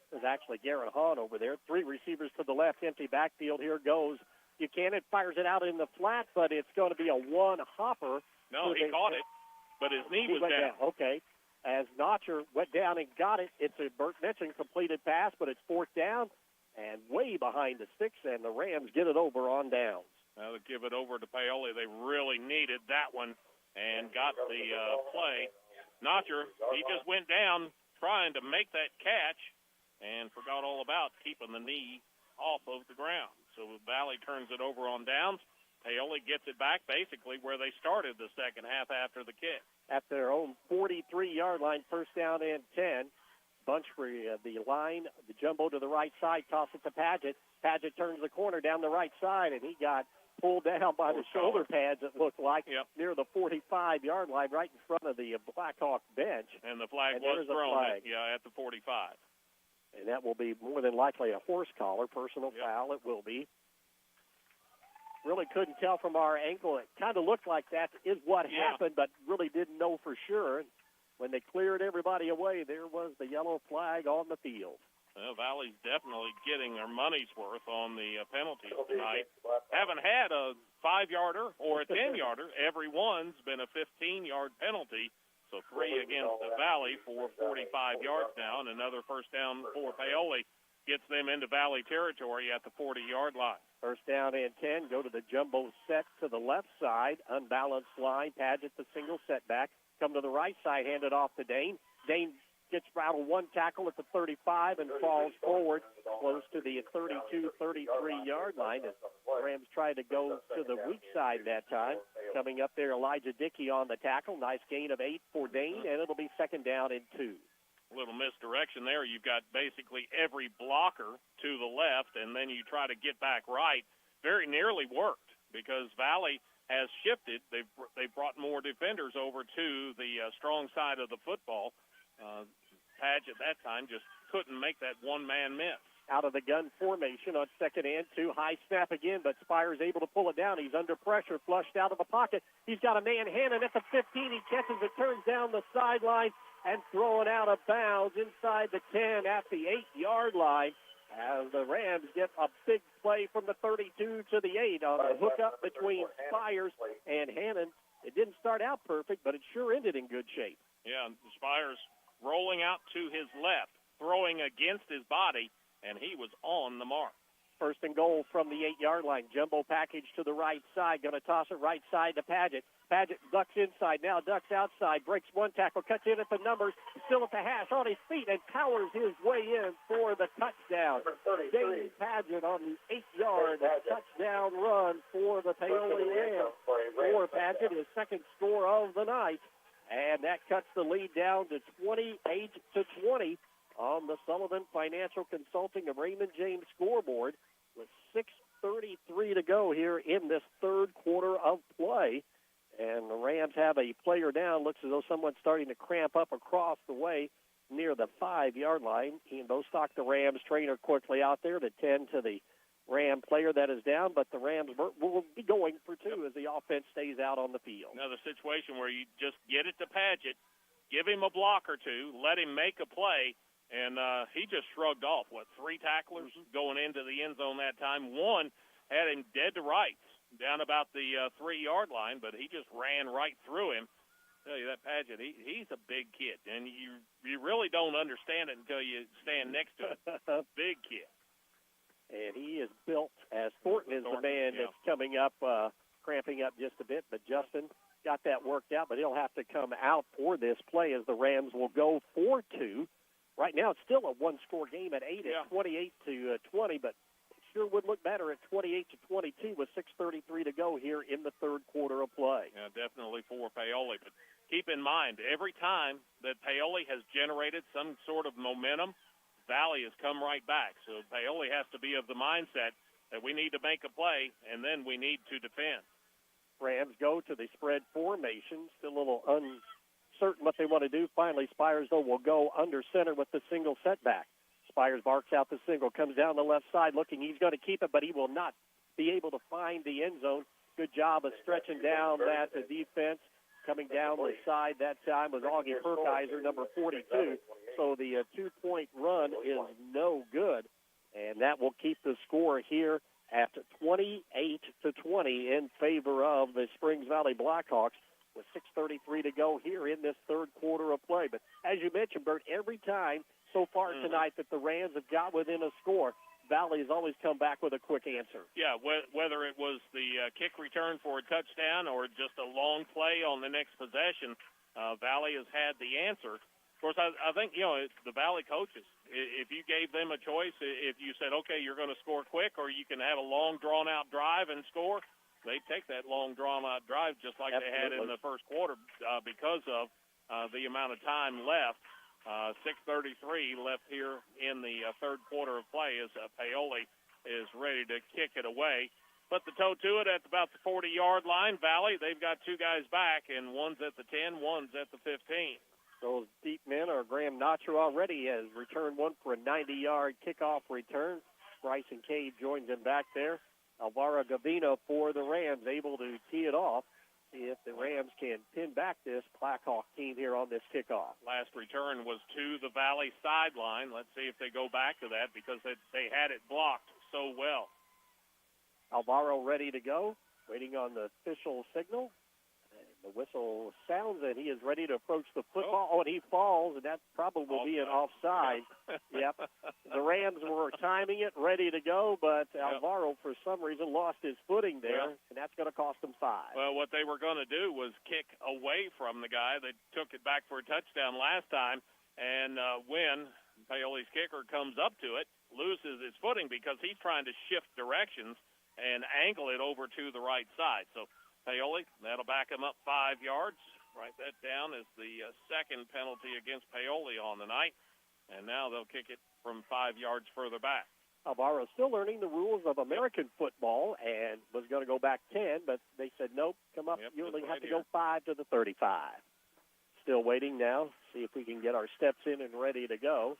There's actually Garrett Hahn over there. 3 receivers to the left, empty backfield. Here goes Buchanan, fires it out in the flat, but it's going to be a one-hopper. No, he caught it, but his knee was down. Okay. As Notcher went down and got it, it's a Burt Mitchell completed pass, but it's 4th down. And way behind the sticks, and the Rams get it over on downs. Now they give it over to Paoli. They really needed that one and got the play. Notcher, he just went down trying to make that catch and forgot all about keeping the knee off of the ground. So Valley turns it over on downs. Paoli gets it back basically where they started the second half after the kick. At their own 43-yard line, 1st down and 10. Bunch for the line, the jumbo to the right side, toss it to Padgett. Padgett turns the corner down the right side, and he got pulled down by the shoulder pads, it looked like, near the 45-yard line, right in front of the Blackhawk bench. And the flag And was there's a thrown flag. at the 45. And that will be more than likely a horse collar, personal foul. It will be. Really couldn't tell from our angle. It kind of looked like that is what happened, but really didn't know for sure. When they cleared everybody away, there was the yellow flag on the field. Well, Valley's definitely getting their money's worth on the penalties tonight. Haven't had a 5-yarder or a 10-yarder. Every one's been a 15-yard penalty. So 3 against the Valley for 45 yards now, and another first down for Paoli gets them into Valley territory at the 40-yard line. First down and 10. Go to the jumbo set to the left side. Unbalanced line. Padgett the single setback. Come to the right side. Hand it off to Dane. Dane gets rattled one tackle at the 35 and falls forward close to the 32, 33-yard line. As Rams tried to go to the weak side that time. Coming up there, Elijah Dickey on the tackle. Nice gain of 8 for Dane, and it'll be second down and 2. A little misdirection there. You've got basically every blocker to the left, and then you try to get back right. Very nearly worked because Valley has shifted. They've brought more defenders over to the strong side of the football. Padgett that time just couldn't make that one-man miss. Out of the gun formation on second and 2. High snap again, but Spires able to pull it down. He's under pressure, flushed out of the pocket. He's got a man Hannon at the 15. He catches it, turns down the sideline, and throwing out of bounds inside the 10 at the 8-yard line. As the Rams get a big play from the 32 to the 8 on the hookup between Spires and Hannon. It didn't start out perfect, but it sure ended in good shape. Yeah, Spires rolling out to his left, throwing against his body, and he was on the mark. First and goal from the 8-yard line. Jumbo package to the right side. Going to toss it right side to Padgett. Padgett ducks inside, now ducks outside, breaks one tackle, cuts in at the numbers, still at the hash, on his feet, and powers his way in for the touchdown. Dane Padgett on the 8-yard touchdown run for the Paoli Rams. For Padgett, his second score of the night. And that cuts the lead down to 28-20 on the Sullivan Financial Consulting of Raymond James scoreboard with 6:33 to go here in this third quarter of play. And the Rams have a player down. Looks as though someone's starting to cramp up across the way near the 5-yard line. Ian Bostock, the Rams trainer, quickly out there to tend to the Ram player that is down, but the Rams will be going for 2 as the offense stays out on the field. Another situation where you just get it to Padgett, give him a block or 2, let him make a play, and he just shrugged off, 3 tacklers going into the end zone that time. One had him dead to rights down about the 3-yard line, but he just ran right through him. I tell you, that Padgett, he's a big kid, and you really don't understand it until you stand next to him. Big kid. And he is built as Thornton is the man that's coming up, cramping up just a bit. But Justin got that worked out, but he'll have to come out for this play as the Rams will go 4-2. Right now it's still a one-score game at 8 at 28-20, but it sure would look better at 28-22 with 6:33 to go here in the third quarter of play. Yeah, definitely for Paoli. But keep in mind, every time that Paoli has generated some sort of momentum, Valley has come right back. So Paoli has to be of the mindset that we need to make a play, and then we need to defend. Rams go to the spread formation. Still a little uncertain what they want to do. Finally, Spires, though, will go under center with the single setback. Spires barks out the single, comes down the left side looking. He's going to keep it, but he will not be able to find the end zone. Good job of stretching down that defense. Coming down the side that time was Augie Perkeiser, number 42. So the 2-point run is no good, and that will keep the score here at 28-20 in favor of the Springs Valley Blackhawks with 6:33 to go here in this third quarter of play. But as you mentioned, Bert, every time so far tonight that the Rams have got within a score, Valley has always come back with a quick answer. Yeah, whether it was the kick return for a touchdown or just a long play on the next possession, Valley has had the answer. Of course, I think, the Valley coaches, if you gave them a choice, if you said, okay, you're going to score quick or you can have a long, drawn-out drive and score, they'd take that long, drawn-out drive just like they had in the first quarter because of the amount of time left. 6:33 left here in the third quarter of play as Paoli is ready to kick it away. put the toe to it at about the 40-yard line. Valley, they've got two guys back, and one's at the 10, one's at the 15. Those deep men are Graham Notcher already has returned one for a 90-yard kickoff return. Bryson Cade joins him back there. Alvaro Gavino for the Rams, able to tee it off. See if the Rams can pin back this Blackhawk team here on this kickoff. Last return was to the Valley sideline. Let's see if they go back to that because they had it blocked so well. Alvaro ready to go, waiting on the official signal. And the whistle sounds and he is ready to approach the football. Oh, and he falls, and that probably will be an offside. Yep. The Rams were timing it, ready to go, but Alvaro, for some reason, lost his footing there, and that's going to cost him 5. Well, what they were going to do was kick away from the guy that took it back for a touchdown last time, and when Paoli's kicker comes up to it, loses his footing because he's trying to shift directions and angle it over to the right side. So Paoli, that'll back him up 5 yards. Write that down as the second penalty against Paoli on the night. And now they'll kick it from 5 yards further back. Alvaro still learning the rules of American football and was going to go back 10, but they said, nope, come up. You only have to go 5 to the 35. Still waiting now. See if we can get our steps in and ready to go.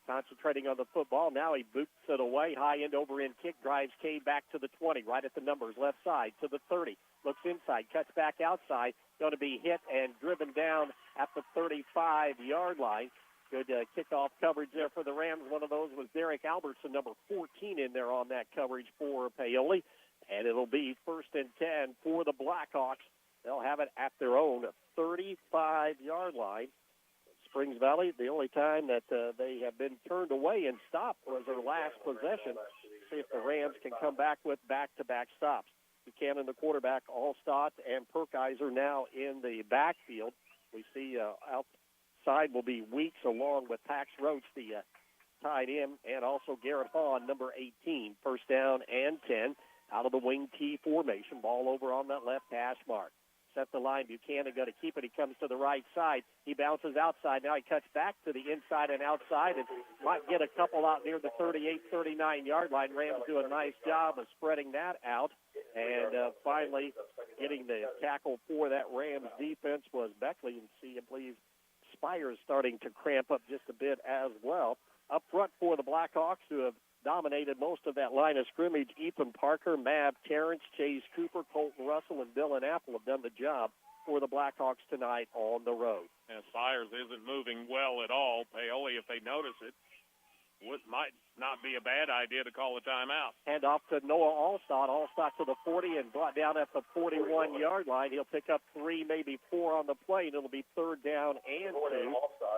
Concentrating on the football. Now he boots it away. High end over end kick. Drives Cade back to the 20. Right at the numbers. Left side to the 30. Looks inside. Cuts back outside. Going to be hit and driven down at the 35-yard line. Good kickoff coverage there for the Rams. One of those was Derek Albertson, number 14 in there on that coverage for Paoli. And it'll be 1st and 10 for the Blackhawks. They'll have it at their own 35-yard line. Springs Valley, the only time that they have been turned away and stopped was their last possession. See if the Rams can come back with back-to-back stops. Buchanan, the quarterback, Allstott, and Perkiser now in the backfield. We see outside will be Weeks along with Pax Roach, the tight end, and also Garrett Hahn, number 18. 1st down and 10 out of the wing T formation. Ball over on that left hash mark. Set the line. Buchanan going to keep it. He comes to the right side. He bounces outside. Now he cuts back to the inside and outside and might get a couple out near the 38, 39-yard line. Rams do a nice job of spreading that out. And finally getting the tackle for that Rams defense was Beckley. And see, I believe Spires starting to cramp up just a bit as well. Up front for the Blackhawks, who have dominated most of that line of scrimmage, Ethan Parker, Mav Terrence, Chase Cooper, Colton Russell, and Dylan Apple have done the job for the Blackhawks tonight on the road. And Spires isn't moving well at all. Paoli, if they notice it, might not be a bad idea to call a timeout. Hand off to Noah Allstott. Allstott to the 40 and brought down at the 41-yard line. He'll pick up 3, maybe 4 on the play, and it'll be 3rd down and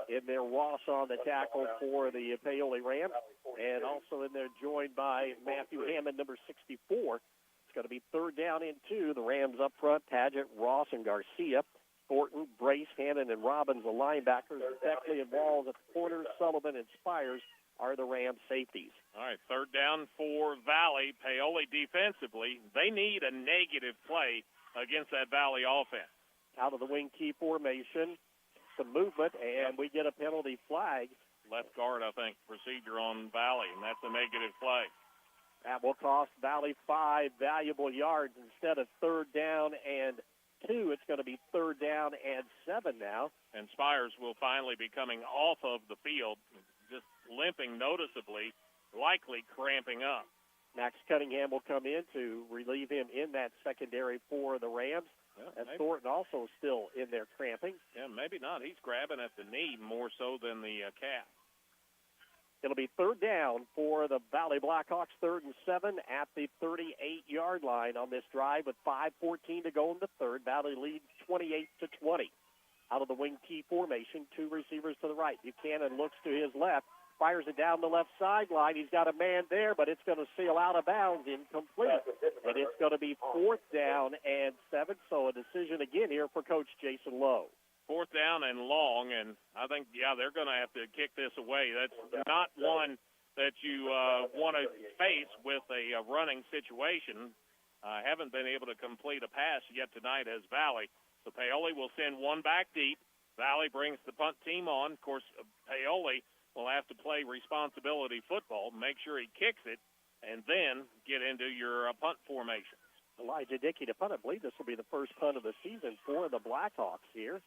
2. In there, Ross on the tackle for the Paoli Rams. And also in there, joined by Matthew Hammond, number 64. It's going to be 3rd down and 2. The Rams up front, Padgett, Ross, and Garcia. Thornton, Brace, Hannon, and Robbins, the linebackers. Beckley and Walls at the corners. Sullivan and Spires are the Rams safeties. All right, 3rd down for Valley. Paoli defensively, they need a negative play against that Valley offense. Out of the wing key formation, some movement, and we get a penalty flag. Left guard, I think, procedure on Valley, and that's a negative play. That will cost Valley 5 valuable yards. Instead of 3rd down and 2, it's going to be 3rd down and 7 now. And Spires will finally be coming off of the field, just limping noticeably, likely cramping up. Max Cunningham will come in to relieve him in that secondary for the Rams. Yeah, as Thornton also still in there cramping. Yeah, maybe not. He's grabbing at the knee more so than the calf. It'll be 3rd down for the Valley Blackhawks, 3rd and 7 at the 38-yard line on this drive with 5:14 to go in the 3rd. Valley leads 28-20. Out of the wing T formation, 2 receivers to the right. Buchanan looks to his left, fires it down the left sideline. He's got a man there, but it's going to sail out of bounds, incomplete. And it's going to be 4th down and 7, so a decision again here for Coach Jason Lowe. 4th down and long, and I think, they're going to have to kick this away. That's not one that you want to face with a running situation. Haven't been able to complete a pass yet tonight as Valley. So Paoli will send one back deep. Valley brings the punt team on. Of course, Paoli will have to play responsibility football, make sure he kicks it, and then get into your punt formation. Elijah Dickey to punt. I believe this will be the first punt of the season for the Blackhawks here.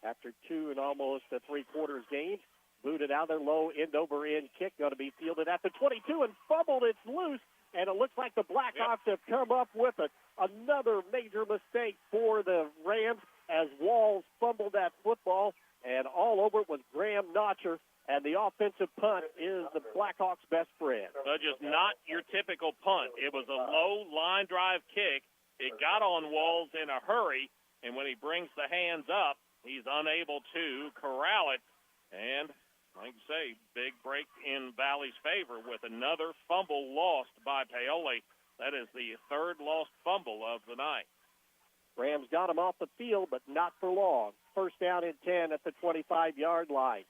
After 2 and almost 3/4 games, booted out there, low end-over-end kick, going to be fielded at the 22 and fumbled. It's loose, and it looks like the Blackhawks have come up with another major mistake for the Rams as Walls fumbled that football, and all over it was Graham Notcher, and the offensive punt is the Blackhawks' best friend. So just not your typical punt. It was a low line drive kick. It got on Walls in a hurry, and when he brings the hands up, he's unable to corral it. And, like you say, big break in Valley's favor with another fumble lost by Paoli. That is the third lost fumble of the night. Rams got him off the field, but not for long. First down and 10 at the 25-yard line.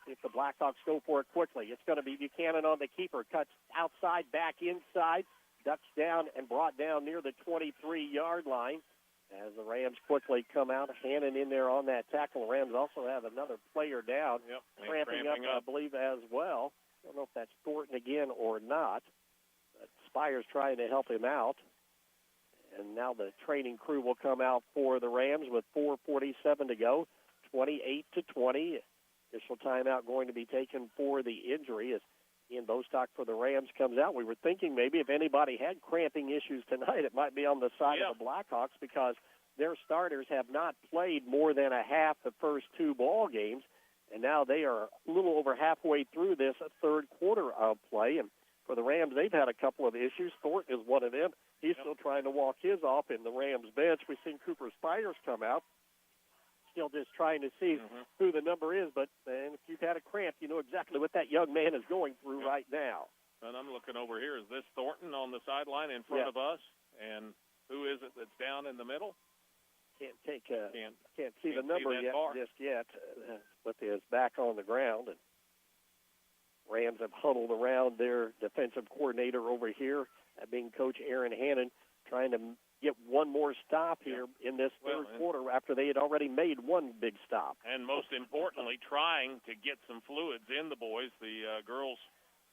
If the Blackhawks go for it quickly, it's going to be Buchanan on the keeper. Cuts outside, back inside, ducks down and brought down near the 23-yard line. As the Rams quickly come out, Hannon in there on that tackle. The Rams also have another player down, cramping up, I believe, as well. I don't know if that's Thornton again or not. But Spire's trying to help him out. And now the training crew will come out for the Rams with 4:47 to go, 28-20. Official timeout going to be taken for the injury as Ian Bostock for the Rams comes out. We were thinking maybe if anybody had cramping issues tonight, it might be on the side of the Blackhawks because their starters have not played more than a half the first 2 ball games, and now they are a little over halfway through this third quarter of play. And for the Rams, they've had a couple of issues. Thornton is one of them. He's still trying to walk his off in the Rams bench. We've seen Cooper Spires come out. Still just trying to see who the number is, but man, if you've had a cramp, you know exactly what that young man is going through right now. And I'm looking over here. Is this Thornton on the sideline in front of us? And who is it that's down in the middle? Can't see the number yet, just yet. With his back on the ground, and Rams have huddled around their defensive coordinator over here, being Coach Aaron Hannon, trying to get one more stop here in this third quarter after they had already made one big stop. And most importantly, trying to get some fluids in the boys. The girls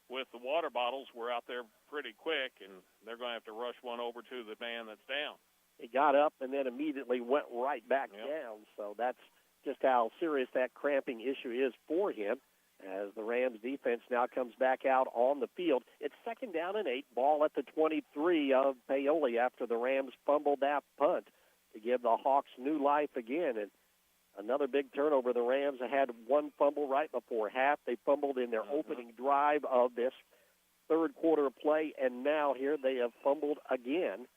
with the water bottles were out there pretty quick, and they're going to have to rush one over to the man that's down. He got up and then immediately went right back down. So that's just how serious that cramping issue is for him. As the Rams defense now comes back out on the field. It's 2nd down and 8, ball at the 23 of Paoli after the Rams fumbled that punt to give the Hawks new life again. And another big turnover. The Rams had one fumble right before half. They fumbled in their opening drive of this third quarter play, and now here they have fumbled again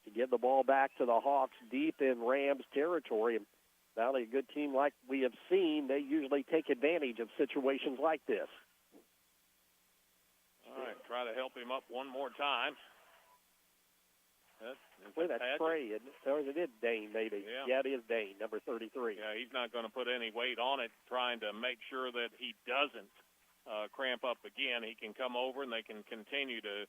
to give the ball back to the Hawks deep in Rams territory. And Valley, a good team like we have seen, they usually take advantage of situations like this. All right, try to help him up one more time. That's Trey, or is it Dane, maybe? Yeah, it is Dane, number 33. Yeah, he's not going to put any weight on it, trying to make sure that he doesn't cramp up again. He can come over, and they can continue to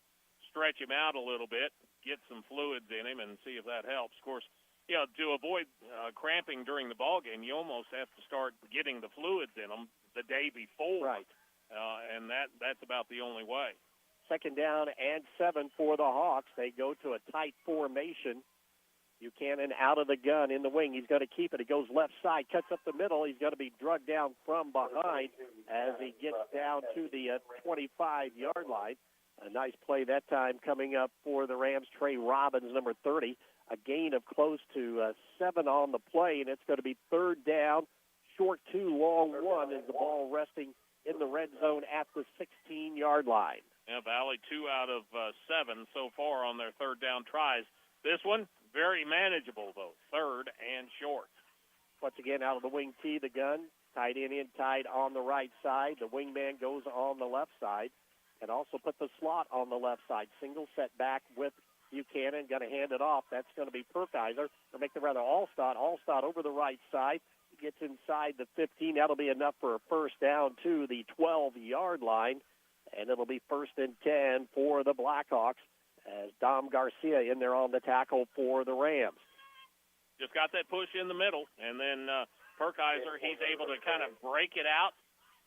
stretch him out a little bit, get some fluids in him, and see if that helps. Of course, to avoid cramping during the ball game, you almost have to start getting the fluids in them the day before. Right. And that's about the only way. 2nd down and 7 for the Hawks. They go to a tight formation. Buchanan out of the gun in the wing. He's going to keep it. He goes left side, cuts up the middle. He's going to be drugged down from behind as he gets down to the 25-yard line. A nice play that time coming up for the Rams. Trey Robbins, number 30. A gain of close to 7 on the play, and it's going to be 3rd down, short 2, long 1, as the ball resting in the red zone at the 16-yard line. Yeah, Valley 2 out of 7 so far on their 3rd down tries. This one, very manageable, though, 3rd and short. Once again, out of the wing tee, the gun, tied in, tied on the right side. The wingman goes on the left side, and also put the slot on the left side. Single set back with Buchanan, going to hand it off. That's going to be Perkiser, or make the rather Allstott. Allstott over the right side. He gets inside the 15. That'll be enough for a first down to the 12-yard line, and it'll be 1st and 10 for the Blackhawks as Dom Garcia in there on the tackle for the Rams. Just got that push in the middle, and then Perkiser, he's able to kind of break it out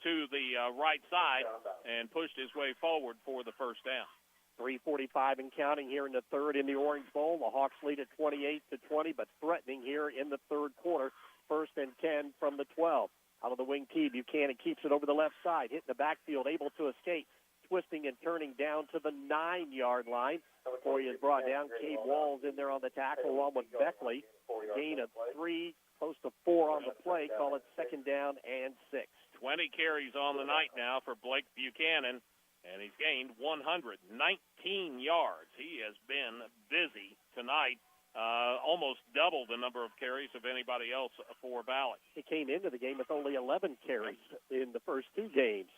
to the right side and pushed his way forward for the first down. 3:45 and counting here in the third in the Orange Bowl. The Hawks lead at 28-20, but threatening here in the third quarter. 1st and 10 from the 12. Out of the wing tee, Buchanan keeps it over the left side, hitting the backfield, able to escape, twisting and turning down to the 9-yard line. Before he is brought down, Cade Walls in there on the tackle along with Beckley. Gain of 3, close to 4 on the play. Call it 2nd down and 6. 20 carries on the night now for Blake Buchanan, and he's gained 119 yards. He has been busy tonight, almost double the number of carries of anybody else for Valley. He came into the game with only 11 carries in the first 2 games.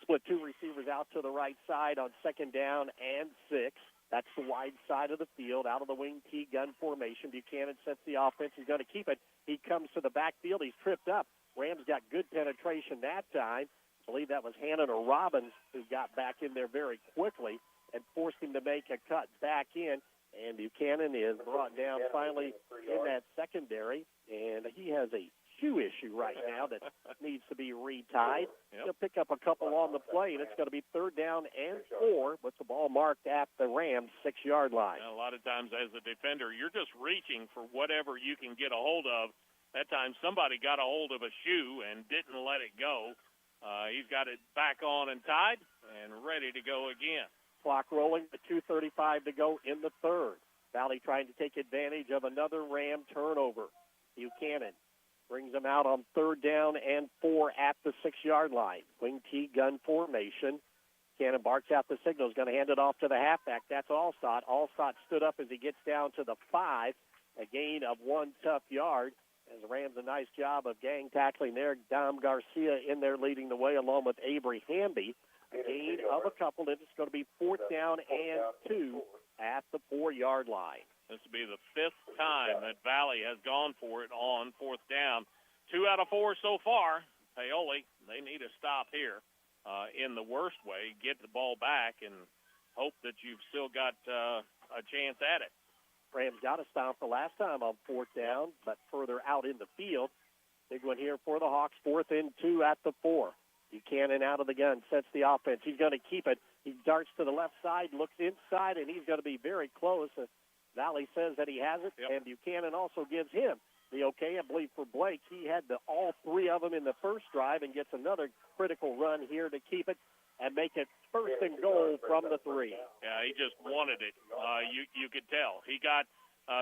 Split 2 receivers out to the right side on 2nd down and 6. That's the wide side of the field, out of the wing T gun formation. Buchanan sets the offense. He's going to keep it. He comes to the backfield. He's tripped up. Rams got good penetration that time. I believe that was Hannon or Robbins who got back in there very quickly and forced him to make a cut back in. And Buchanan is brought down finally in that secondary. And he has a shoe issue right now that needs to be retied. He'll pick up a couple on the play, and it's going to be 3rd down and 4 with the ball marked at the Rams' 6-yard line. A lot of times as a defender, you're just reaching for whatever you can get a hold of. That time somebody got a hold of a shoe and didn't let it go. He's got it back on and tied and ready to go again. Clock rolling, 2:35 to go in the third. Valley trying to take advantage of another Ram turnover. Buchanan brings them out on 3rd down and 4 at the 6-yard line. Wing T gun formation. Cannon barks out the signal. He's going to hand it off to the halfback. That's Allstott. Allstott stood up as he gets down to the 5. A gain of 1 tough yard. As the Rams a nice job of gang tackling there. Dom Garcia in there leading the way along with Avery Hamby. A gain of a couple. And it's going to be 4th down and 2 at the 4-yard line. This will be the 5th time that Valley has gone for it on 4th down. 2 out of 4 so far. Paoli, they need a stop here in the worst way. Get the ball back and hope that you've still got a chance at it. Rams got a stop the last time on 4th down, but further out in the field. Big one here for the Hawks. 4th and 2 at the 4. Buchanan out of the gun, sets the offense. He's going to keep it. He darts to the left side, looks inside, and he's going to be very close. Valley says that he has it, and Buchanan also gives him the okay. I believe for Blake, he had all 3 of them in the first drive and gets another critical run here to keep it and make it 1st and goal from the 3. Yeah, he just wanted it. You could tell. He got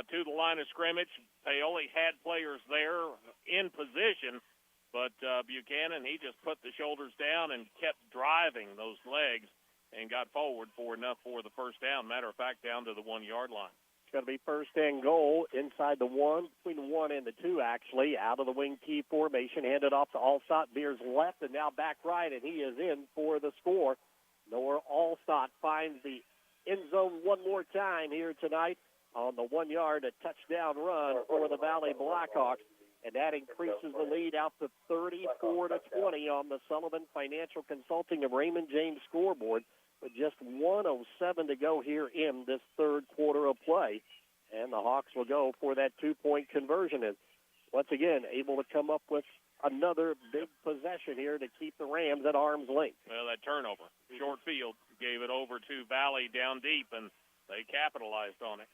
to the line of scrimmage. Paoli had players there in position, but Buchanan, he just put the shoulders down and kept driving those legs and got forward for enough for the 1st down. Matter of fact, down to the 1-yard line. It's going to be 1st and goal inside the 1, between the 1 and the 2, actually. Out of the wing T formation, handed off to Allstott. Veers left and now back right, and he is in for the score. Noah Allstott finds the end zone one more time here tonight on the 1-yard touchdown run for the Valley Blackhawks, and that increases the lead out to 34-20 on the Sullivan Financial Consulting of Raymond James scoreboard. With just 1:07 to go here in this third quarter of play. And the Hawks will go for that 2-point conversion. And once again, able to come up with another big possession here to keep the Rams at arm's length. Well, that turnover, short field, gave it over to Valley down deep, and they capitalized on it.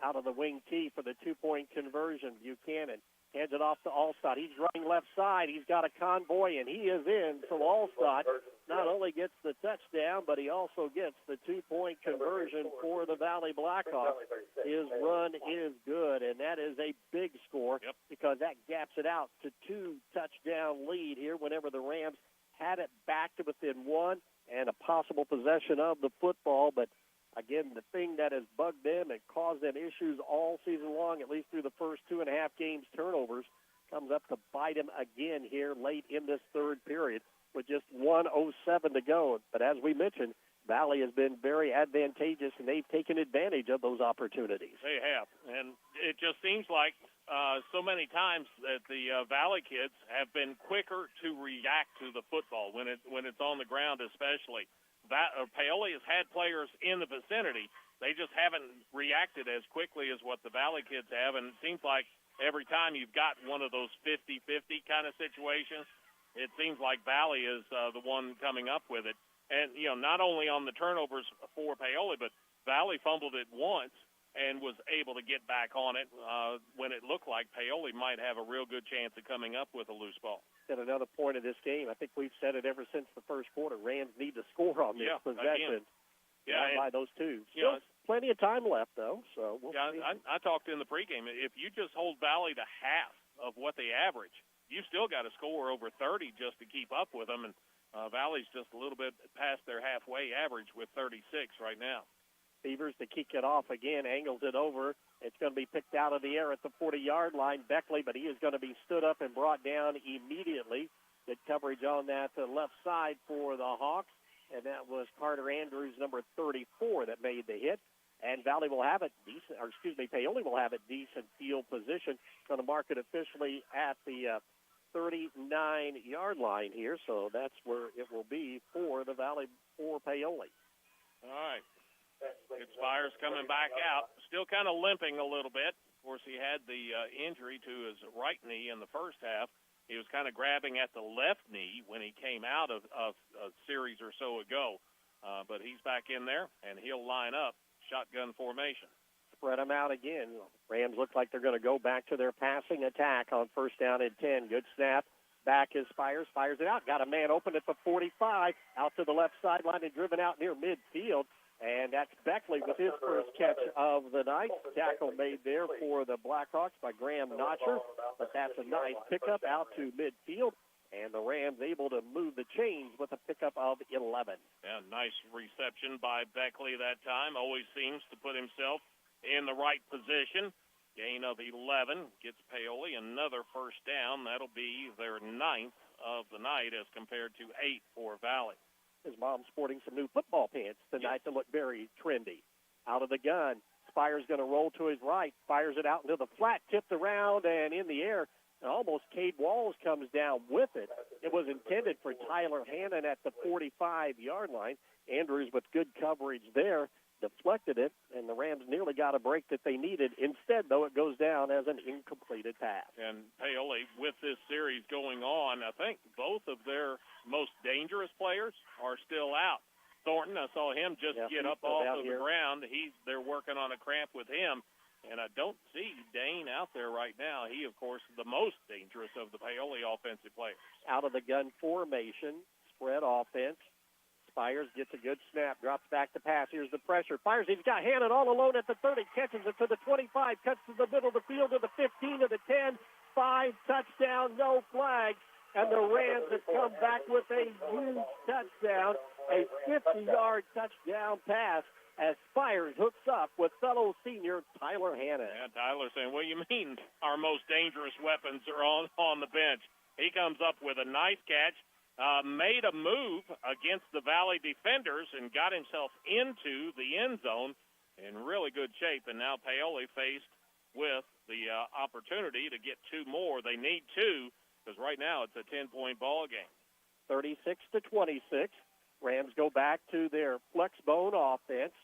Out of the wing T for the 2-point conversion, Buchanan hands it off to Allstott. He's running left side. He's got a convoy, and he is in. So Allstott not only gets the touchdown, but he also gets the 2-point conversion for the Valley Blackhawks. His run is good, and that is a big score because that gaps it out to 2-touchdown lead here whenever the Rams had it back to within 1 and a possible possession of the football. But again, the thing that has bugged them and caused them issues all season long, at least through the first 2.5 games, turnovers, comes up to bite them again here late in this third period with just 1:07 to go. But as we mentioned, Valley has been very advantageous, and they've taken advantage of those opportunities. They have, and it just seems like so many times that the Valley kids have been quicker to react to the football when it's on the ground, especially. Paoli has had players in the vicinity. They just haven't reacted as quickly as what the Valley kids have, and it seems like every time you've got one of those 50-50 kind of situations, it seems like Valley is the one coming up with it. And, not only on the turnovers for Paoli, but Valley fumbled it once and was able to get back on it when it looked like Paoli might have a real good chance of coming up with a loose ball. At another point of this game, I think we've said it ever since the first quarter, Rams need to score on this possession. By those two. Still plenty of time left, though, so we'll see. I talked in the pregame. If you just hold Valley to half of what they average, you still got to score over 30 just to keep up with them, and Valley's just a little bit past their halfway average with 36 right now. Beavers to kick it off again, angles it over. It's going to be picked out of the air at the 40-yard line. Beckley, but he is going to be stood up and brought down immediately. Good coverage on that left side for the Hawks, and that was Carter Andrews, number 34, that made the hit. And Valley will have it Paoli will have it decent field position. Going to mark it officially at the 39-yard line here, so that's where it will be for the Valley for Paoli. All right. Good Spires coming back out. Still kind of limping a little bit. Of course, he had the injury to his right knee in the first half. He was kind of grabbing at the left knee when he came out of a series or so ago. But he's back in there, and he'll line up shotgun formation. Spread them out again. Rams look like they're going to go back to their passing attack on first down and 10. Good snap. Back is Spires. Fires it out. Got a man open at the 45. Out to the left sideline and driven out near midfield. And that's Beckley with his first catch of the night. Tackle made there for the Blackhawks by Graham Notcher. But that's a nice pickup out to midfield. And the Rams able to move the chains with a pickup of 11. Yeah, nice reception by Beckley that time. Always seems to put himself in the right position. Gain of 11 gets Paoli another first down. That'll be their 9th of the night as compared to 8 for Valley. His mom's sporting some new football pants tonight that look very trendy. Out of the gun, Spires going to roll to his right, fires it out into the flat, tipped around and in the air. And almost Cade Walls comes down with it. It was intended for Tyler Hannon at the 45-yard line. Andrews with good coverage there deflected it, and the Rams nearly got a break that they needed. Instead, though, it goes down as an incompleted pass. And Paoli, with this series going on, I think both of their most dangerous players are still out. Thornton, I saw him just get up off of the ground. They're working on a cramp with him, and I don't see Dane out there right now. He, of course, is the most dangerous of the Paoli offensive players. Out of the gun formation, spread offense. Spires gets a good snap, drops back to pass. Here's the pressure. Fires. He's got Hannon all alone at the 30. Catches it to the 25. Cuts to the middle of the field to the 15 to the 10. 5 touchdown, no flag. And the Rams have come back with a huge touchdown, a 50-yard touchdown pass as Spires hooks up with fellow senior Tyler Hannon. Yeah, Tyler saying, what do you mean our most dangerous weapons are on the bench? He comes up with a nice catch. Made a move against the Valley defenders and got himself into the end zone in really good shape. And now Paoli faced with the opportunity to get 2 more. They need 2 because right now it's a 10-point ball game. 36-26. Rams go back to their flex bone offense.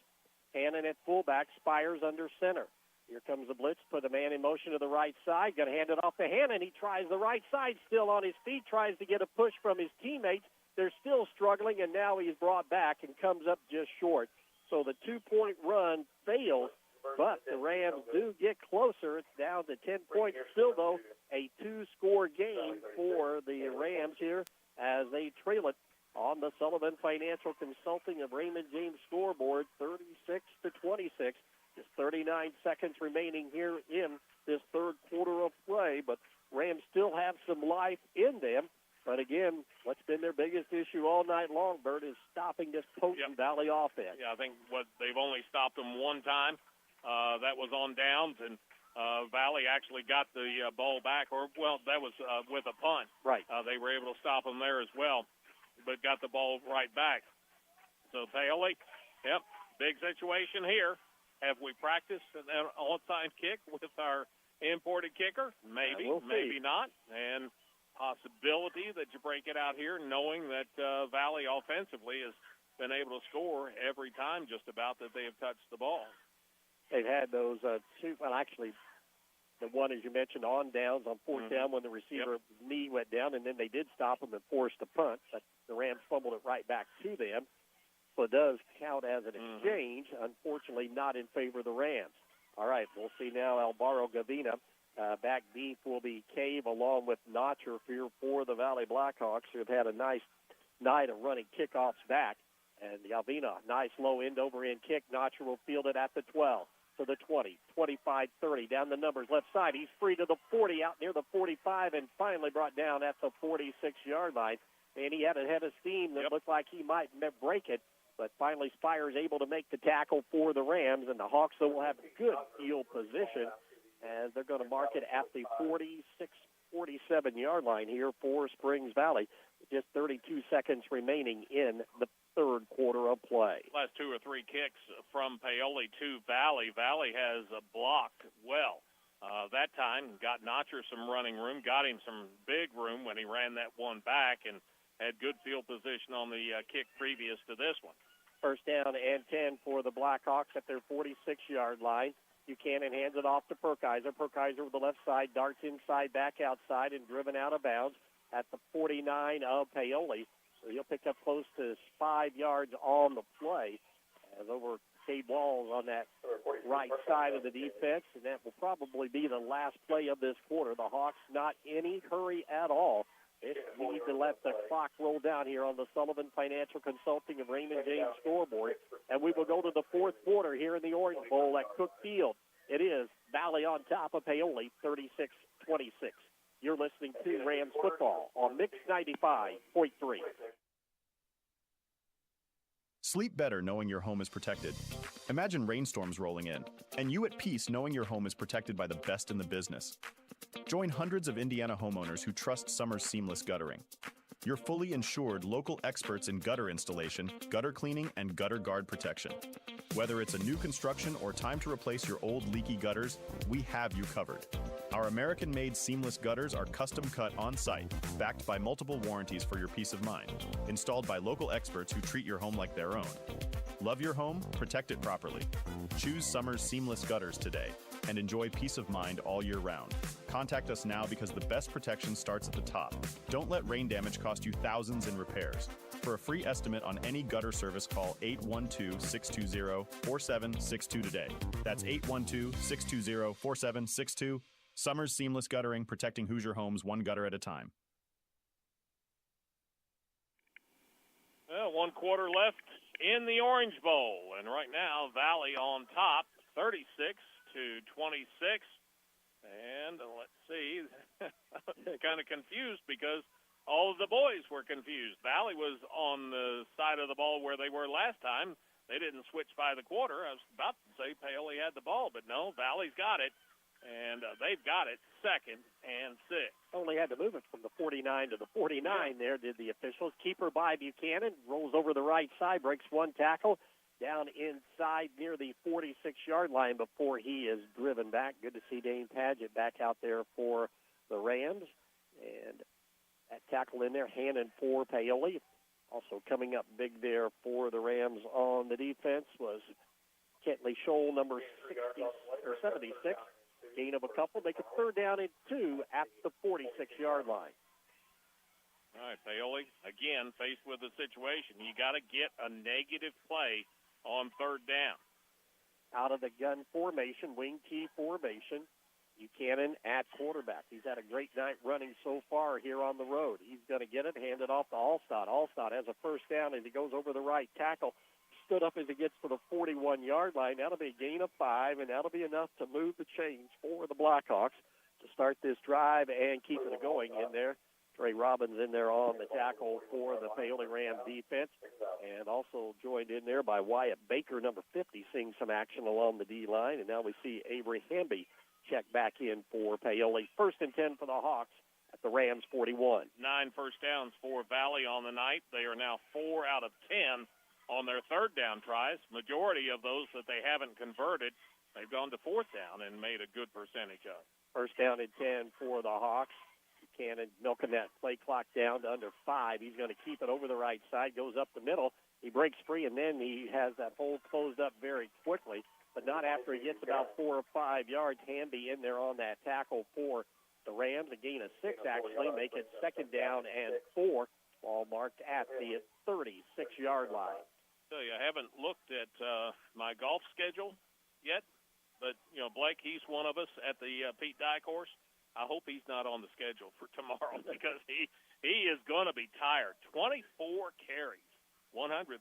Hannon at fullback, Spires under center. Here comes the blitz, put a man in motion to the right side. Going to hand it off to Hannon. He tries the right side, still on his feet, tries to get a push from his teammates. They're still struggling, and now he's brought back and comes up just short. So the 2-point run fails, but the Rams do get closer. It's down to 10 points. Still, though, a 2-score game for the Rams here as they trail it on the Sullivan Financial Consulting of Raymond James scoreboard, 36-26. Just 39 seconds remaining here in this third quarter of play, but Rams still have some life in them. But again, what's been their biggest issue all night long, Bert, is stopping this potent Valley offense. Yeah, I think they've only stopped them one time. That was on downs, and Valley actually got the ball back, that was with a punt. Right. They were able to stop them there as well, but got the ball right back. So Paoli, big situation here. Have we practiced an onside kick with our imported kicker? Maybe, maybe not. And possibility that you break it out here knowing that Valley offensively has been able to score every time just about that they have touched the ball. They've had those 2, well, actually The one, as you mentioned, on downs on fourth down when the receiver knee went down, and then they did stop him and forced a punt, but the Rams fumbled it right back to them. So it does count as an exchange, unfortunately not in favor of the Rams. All right, we'll see now Alvaro Gavina. Back deep will be Cave along with Notcher here for the Valley Blackhawks, who have had a nice night of running kickoffs back. And Gavina, nice low end-over-end kick. Notcher will field it at the 12, to the 20, 25, 30. Down the numbers, left side. He's free to the 40, out near the 45, and finally brought down at the 46-yard line. And he had a head of steam that looked like he might break it. But finally, Spire's able to make the tackle for the Rams, and the Hawks, though, will have good field position as they're going to mark it at the 46, 47-yard line here for Springs Valley. Just 32 seconds remaining in the third quarter of play. Last 2 or 3 kicks from Paoli to Valley. Valley has blocked well. That time, got Notcher some running room, got him some big room when he ran that one back, and had good field position on the kick previous to this one. First down and 10 for the Blackhawks at their 46-yard line. Buchanan hands it off to Perkiser. Perkiser with the left side, darts inside, back outside, and driven out of bounds at the 49 of Paoli. So he'll pick up close to 5 yards on the play as over Cade Walls on that right side of the defense, and that will probably be the last play of this quarter. The Hawks not any hurry at all. They need to let the clock roll down here on the Sullivan Financial Consulting of Raymond James scoreboard. And we will go to the fourth quarter here in the Orange Bowl at Cook Field. It is Valley on top of Paoli, 36-26. You're listening to Rams football on Mix 95.3. Sleep better knowing your home is protected. Imagine rainstorms rolling in, and you at peace knowing your home is protected by the best in the business. Join hundreds of Indiana homeowners who trust Summers Seamless Guttering. Your fully insured local experts in gutter installation, gutter cleaning, and gutter guard protection. Whether it's a new construction or time to replace your old leaky gutters, we have you covered. Our American-made seamless gutters are custom cut on-site, backed by multiple warranties for your peace of mind, installed by local experts who treat your home like their own. Love your home, protect it properly. Choose Summers Seamless Gutters today and enjoy peace of mind all year round. Contact us now because the best protection starts at the top. Don't let rain damage cost you thousands in repairs. For a free estimate on any gutter service, call 812-620-4762 today. That's 812-620-4762. Summers Seamless Guttering, protecting Hoosier homes one gutter at a time. Well, 1 quarter left in the Orange Bowl, and right now Valley on top, 36-26. And let's see, kind of confused because all of the boys were confused. Valley was on the side of the ball where they were last time. They didn't switch by the quarter. I was about to say Paoli had the ball, but no, Valley's got it. And they've got it, 2nd and 6. Only had to move it from the 49 to the 49 there, did the officials. Keeper by Buchanan, rolls over the right side, breaks one tackle, down inside near the 46-yard line before he is driven back. Good to see Dane Padgett back out there for the Rams. And that tackle in there, Hannon for Paoli. Also coming up big there for the Rams on the defense was Kentley Scholl, number 76. Gain of a couple. Make it 3rd down and 2 at the 46-yard line. All right, Paoli, again, faced with a situation. You got to get a negative play on 3rd down. Out of the gun formation, wing T formation, Buchanan at quarterback. He's had a great night running so far here on the road. He's going to get it, hand it off to Allstott. Allstott has a 1st down as he goes over the right tackle. Stood up as he gets to the 41-yard line. That'll be a gain of 5, and that'll be enough to move the chains for the Blackhawks to start this drive and keep it going in there. Trey Robbins in there on the tackle for the Paoli Ram defense, and also joined in there by Wyatt Baker, number 50, seeing some action along the D-line. And now we see Avery Hamby check back in for Paoli. 1st and 10 for the Hawks at the Rams 41. 9 first downs for Valley on the night. They are now 4 out of 10 on their 3rd down tries. Majority of those that they haven't converted, they've gone to 4th down and made a good percentage of. 1st down and 10 for the Hawks. Buchanan milking that play clock down to under 5. He's going to keep it over the right side, goes up the middle. He breaks free, and then he has that hole closed up very quickly. but not after he gets about 4 or 5 yards. Hamby in there on that tackle for the Rams. A gain of 6, actually, make it 2nd down and 4. Ball marked at the 36-yard line. Tell you, I haven't looked at my golf schedule yet, but, Blake, he's one of us at the Pete Dye course. I hope he's not on the schedule for tomorrow because he is going to be tired. 24 carries, 133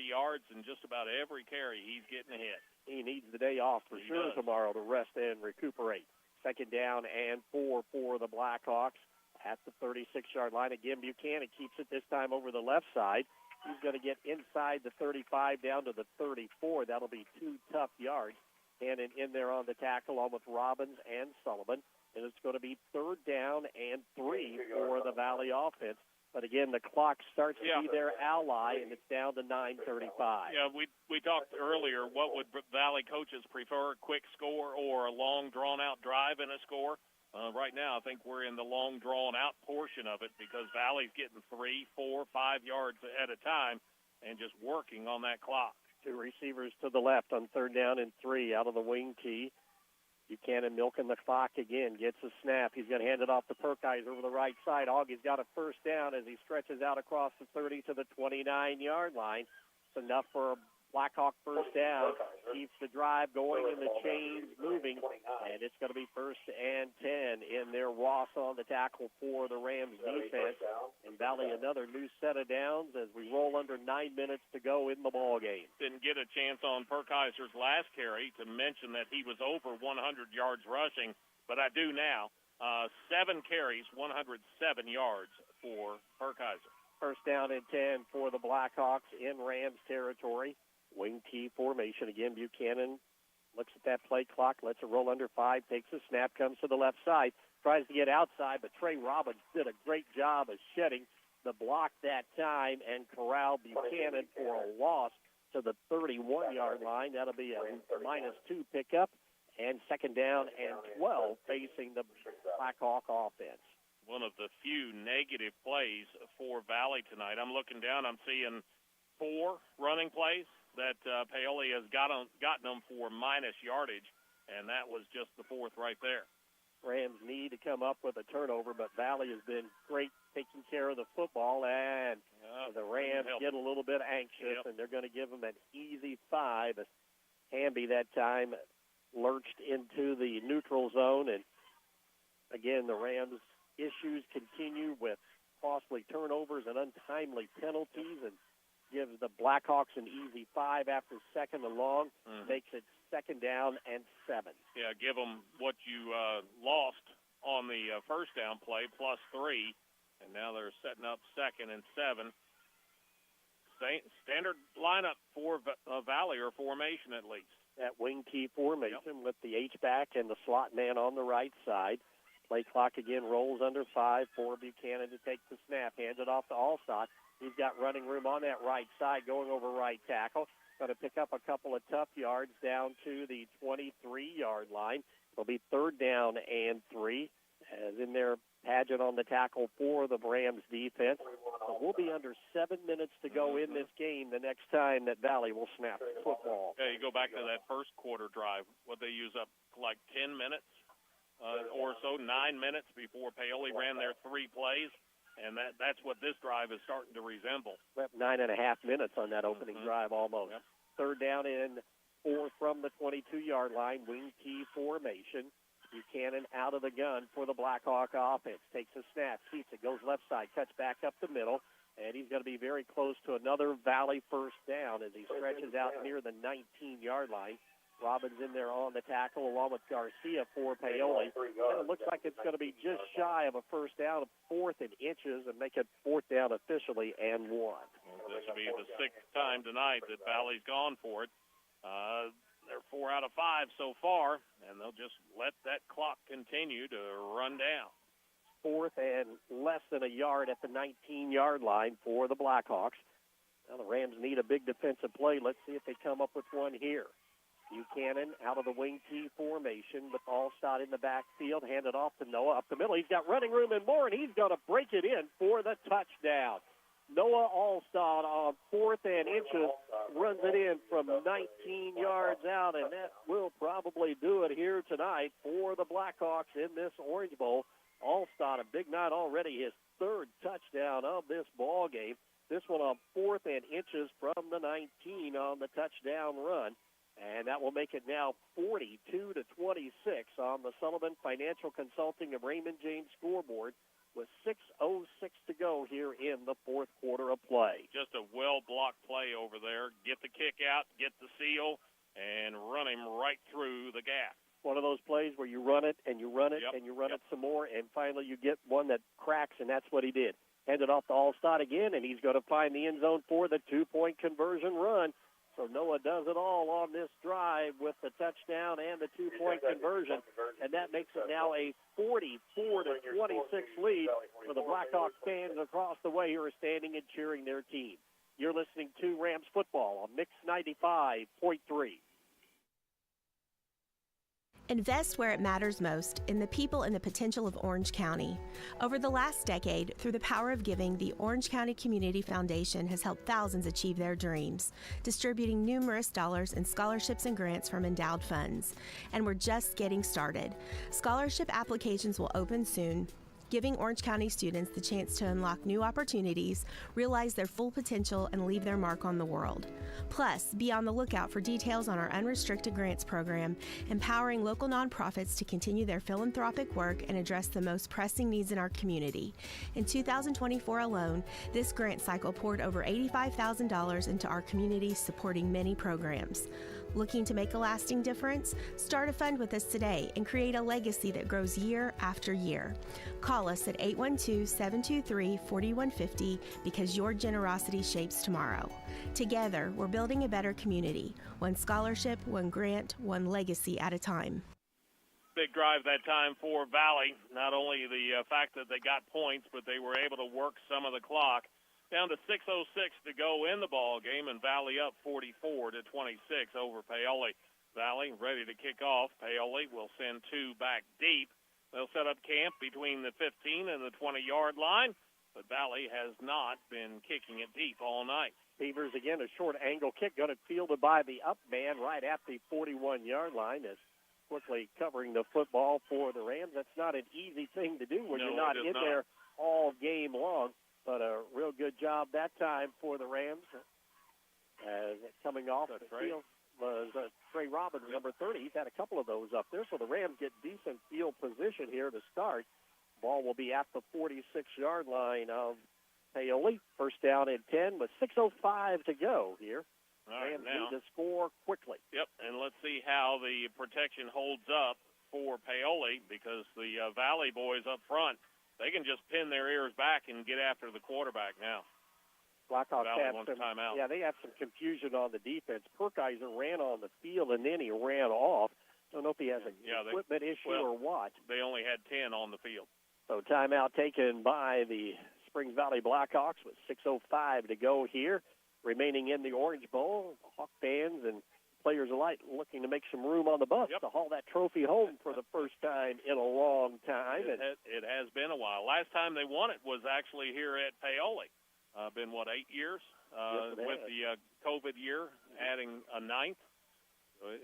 yards, and just about every carry he's getting hit. He needs the day off for sure tomorrow to rest and recuperate. 2nd down and 4 for the Blackhawks at the 36-yard line. Again, Buchanan keeps it this time over the left side. He's going to get inside the 35 down to the 34. That'll be 2 tough yards. And in there on the tackle, along with Robbins and Sullivan. And it's going to be 3rd down and 3 for the Valley offense. But again, the clock starts to be their ally, and it's down to 9:35. Yeah, we talked earlier. What would Valley coaches prefer, a quick score or a long, drawn-out drive and a score? Right now, I think we're in the long, drawn-out portion of it because Valley's getting 3, 4, 5 yards at a time and just working on that clock. 2 receivers to the left on 3rd down and 3 out of the wing tee. Buchanan milking the clock again, gets a snap. He's going to hand it off to Perkeyes over the right side. Augie's got a 1st down as he stretches out across the 30 to the 29-yard line. It's enough for a Blackhawk 1st down. Keeps the drive going and the chains moving. And it's going to be 1st and 10 in there. Ross on the tackle for the Rams defense. And Valley another new set of downs as we roll under 9 minutes to go in the ball game. Didn't get a chance on Perkeyser's last carry to mention that he was over 100 yards rushing, but I do now. 7 carries, 107 yards for Perkeyser. 1st down and 10 for the Blackhawks in Rams territory. Wing T formation again. Buchanan looks at that play clock, lets it roll under 5, takes a snap, comes to the left side, tries to get outside, but Trey Robbins did a great job of shedding the block that time and corralled Buchanan for a loss to the 31-yard line. That'll be a -2 pickup, and 2nd down and 12 facing the Blackhawk offense. One of the few negative plays for Valley tonight. I'm looking down, I'm seeing 4 running plays that Paoli has gotten them for minus yardage, and that was just the 4th right there. Rams need to come up with a turnover, but Valley has been great taking care of the football, and the Rams get a little bit anxious, and they're going to give them an easy 5. As Hamby that time lurched into the neutral zone, and again, the Rams' issues continue with costly turnovers and untimely penalties, and gives the Blackhawks an easy 5 after 2nd and long, makes it 2nd down and 7. Yeah, give them what you lost on the 1st down play, +3, and now they're setting up 2nd and 7. Standard lineup for Valley, or formation at least. That wing T formation with the H-back and the slot man on the right side. Play clock again rolls under 5 for Buchanan to take the snap. Hands it off to Allstott. He's got running room on that right side going over right tackle. Going to pick up a couple of tough yards down to the 23-yard line. It'll be 3rd down and 3. As in there, Pageant on the tackle for the Rams defense. So we'll be under 7 minutes to go in this game the next time that Valley will snap the football. Yeah, you go back to that 1st quarter drive. What they use up like 10 minutes or so, 9 minutes before Paoli ran their 3 plays. And that's what this drive is starting to resemble. 9.5 minutes on that opening drive almost. Yep. 3rd down and 4 from the 22-yard line. Wing T formation. Buchanan out of the gun for the Blackhawk offense. Takes a snap, keeps it, goes left side, cuts back up the middle, and he's going to be very close to another Valley 1st down as he stretches out near the 19-yard line. Robbins in there on the tackle along with Garcia for Paoli. And it looks like it's going to be just shy of a 1st down, 4th and inches, and make it 4th down officially and 1. This will be the 6th time tonight that Valley's gone for it. They're 4 out of 5 so far, and they'll just let that clock continue to run down. 4th and less than a yard at the 19-yard line for the Blackhawks. Now the Rams need a big defensive play. Let's see if they come up with one here. Buchanan out of the wing T formation with Allstott in the backfield. Handed off to Noah up the middle. He's got running room and more, and he's going to break it in for the touchdown. Noah Alstott on 4th and inches runs it in from 19 yards out, and that will probably do it here tonight for the Blackhawks in this Orange Bowl. Alstott, a big night already, his 3rd touchdown of this ball game. This one on 4th and inches from the 19 on the touchdown run. And that will make it now 42-26 on the Sullivan Financial Consulting of Raymond James scoreboard with 6:06 to go here in the 4th quarter of play. Just a well-blocked play over there. Get the kick out, get the seal, and run him right through the gap. One of those plays where you run it and you run it and you run it some more, and finally you get one that cracks, and that's what he did. Handed off to Alstott again, and he's going to find the end zone for the 2-point conversion run. So Noah does it all on this drive with the touchdown and the 2-point conversion, and that makes it now a 44-26 lead for the Blackhawks fans across the way who are standing and cheering their team. You're listening to Rams football on Mix 95.3. Invest where it matters most, in the people and the potential of Orange County. Over the last decade, through the power of giving, the Orange County Community Foundation has helped thousands achieve their dreams, distributing numerous dollars in scholarships and grants from endowed funds. And we're just getting started. Scholarship applications will open soon, giving Orange County students the chance to unlock new opportunities, realize their full potential, and leave their mark on the world. Plus, be on the lookout for details on our unrestricted grants program, empowering local nonprofits to continue their philanthropic work and address the most pressing needs in our community. In 2024 alone, this grant cycle poured over $85,000 into our community, supporting many programs. Looking to make a lasting difference? Start a fund with us today and create a legacy that grows year after year. Call us at 812-723-4150 because your generosity shapes tomorrow. Together, we're building a better community. One scholarship, one grant, one legacy at a time. Big drive that time for Valley. Not only the fact that they got points, but they were able to work some of the clock. Down to 6:06 to go in the ball game, and Valley up 44-26 over Paoli. Valley ready to kick off. Paoli will send 2 back deep. They'll set up camp between the 15 and the 20-yard line, but Valley has not been kicking it deep all night. Beavers again, a short angle kick, going to fielded by the up man right at the 41-yard line. Is quickly covering the football for the Rams. That's not an easy thing to do when you're not in there all game long. But a real good job that time for the Rams. Coming off the field was Trey Robbins, number 30. He's had a couple of those up there. So the Rams get decent field position here to start. Ball will be at the 46-yard line of Paoli. First down and 10 with 6:05 to go here. Rams need to score quickly. Yep, and let's see how the protection holds up for Paoli because the Valley boys up front, they can just pin their ears back and get after the quarterback now. Blackhawks have some timeout. Yeah, they have some confusion on the defense. Perkiser ran on the field, and then he ran off. Don't know if he has an equipment issue or what. They only had 10 on the field. So timeout taken by the Springs Valley Blackhawks with 6:05 to go here. Remaining in the Orange Bowl, Hawk fans and players alike looking to make some room on the bus to haul that trophy home for the first time in a long time. It has been a while. Last time they won it was actually here at Paoli. Been, 8 years? With the COVID year, adding a 9th.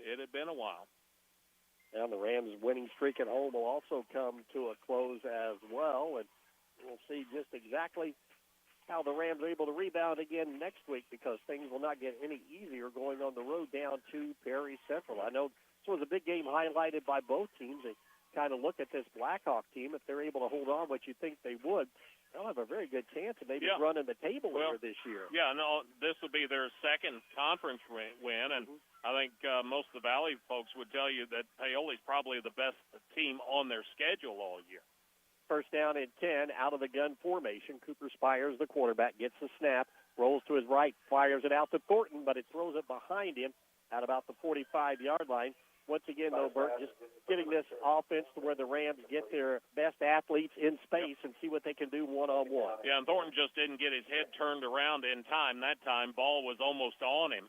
It had been a while. And the Rams' winning streak at home will also come to a close as well. And we'll see just exactly how the Rams are able to rebound again next week because things will not get any easier going on the road down to Perry Central. I know this was a big game highlighted by both teams. They kind of look at this Blackhawk team. If they're able to hold on what you think they would, they'll have a very good chance of maybe running the table over this year. Yeah, no, this will be their second conference win, and I think most of the Valley folks would tell you that Paoli's probably the best team on their schedule all year. First down and 10, out of the gun formation. Cooper Spires, the quarterback, gets the snap, rolls to his right, fires it out to Thornton, but it throws it behind him at about the 45-yard line. Once again, though, Bert, just getting this offense to where the Rams get their best athletes in space and see what they can do one-on-one. Yeah, and Thornton just didn't get his head turned around in time. That time, ball was almost on him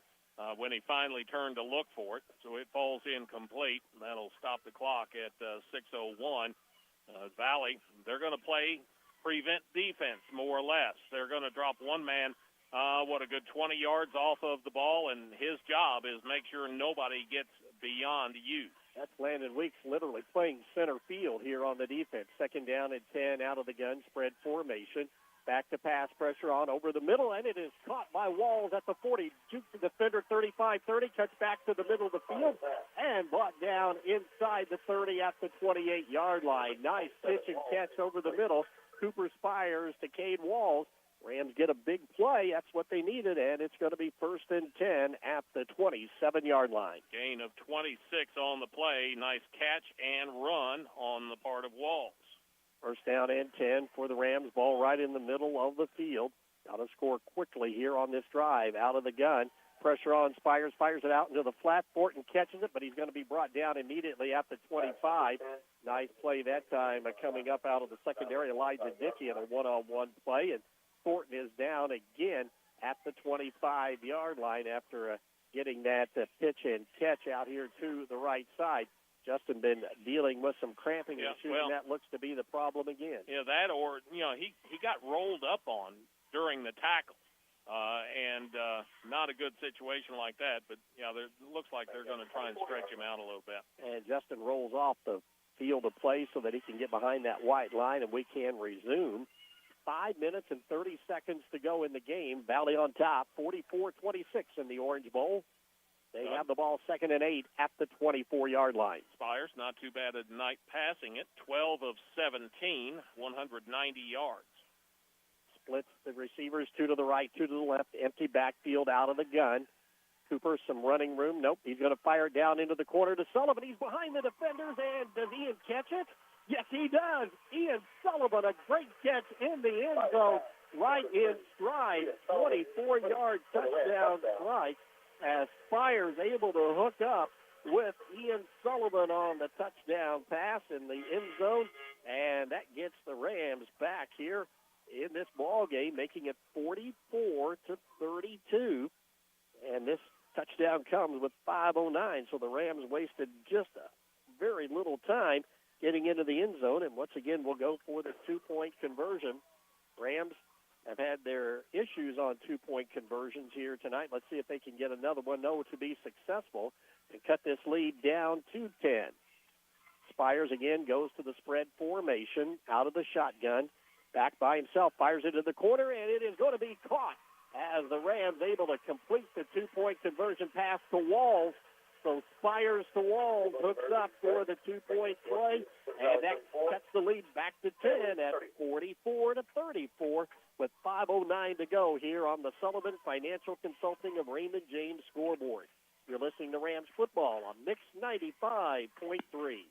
when he finally turned to look for it. So it falls incomplete. That'll stop the clock at 6:01. Valley, they're going to play prevent defense, more or less. They're going to drop one man, a good 20 yards off of the ball, and his job is make sure nobody gets beyond you. That's Landon Weeks literally playing center field here on the defense. Second down and 10 out of the gun, spread formation. Back to pass, pressure on over the middle, and it is caught by Walls at the 40. Jukes the defender 35-30, cuts back to the middle of the field, and brought down inside the 30 at the 28-yard line. Nice pitch and catch over the middle. Cooper Spires to Cade Walls. Rams get a big play. That's what they needed, and it's going to be 1st and 10 at the 27-yard line. Gain of 26 on the play. Nice catch and run on the part of Walls. First down and 10 for the Rams. Ball right in the middle of the field. Got to score quickly here on this drive. Out of the gun. Pressure on Spires. Fires it out into the flat. Thornton catches it, but he's going to be brought down immediately at the 25. Nice play that time coming up out of the secondary. Elijah Dickey in a one-on-one play. And Thornton is down again at the 25-yard line after getting that pitch and catch out here to the right side. Justin been dealing with some cramping issues, and that looks to be the problem again. Yeah, that or, he got rolled up on during the tackle, and not a good situation like that. But, it looks like they're going to try and stretch him out a little bit. And Justin rolls off the field of play so that he can get behind that white line, and we can resume. 5 minutes and 30 seconds to go in the game. Valley on top, 44-26 in the Orange Bowl. They have the ball 2nd and 8 at the 24-yard line. Spires, not too bad at night passing it. 12 of 17, 190 yards. Splits the receivers, 2 to the right, 2 to the left. Empty backfield out of the gun. Cooper, some running room. Nope, he's going to fire it down into the corner to Sullivan. He's behind the defenders, and does Ian catch it? Yes, he does. Ian Sullivan, a great catch in the end zone, right in stride. 24-yard touchdown strike. As Spires able to hook up with Ian Sullivan on the touchdown pass in the end zone, and that gets the Rams back here in this ball game, making it 44-32. And this touchdown comes with 5:09, so the Rams wasted just a very little time getting into the end zone, and once again we'll go for the 2-point conversion. Rams have had their issues on 2-point conversions here tonight. Let's see if they can get another one, to be successful, and cut this lead down to 10. Spires again goes to the spread formation, out of the shotgun, back by himself, fires it to the corner, and it is going to be caught as the Rams able to complete the 2-point conversion pass to Walls. So Spires to Walls hooks up for the 2-point play, and that cuts the lead back to 10 at 44-34 with 5:09 to go here on the Sullivan Financial Consulting of Raymond James scoreboard. You're listening to Rams football on Mix 95.3.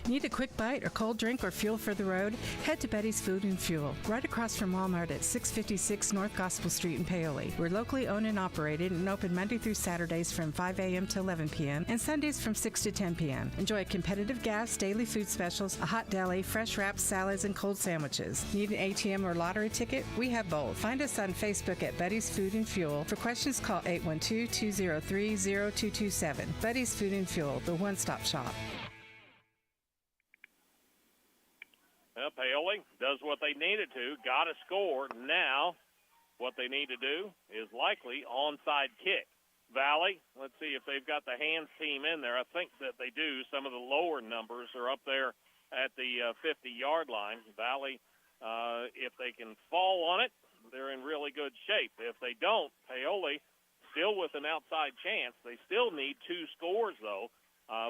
Need a quick bite or cold drink or fuel for the road? Head to Betty's Food and Fuel, right across from Walmart at 656 North Gospel Street in Paoli. We're locally owned and operated and open Monday through Saturdays from 5 a.m. to 11 p.m. and Sundays from 6 to 10 p.m. Enjoy competitive gas, daily food specials, a hot deli, fresh wraps, salads, and cold sandwiches. Need an ATM or lottery ticket? We have both. Find us on Facebook at Betty's Food and Fuel. For questions, call 812-203-0227. Betty's Food and Fuel, the one-stop shop. Well, Paoli does what they needed to, got a score. Now what they need to do is likely onside kick. Valley, let's see if they've got the hands team in there. I think that they do. Some of the lower numbers are up there at the 50-yard line. Valley, if they can fall on it, they're in really good shape. If they don't, Paoli still with an outside chance. They still need 2 scores, though,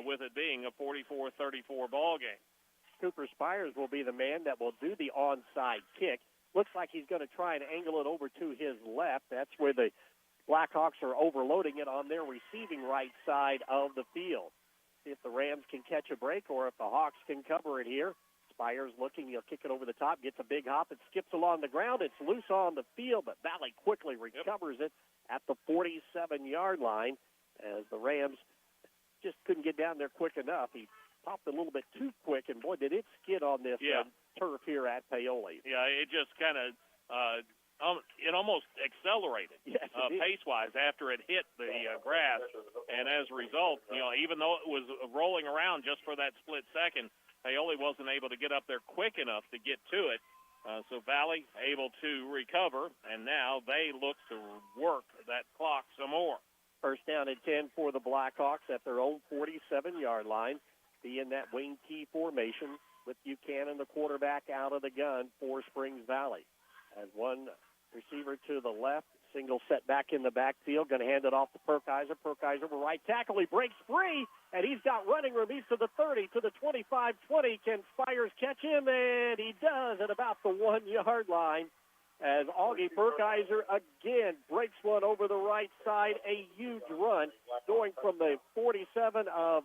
with it being a 44-34 ball game. Cooper Spires will be the man that will do the onside kick. Looks like he's going to try and angle it over to his left. That's where the Blackhawks are overloading it on their receiving right side of the field. See if the Rams can catch a break or if the Hawks can cover it here. Spires looking, he'll kick it over the top, gets a big hop, it skips along the ground. It's loose on the field, but Valley quickly recovers it at the 47-yard line as the Rams just couldn't get down there quick enough. He popped a little bit too quick, and boy, did it skid on this turf here at Paoli. Yeah, it just kind of it almost accelerated pace-wise after it hit the grass, and as a result, even though it was rolling around just for that split second, Paoli wasn't able to get up there quick enough to get to it. So Valley able to recover, and now they look to work that clock some more. First down and 10 for the Blackhawks at their own 47-yard line. Be in that wing T formation with Buchanan, the quarterback, out of the gun for Springs Valley. As one receiver to the left, single set back in the backfield, going to hand it off to Perkiser. Perkiser, right tackle, he breaks free, and he's got running room. He's to the 30, to the 25-20. Can Spires catch him? And he does at about the 1-yard line. As Augie Perkiser again breaks one over the right side, a huge run going from the 47 of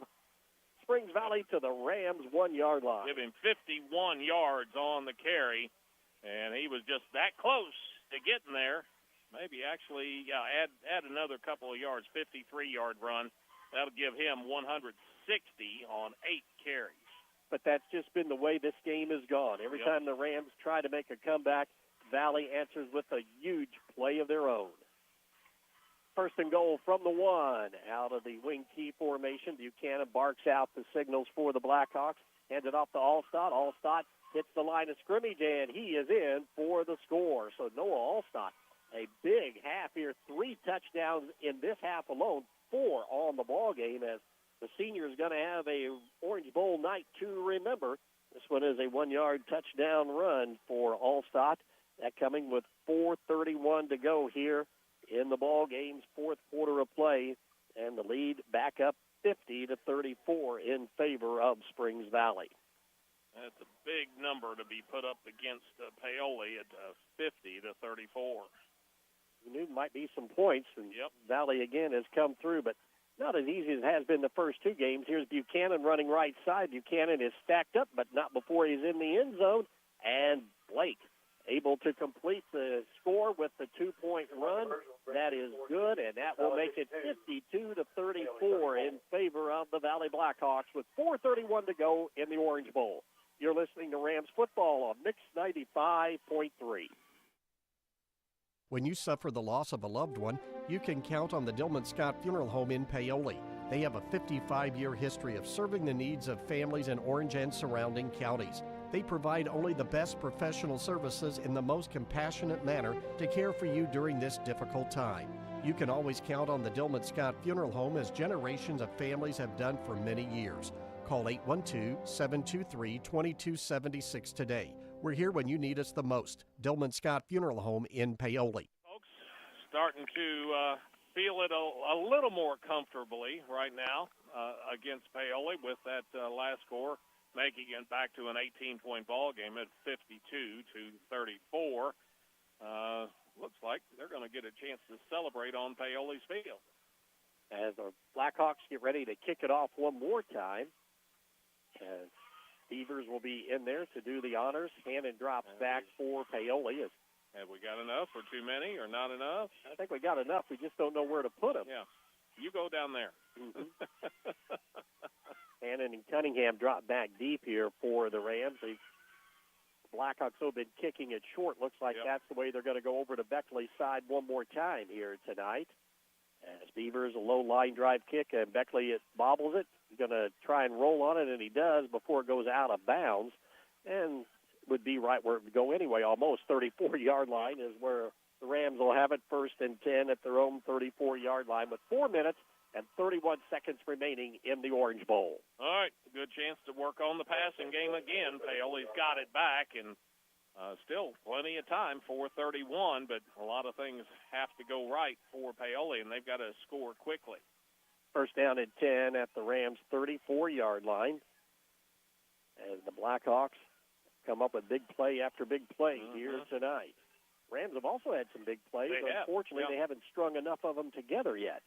Springs Valley to the Rams' 1-yard line. Give him 51 yards on the carry, and he was just that close to getting there. Maybe actually add another couple of yards, 53-yard run. That'll give him 160 on 8 carries. But that's just been the way this game has gone. Every time the Rams try to make a comeback, Valley answers with a huge play of their own. First and goal from the 1. Out of the wing T formation, Buchanan barks out the signals for the Blackhawks. Hands it off to Allstott. Allstott hits the line of scrimmage, and he is in for the score. So Noah Allstott, a big half here. 3 touchdowns in this half alone, 4 on the ball game, as the senior is going to have a Orange Bowl night to remember. This one is a 1-yard touchdown run for Allstott. That coming with 4:31 to go here in the ball game's fourth quarter of play, and the lead back up 50-34 in favor of Springs Valley. That's a big number to be put up against Paoli at 50-34. We knew might be some points, and Valley again has come through, but not as easy as it has been the first 2 games. Here's Buchanan running right side. Buchanan is stacked up, but not before he's in the end zone, and Blake able to complete the score with the 2-point run. That is good, and that will make it 52-34 in favor of the Valley Blackhawks with 4:31 to go in the Orange Bowl. You're listening to Rams football on Mix 95.3. When you suffer the loss of a loved one, you can count on the Dillman Scott Funeral Home in Paoli. They have a 55-year history of serving the needs of families in Orange and surrounding counties. They provide only the best professional services in the most compassionate manner to care for you during this difficult time. You can always count on the Dillman Scott Funeral Home, as generations of families have done for many years. Call 812-723-2276 today. We're here when you need us the most. Dillman Scott Funeral Home in Paoli. Folks, starting to feel it a little more comfortably right now against Paoli with that last score, making it back to an 18-point ball game at 52-34. Looks like they're going to get a chance to celebrate on Paoli's field. As the Blackhawks get ready to kick it off one more time, as Beavers will be in there to do the honors. Hannon drops back for Paoli. Have we got enough, or too many, or not enough? I think we got enough. We just don't know where to put them. Yeah. You go down there. Hannon and Cunningham drop back deep here for the Rams. The Blackhawks have been kicking it short. Looks like that's the way they're going to go over to Beckley's side one more time here tonight. As Beavers, a low line drive kick, and Beckley bobbles it. He's going to try and roll on it, and he does before it goes out of bounds. And would be right where it would go anyway. Almost 34-yard line is where the Rams will have it, 1st and 10 at their own 34-yard line with 4 minutes and 31 seconds remaining in the Orange Bowl. All right, good chance to work on the passing game again. Paoli's got it back, and still plenty of time, 4:31, but a lot of things have to go right for Paoli, and they've got to score quickly. First down and 10 at the Rams' 34-yard line. As the Blackhawks come up with big play after big play here tonight. Rams have also had some big plays. Unfortunately, they haven't strung enough of them together yet.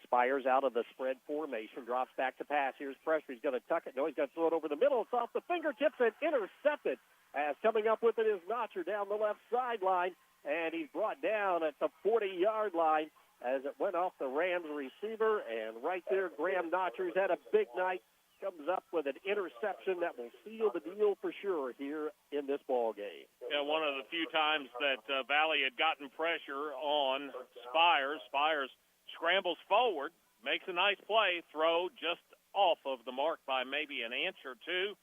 Spires out of the spread formation, drops back to pass. Here's pressure. He's going to tuck it. No, he's going to throw it over the middle. It's off the fingertips and intercepted. As coming up with it is Notcher down the left sideline, and he's brought down at the 40-yard line as it went off the Rams receiver. And right there, Graham Notcher's had a big night. Comes up with an interception that will seal the deal for sure here in this ball game. Yeah, one of the few times that Valley had gotten pressure on Spires. Spires scrambles forward, makes a nice play, throw just off of the mark by maybe an inch or two.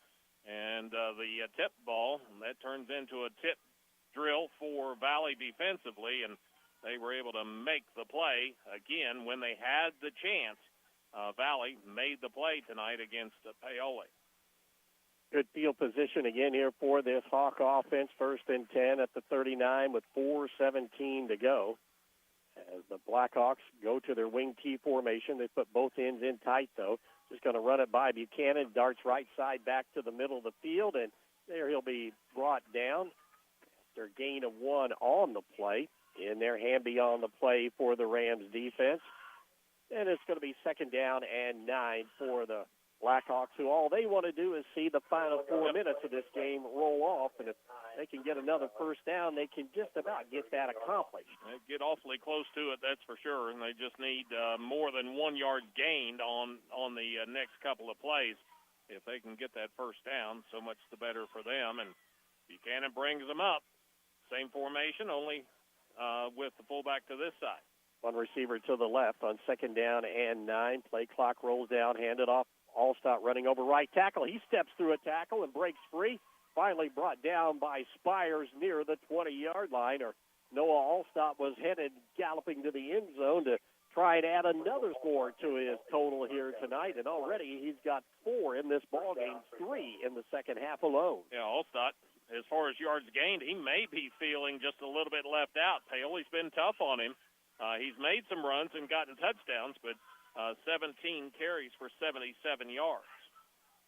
And the tip ball, that turns into a tip drill for Valley defensively, and they were able to make the play again when they had the chance. Valley made the play tonight against Paoli. Good field position again here for this Hawk offense. 1st and 10 at the 39 with 4:17 to go. As the Blackhawks go to their wing T formation, they put both ends in tight, though. Just going to run it by Buchanan. Darts right side back to the middle of the field, and there he'll be brought down. Their gain of 1 on the play. In their Hamby on the play for the Rams defense. And it's going to be 2nd down and 9 for the Blackhawks, who all they want to do is see the final 4 minutes of this game roll off. And if they can get another 1st down, they can just about get that accomplished. They get awfully close to it, that's for sure, and they just need more than 1 yard gained on the next couple of plays. If they can get that 1st down, so much the better for them. And Buchanan brings them up. Same formation, only with the fullback to this side. One receiver to the left on 2nd down and 9. Play clock rolls down, handed off. Allstott running over right tackle. He steps through a tackle and breaks free. Finally brought down by Spires near the 20-yard line. Or Noah Allstott was headed galloping to the end zone to try and add another score to his total here tonight. And already he's got 4 in this ballgame, 3 in the second half alone. Yeah, Allstott, as far as yards gained, he may be feeling just a little bit left out. Paoli's been tough on him. He's made some runs and gotten touchdowns, but 17 carries for 77 yards.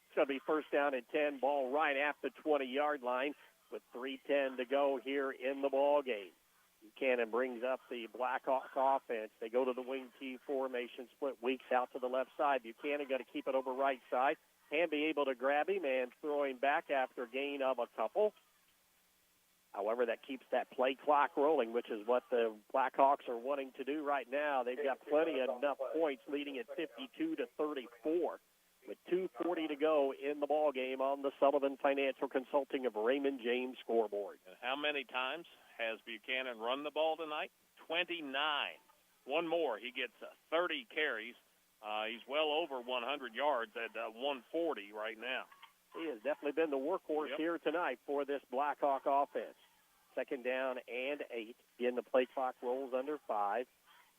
It's going to be 1st down and 10, ball right at the 20-yard line with 3:10 to go here in the ball game. Buchanan brings up the Blackhawk offense. They go to the wing T formation, split weeks out to the left side. Buchanan got to keep it over right side. Hamby able to grab him and throw him back after a gain of a couple. However, that keeps that play clock rolling, which is what the Blackhawks are wanting to do right now. They've got plenty of enough points, leading at 52-34, with 2:40 to go in the ball game on the Sullivan Financial Consulting of Raymond James scoreboard. And how many times has Buchanan run the ball tonight? 29. One more, he gets 30 carries. He's well over 100 yards at 140 right now. He has definitely been the workhorse here tonight for this Blackhawk offense. 2nd down and 8. Again, the play clock rolls under 5.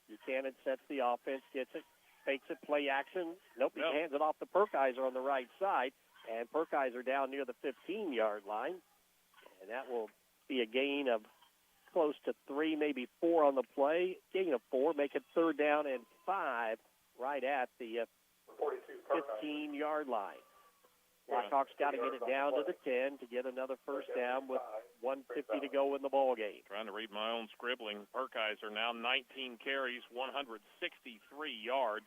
Buchanan sets the offense, gets it, fakes it, play action. Nope, he hands it off to Perkiser on the right side, and Perkiser down near the 15-yard line. And that will be a gain of close to 3, maybe 4 on the play. Gain of 4, make it 3rd down and 5 right at the 15-yard line. Blackhawks got to get it down to the 10 to get another 1st down with 1:50 to go in the ball game. Trying to read my own scribbling. Perkiser now 19 carries, 163 yards.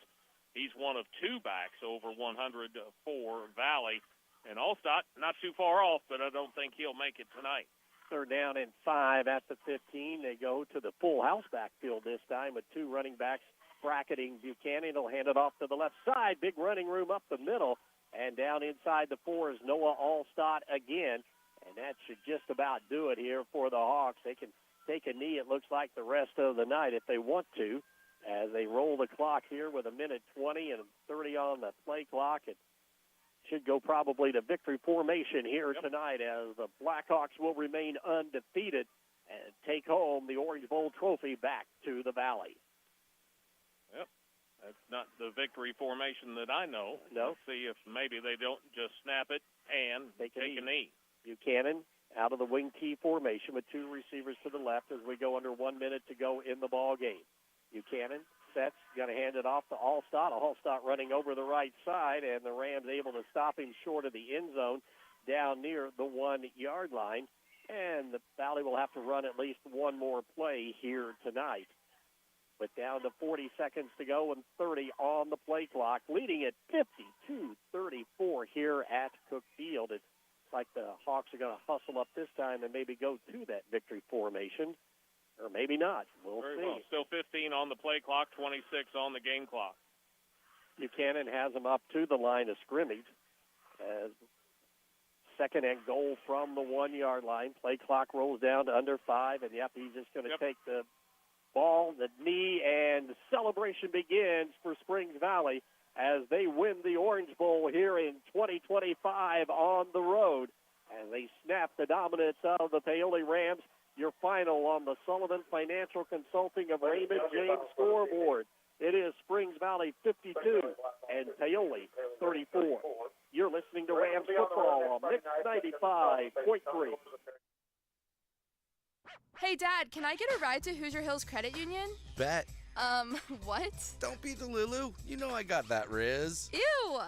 He's one of 2 backs over 100 for Valley. And Allstott, not too far off, but I don't think he'll make it tonight. 3rd down and 5 at the 15. They go to the full house backfield this time with 2 running backs bracketing Buchanan. He'll hand it off to the left side. Big running room up the middle. And down inside the 4 is Noah Allstott again. And that should just about do it here for the Hawks. They can take a knee, it looks like, the rest of the night if they want to, as they roll the clock here with 1:20 and 30 on the play clock. It should go probably to victory formation here tonight, as the Blackhawks will remain undefeated and take home the Orange Bowl trophy back to the Valley. Yep. That's not the victory formation that I know. No. Let's see if maybe they don't just snap it and take a knee. Buchanan out of the wing T formation with 2 receivers to the left as we go under 1 minute to go in the ball game. Buchanan sets, going to hand it off to Allstott. Allstott running over the right side, and the Rams able to stop him short of the end zone down near the 1-yard line. And the Valley will have to run at least one more play here tonight. But down to 40 seconds to go and 30 on the play clock, leading at 52-34 here at Cook Field. It's like the Hawks are going to hustle up this time and maybe go to that victory formation, or maybe not. We'll see. Well. Still 15 on the play clock, 26 on the game clock. Buchanan has them up to the line of scrimmage. As 2nd and goal from the 1-yard line. Play clock rolls down to under 5, and he's just going to take the ball, the knee, and the celebration begins for Springs Valley as they win the Orange Bowl here in 2025 on the road. And they snap the dominance of the Paoli Rams. Your final on the Sullivan Financial Consulting of Raymond James scoreboard. It is Springs Valley 52 and Paoli 34. You're listening to Rams football on Mix 95.3. Hey, Dad, can I get a ride to Hoosier Hills Credit Union? Bet. What? Don't be the Lulu. You know I got that Riz. Ew!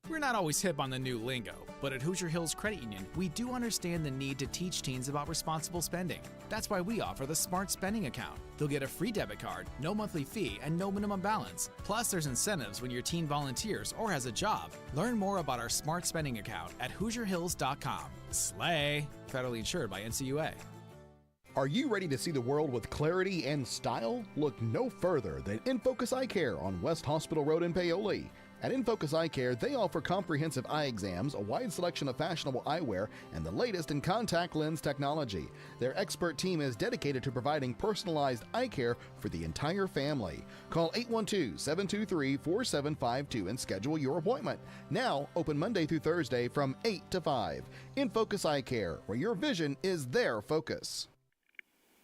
We're not always hip on the new lingo, but at Hoosier Hills Credit Union, we do understand the need to teach teens about responsible spending. That's why we offer the Smart Spending Account. They'll get a free debit card, no monthly fee, and no minimum balance. Plus, there's incentives when your teen volunteers or has a job. Learn more about our Smart Spending Account at HoosierHills.com. Slay! Federally insured by NCUA. Are you ready to see the world with clarity and style? Look no further than In Focus Eye Care on West Hospital Road in Paoli. At In Focus Eye Care, they offer comprehensive eye exams, a wide selection of fashionable eyewear, and the latest in contact lens technology. Their expert team is dedicated to providing personalized eye care for the entire family. Call 812-723-4752 and schedule your appointment. Now, open Monday through Thursday from 8 to 5. In Focus Eye Care, where your vision is their focus.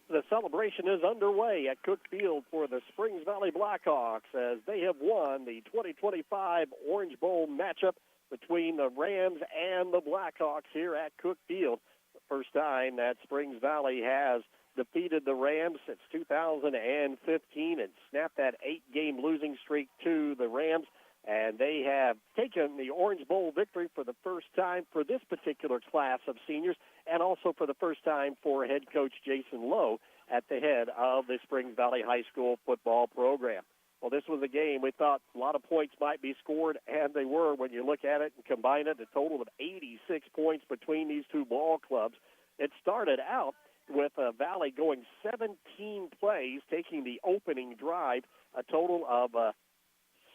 The celebration is underway at Cook Field for the Springs Valley Blackhawks as they have won the 2025 Orange Bowl matchup between the Rams and the Blackhawks here at Cook Field. The first time that Springs Valley has defeated the Rams since 2015 and snapped that 8-game losing streak to the Rams. And they have taken the Orange Bowl victory for the first time for this particular class of seniors, and also for the first time for head coach Jason Lowe at the head of the Springs Valley High School football program. Well, this was a game we thought a lot of points might be scored, and they were when you look at it and combine it, a total of 86 points between these two ball clubs. It started out with Valley going 17 plays, taking the opening drive, a total of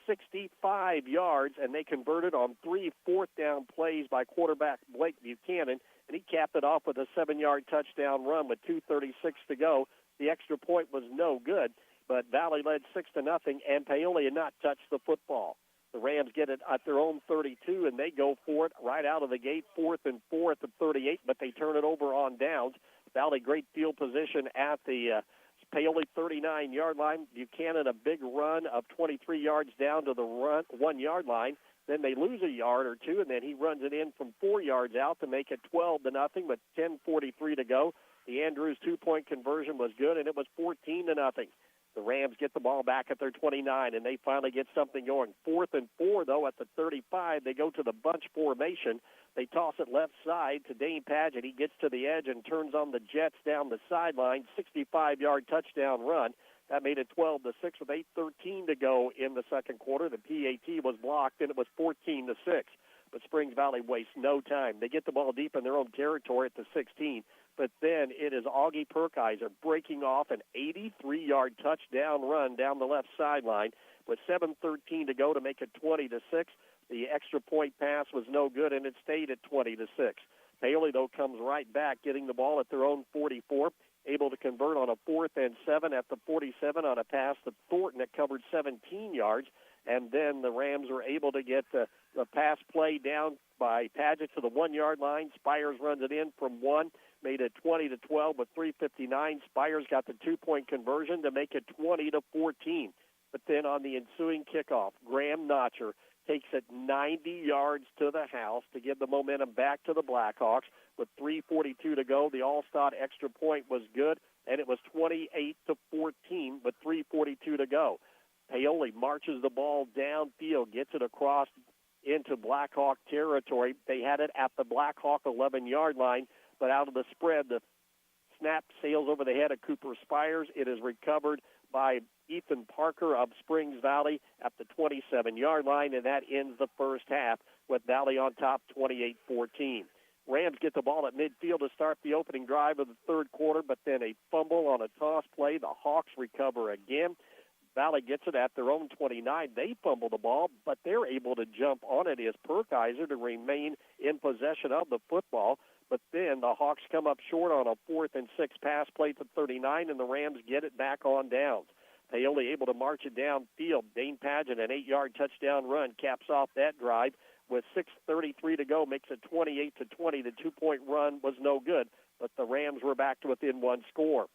65 yards, and they converted on 3 fourth-down plays by quarterback Blake Buchanan, and he capped it off with a 7-yard touchdown run with 2:36 to go. The extra point was no good, but Valley led 6-0, and Paoli had not touched the football. The Rams get it at their own 32, and they go for it right out of the gate, 4th and 4 at the 38, but they turn it over on downs. Valley great field position at the Paoli 39-yard line. Buchanan a big run of 23 yards down to the 1-yard line. Then they lose a yard or two, and then he runs it in from 4 yards out to make it 12-0 with 10:43 to go. The Andrews two-point conversion was good, and it was 14-0. The Rams get the ball back at their 29, and they finally get something going. 4th and 4, though, at the 35. They go to the bunch formation. They toss it left side to Dane Padgett. He gets to the edge and turns on the Jets down the sideline. 65-yard touchdown run. That made it 12-6 with 8:13 to go in the second quarter. The PAT was blocked, and it was 14-6. But Springs Valley wastes no time. They get the ball deep in their own territory at the 16. But then it is Augie Perkiser breaking off an 83-yard touchdown run down the left sideline with 7:13 to go to make it 20-6. The extra point pass was no good, and it stayed at 20-6. Paoli, though, comes right back, getting the ball at their own 44, able to convert on a 4th and 7 at the 47 on a pass to Thornton that covered 17 yards. And then the Rams were able to get the pass play down by Padgett to the 1-yard line. Spires runs it in from 1, made it 20-12 with 3:59. Spires got the 2-point conversion to make it 20-14. But then on the ensuing kickoff, Graham Notcher takes it 90 yards to the house to give the momentum back to the Blackhawks. With 3:42 to go, the All-Star extra point was good, and it was 28-14 with 3:42 to go. Paoli marches the ball downfield, gets it across into Blackhawk territory. They had it at the Blackhawk 11-yard line, but out of the spread, the snap sails over the head of Cooper Spires. It is recovered by Ethan Parker of Springs Valley at the 27-yard line, and that ends the first half with Valley on top 28-14. Rams get the ball at midfield to start the opening drive of the third quarter, but then a fumble on a toss play. The Hawks recover again. Valley gets it at their own 29. They fumble the ball, but they're able to jump on it as Perkiser to remain in possession of the football. But then the Hawks come up short on a 4th and 6 pass play to 39, and the Rams get it back on downs. Paoli able to march it downfield. Dane Pageant, an 8-yard touchdown run, caps off that drive with 6:33 to go, makes it 28-20. The 2-point run was no good, but the Rams were back to within one score.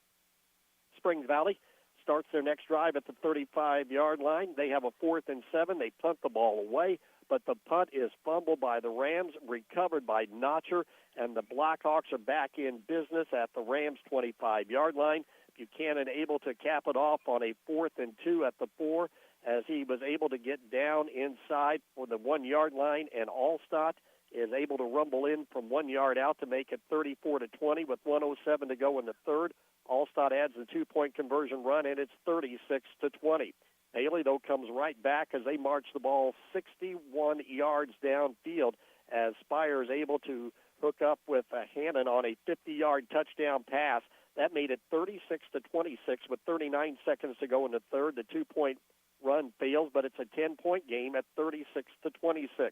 Springs Valley starts their next drive at the 35-yard line. They have a 4th and 7. They punt the ball away, but the punt is fumbled by the Rams, recovered by Notcher, and the Blackhawks are back in business at the Rams' 25-yard line. Buchanan able to cap it off on a 4th and 2 at the 4 as he was able to get down inside for the 1-yard line, and Allstott is able to rumble in from 1 yard out to make it 34-20 with 1:07 to go in the third. Allstott adds the 2-point conversion run, and it's 36-20. Bailey, though, comes right back as they march the ball 61 yards downfield as Spires able to hook up with Hannon on a 50-yard touchdown pass. That made it 36-26 with 39 seconds to go in the third. The 2-point run fails, but it's a 10-point game at 36-26.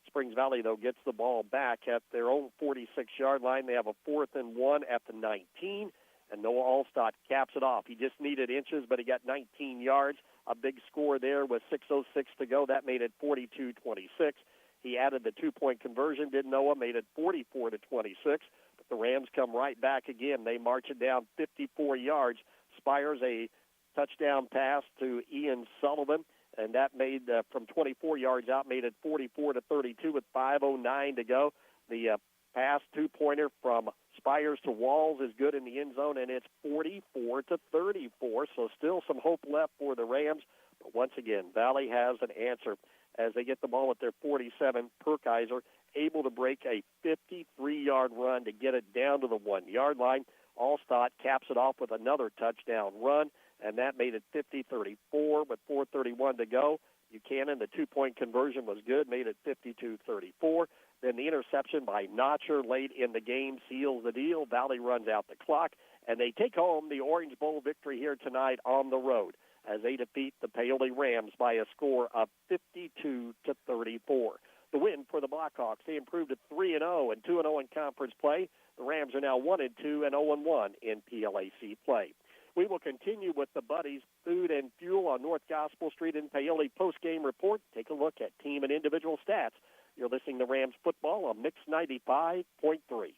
Springs Valley, though, gets the ball back at their own 46-yard line. They have a 4th and 1 at the 19, and Noah Allstott caps it off. He just needed inches, but he got 19 yards. A big score there with 6:06 to go. That made it 42-26. He added the 2-point conversion, did Noah, made it 44-26. But the Rams come right back again. They march it down 54 yards. Spires a touchdown pass to Ian Sullivan, and that made from 24 yards out, made it 44-32 with 5:09 to go. The pass 2-pointer from Spires to Walls is good in the end zone, and it's 44-34. So still some hope left for the Rams. But once again, Valley has an answer as they get the ball at their 47. Perkiser able to break a 53-yard run to get it down to the 1-yard line. Allstott caps it off with another touchdown run, and that made it 50-34 with 4:31 to go. Buchanan, the 2-point conversion was good, made it 52-34. Then the interception by Notcher late in the game seals the deal. Valley runs out the clock, and they take home the Orange Bowl victory here tonight on the road as they defeat the Paoli Rams by a score of 52-34. The win for the Blackhawks. They improved to 3-0 and 2-0 in conference play. The Rams are now 1-2 and 0-1 in PLAC play. We will continue with the Buddies Food and Fuel on North Gospel Street in Paoli post-game report. Take a look at team and individual stats. You're listening to Rams football on Mix 95.3.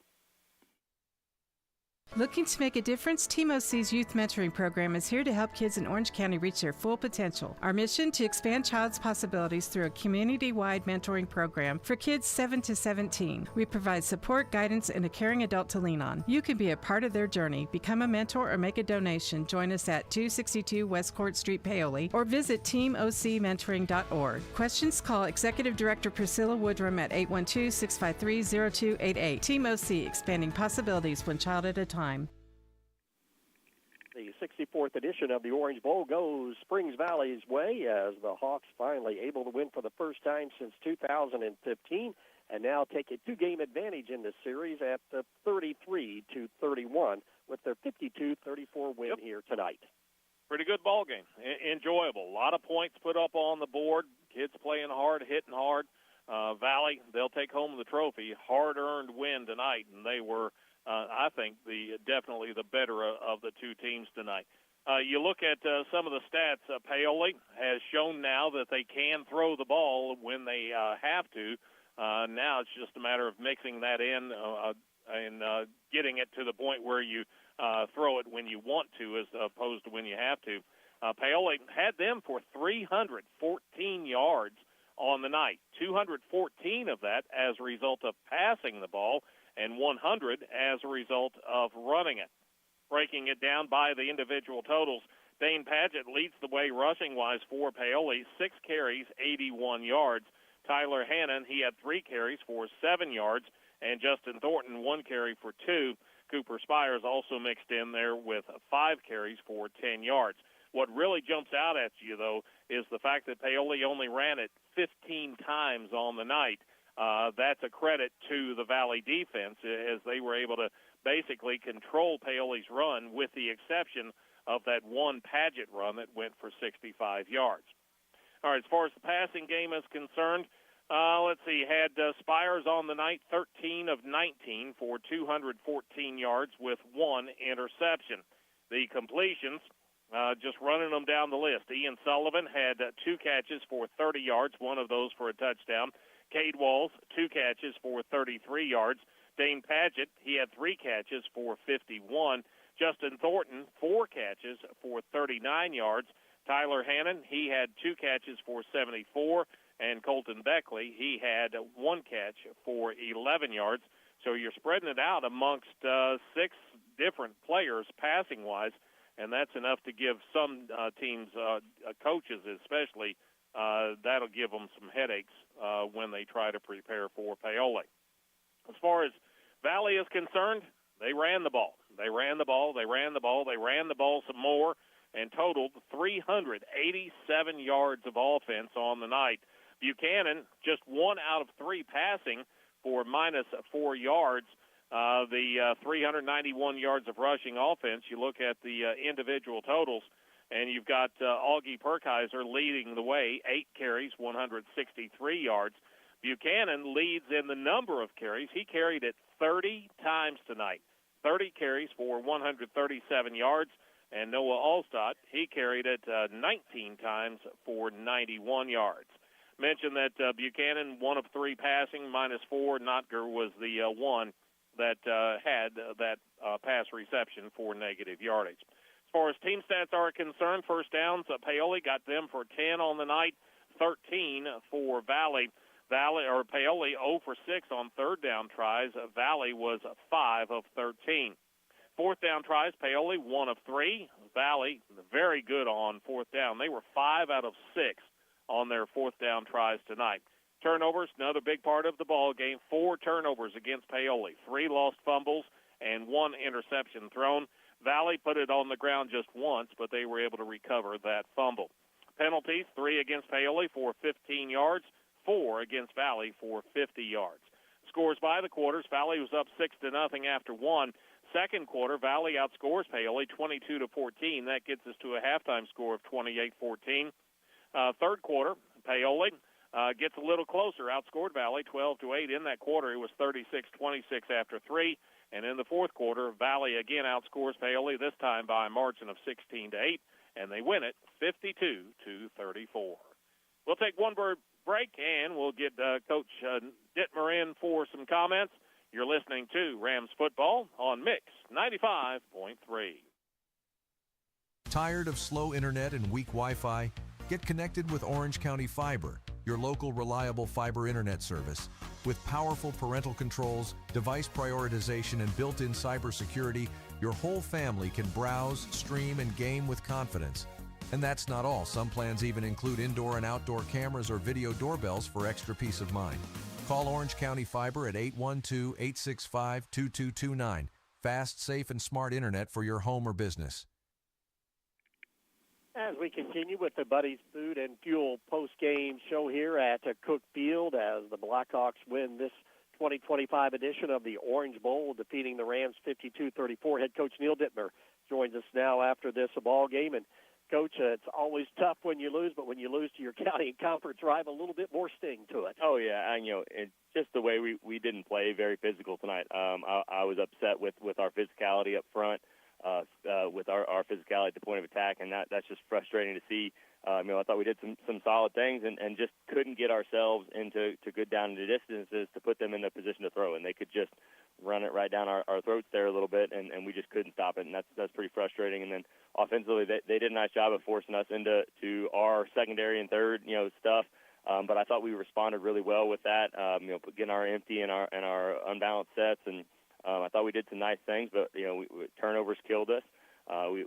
Looking to make a difference? Team OC's Youth Mentoring Program is here to help kids in Orange County reach their full potential. Our mission to expand child's possibilities through a community-wide mentoring program for kids 7 to 17. We provide support, guidance, and a caring adult to lean on. You can be a part of their journey. Become a mentor or make a donation. Join us at 262 West Court Street, Paoli, or visit teamocmentoring.org. Questions? Call Executive Director Priscilla Woodrum at 812-653-0288. Team OC, expanding possibilities one child at a time. The 64th edition of the Orange Bowl goes Springs Valley's way as the Hawks finally able to win for the first time since 2015 and now take a 2-game advantage in this series at 33-31 with their 52-34 win here tonight. Pretty good ball game. Enjoyable. A lot of points put up on the board. Kids playing hard, hitting hard. Valley, they'll take home the trophy. Hard-earned win tonight, and they were I think definitely the better of the two teams tonight. You look at some of the stats. Paoli has shown now that they can throw the ball when they have to. Now it's just a matter of mixing that in and getting it to the point where you throw it when you want to as opposed to when you have to. Paoli had them for 314 yards on the night, 214 of that as a result of passing the ball, and 100 as a result of running it. Breaking it down by the individual totals, Dane Pageant leads the way rushing-wise for Paoli, 6 carries, 81 yards. Tyler Hannon, he had 3 carries for 7 yards, and Justin Thornton, 1 carry for 2. Cooper Spires also mixed in there with 5 carries for 10 yards. What really jumps out at you, though, is the fact that Paoli only ran it 15 times on the night. That's a credit to the Valley defense as they were able to basically control Paoli's run with the exception of that one Paget run that went for 65 yards. All right, as far as the passing game is concerned, let's see, had Spires on the night 13 of 19 for 214 yards with 1 interception. The completions, just running them down the list. Ian Sullivan had 2 catches for 30 yards, one of those for a touchdown. Cade Walls, 2 catches for 33 yards. Dane Padgett, he had 3 catches for 51. Justin Thornton, 4 catches for 39 yards. Tyler Hannon, he had 2 catches for 74. And Colton Beckley, he had 1 catch for 11 yards. So you're spreading it out amongst 6 different players passing-wise, and that's enough to give some teams, coaches especially, that'll give them some headaches when they try to prepare for Paoli. As far as Valley is concerned, they ran the ball. They ran the ball some more, and totaled 387 yards of offense on the night. Buchanan, just 1 out of 3 passing for minus 4 yards. The 391 yards of rushing offense, you look at the individual totals, and you've got Augie Perkheiser leading the way, 8 carries, 163 yards. Buchanan leads in the number of carries. He carried it 30 times tonight, 30 carries for 137 yards. And Noah Allstott, he carried it 19 times for 91 yards. Mentioned that Buchanan, 1 of 3 passing, minus 4. Notker was the one that had that pass reception for negative yardage. As far as team stats are concerned, first downs, Paoli got them for 10 on the night, 13 for Valley. Paoli 0 for 6 on third down tries. Valley was 5 of 13. Fourth down tries, Paoli 1 of 3. Valley very good on fourth down. They were 5 out of 6 on their fourth down tries tonight. Turnovers, another big part of the ball game. 4 turnovers against Paoli, 3 lost fumbles and 1 interception thrown. Valley put it on the ground just once, but they were able to recover that fumble. Penalties, 3 against Paoli for 15 yards, 4 against Valley for 50 yards. Scores by the quarters, Valley was up 6-0 after 1. Second quarter, Valley outscores Paoli 22-14. That gets us to a halftime score of 28-14. Third quarter, Paoli gets a little closer, outscored Valley 12-8. In that quarter, it was 36-26 after 3. And in the fourth quarter, Valley again outscores Paoli, this time by a margin of 16-8, and they win it 52-34. We'll take one break, and we'll get Coach Dittmer in for some comments. You're listening to Rams Football on Mix 95.3. Tired of slow internet and weak Wi-Fi? Get connected with Orange County Fiber, your local reliable fiber internet service. With powerful parental controls, device prioritization, and built-in cybersecurity, your whole family can browse, stream, and game with confidence. And that's not all. Some plans even include indoor and outdoor cameras or video doorbells for extra peace of mind. Call Orange County Fiber at 812-865-2229. Fast, safe, and smart internet for your home or business. As we continue with the Buddy's Food and Fuel post-game show here at Cook Field as the Blackhawks win this 2025 edition of the Orange Bowl, defeating the Rams 52-34. Head coach Neil Dittmer joins us now after this ball game. And, Coach, it's always tough when you lose, but when you lose to your county and conference rival, a little bit more sting to it. Oh, yeah, and, it's just the way we didn't play very physical tonight. I was upset with our physicality up front. With our physicality at the point of attack, and that's just frustrating to see. I thought we did some solid things and just couldn't get ourselves into good down the distances to put them in a position to throw, and they could just run it right down our throats there a little bit, and we just couldn't stop it, and that's pretty frustrating. And then offensively, they did a nice job of forcing us into our secondary and third, stuff. But I thought we responded really well with that, getting our empty and our unbalanced sets, and I thought we did some nice things, but turnovers killed us.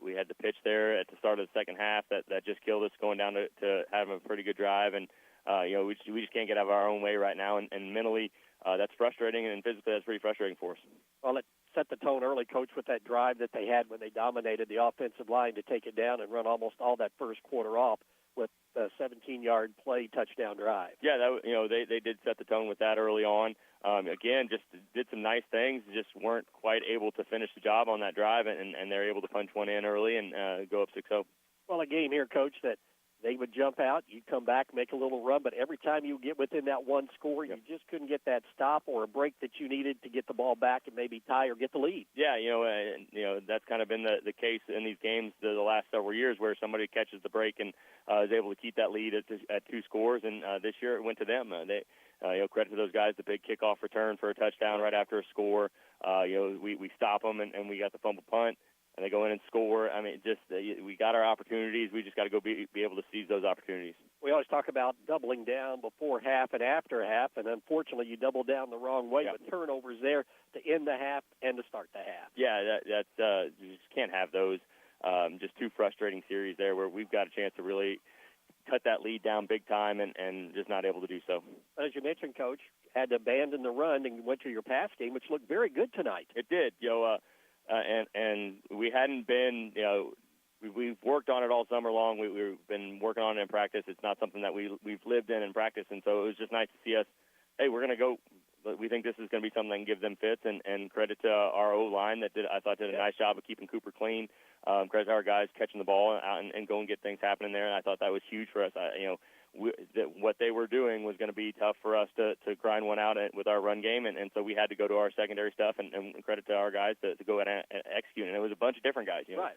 We had the pitch there at the start of the second half that just killed us, going down to having a pretty good drive, and we just can't get out of our own way right now, and mentally that's frustrating, and physically that's pretty frustrating for us. Well, it set the tone early, Coach, with that drive that they had when they dominated the offensive line to take it down and run almost all that first quarter off with a 17-yard play touchdown drive. Yeah, they did set the tone with that early on. Again, just did some nice things, just weren't quite able to finish the job on that drive, and they're able to punch one in early and go up 6-0. Well, a game here, Coach, that they would jump out, you'd come back, make a little run, but every time you get within that one score, you just couldn't get that stop or a break that you needed to get the ball back and maybe tie or get the lead. Yeah, that's kind of been the case in these games the last several years, where somebody catches the break and is able to keep that lead at 2 scores, and this year it went to them. Credit to those guys, the big kickoff return for a touchdown right after a score. We stop them, and we got the fumble punt, and they go in and score. I mean, we got our opportunities. We just got to go be able to seize those opportunities. We always talk about doubling down before half and after half, and unfortunately you double down the wrong way with turnovers there to end the half and to start the half. Yeah, that's you just can't have those. Just 2 frustrating series there where we've got a chance to really cut that lead down big time and just not able to do so. As you mentioned, Coach, had to abandon the run and went to your pass game, which looked very good tonight. It did, and we hadn't been, we've worked on it all summer long. We've been working on it in practice. It's not something that we've lived in practice, and so it was just nice to see us, hey, we're going to go. We think this is going to be something that can give them fits, and credit to our O-line that I thought did a nice job of keeping Cooper clean. Credit to our guys catching the ball out and go and get things happening there, and I thought that was huge for us. What they were doing was going to be tough for us to grind one out with our run game, and so we had to go to our secondary stuff, and credit to our guys to go and execute. And it was a bunch of different guys. Right.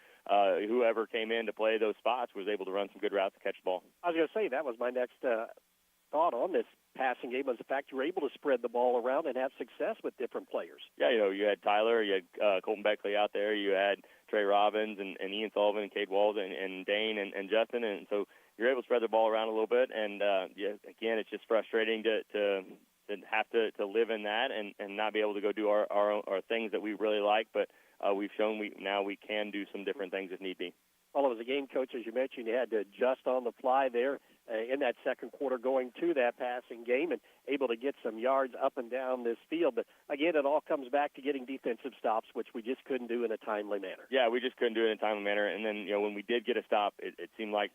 Whoever came in to play those spots was able to run some good routes and catch the ball. I was going to say, that was my next thought on this passing game, was the fact you were able to spread the ball around and have success with different players. Yeah, you had Tyler, you had Colton Beckley out there, you had Trey Robbins and Ian Sullivan and Cade Walls and Dane and Justin, and so you're able to spread the ball around a little bit. And again, it's just frustrating to have to live in that and not be able to go do our things that we really like. But we've shown we can do some different things if need be. Well, it was a game, Coach, as you mentioned, you had to adjust on the fly there in that second quarter going to that passing game and able to get some yards up and down this field. But, again, it all comes back to getting defensive stops, which we just couldn't do in a timely manner. Yeah, we just couldn't do it in a timely manner. And then, when we did get a stop, it seemed like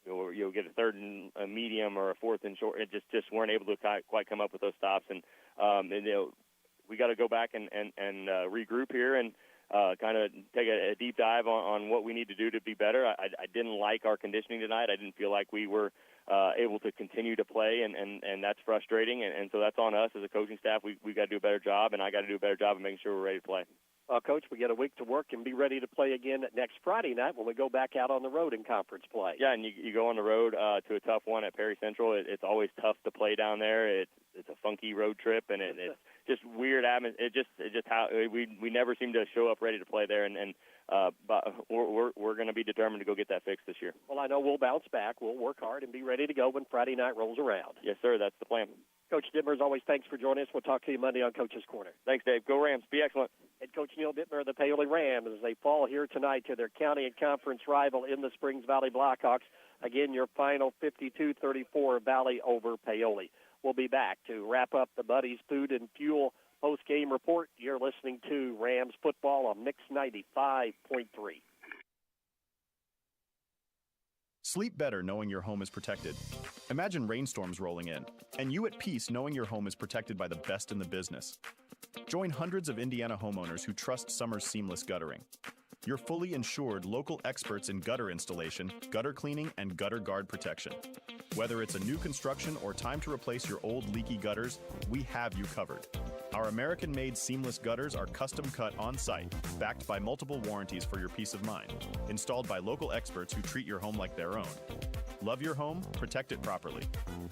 you'll get a 3rd and a medium or a 4th and short. It just weren't able to quite come up with those stops. And we got to go back and regroup here and kind of take a deep dive on what we need to do to be better. I didn't like our conditioning tonight. I didn't feel like we were able to continue to play, and that's frustrating. And so that's on us as a coaching staff. We got to do a better job, and I got to do a better job of making sure we're ready to play. Coach, we get a week to work and be ready to play again next Friday night when we go back out on the road in conference play. Yeah, and you go on the road to a tough one at Perry Central. It's always tough to play down there. It's a funky road trip, and it's just weird. It just how we never seem to show up ready to play there, but we're going to be determined to go get that fixed this year. Well, I know we'll bounce back. We'll work hard and be ready to go when Friday night rolls around. Yes, sir. That's the plan. Coach Dittmer, as always, thanks for joining us. We'll talk to you Monday on Coach's Corner. Thanks, Dave. Go Rams. Be excellent. Head Coach Neil Dittmer of the Paoli Rams as they fall here tonight to their county and conference rival in the Springs Valley Blackhawks. Again, your final 52-34 Valley over Paoli. We'll be back to wrap up the Buddies Food and Fuel post-game report. You're listening to Rams football on Mix 95.3. Sleep better knowing your home is protected. Imagine rainstorms rolling in, and you at peace knowing your home is protected by the best in the business. Join hundreds of Indiana homeowners who trust Summer's seamless guttering. Your fully insured local experts in gutter installation, gutter cleaning, and gutter guard protection. Whether it's a new construction or time to replace your old leaky gutters, we have you covered. Our American-made seamless gutters are custom cut on-site, backed by multiple warranties for your peace of mind, installed by local experts who treat your home like their own. Love your home? Protect it properly.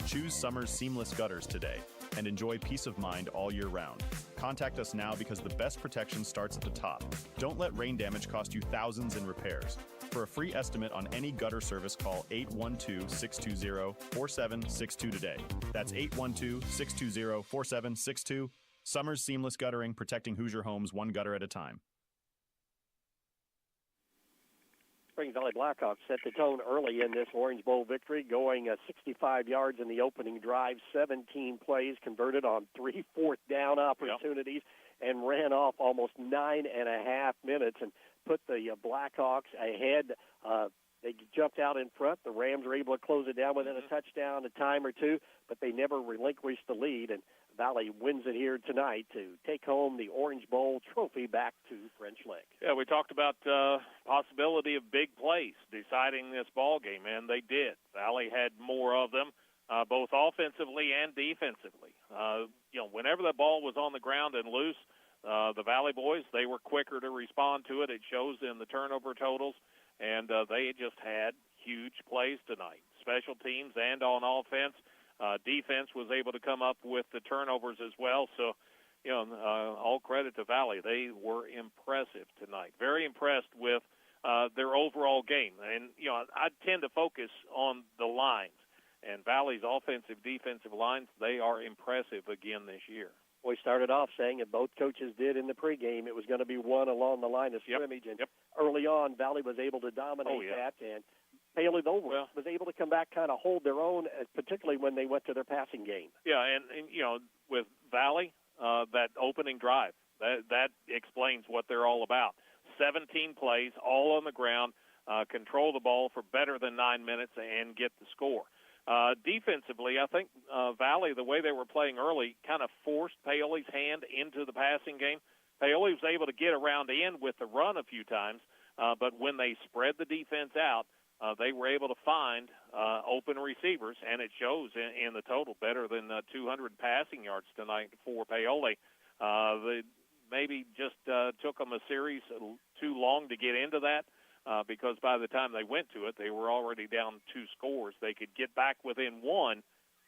Choose Summer's seamless gutters today and enjoy peace of mind all year round. Contact us now because the best protection starts at the top. Don't let rain damage cost you thousands in repairs. For a free estimate on any gutter service, call 812-620-4762 today. That's 812-620-4762. Summer's Seamless Guttering, protecting Hoosier homes one gutter at a time. Springs Valley Blackhawks set the tone early in this Orange Bowl victory, going 65 yards in the opening drive, 17 plays, converted on 3 fourth-down opportunities, and ran off almost 9.5 minutes and put the Blackhawks ahead. They jumped out in front. The Rams were able to close it down within a touchdown, a time or two, but they never relinquished the lead. And Valley wins it here tonight to take home the Orange Bowl trophy back to French Lick. Yeah, we talked about possibility of big plays deciding this ball game, and they did. Valley had more of them, both offensively and defensively. Whenever the ball was on the ground and loose, the Valley boys, they were quicker to respond to it. It shows in the turnover totals, and they just had huge plays tonight, special teams and on offense. Defense was able to come up with the turnovers as well. So, all credit to Valley. They were impressive tonight. Very impressed with their overall game. And, I tend to focus on the lines. And Valley's offensive, defensive lines, they are impressive again this year. We started off saying, and both coaches did in the pregame, it was going to be one along the line of scrimmage. And early on, Valley was able to dominate that. And Paoli, though, was able to come back, kind of hold their own, particularly when they went to their passing game. Yeah, and with Valley, that opening drive, that explains what they're all about. 17 plays, all on the ground, control the ball for better than 9 minutes and get the score. Defensively, I think Valley, the way they were playing early, kind of forced Paoli's hand into the passing game. Paoli was able to get around in with the run a few times, but when they spread the defense out, they were able to find open receivers, and it shows in the total, better than 200 passing yards tonight for Paoli. They maybe just took them a series too long to get into that because by the time they went to it, they were already down 2 scores. They could get back within 1,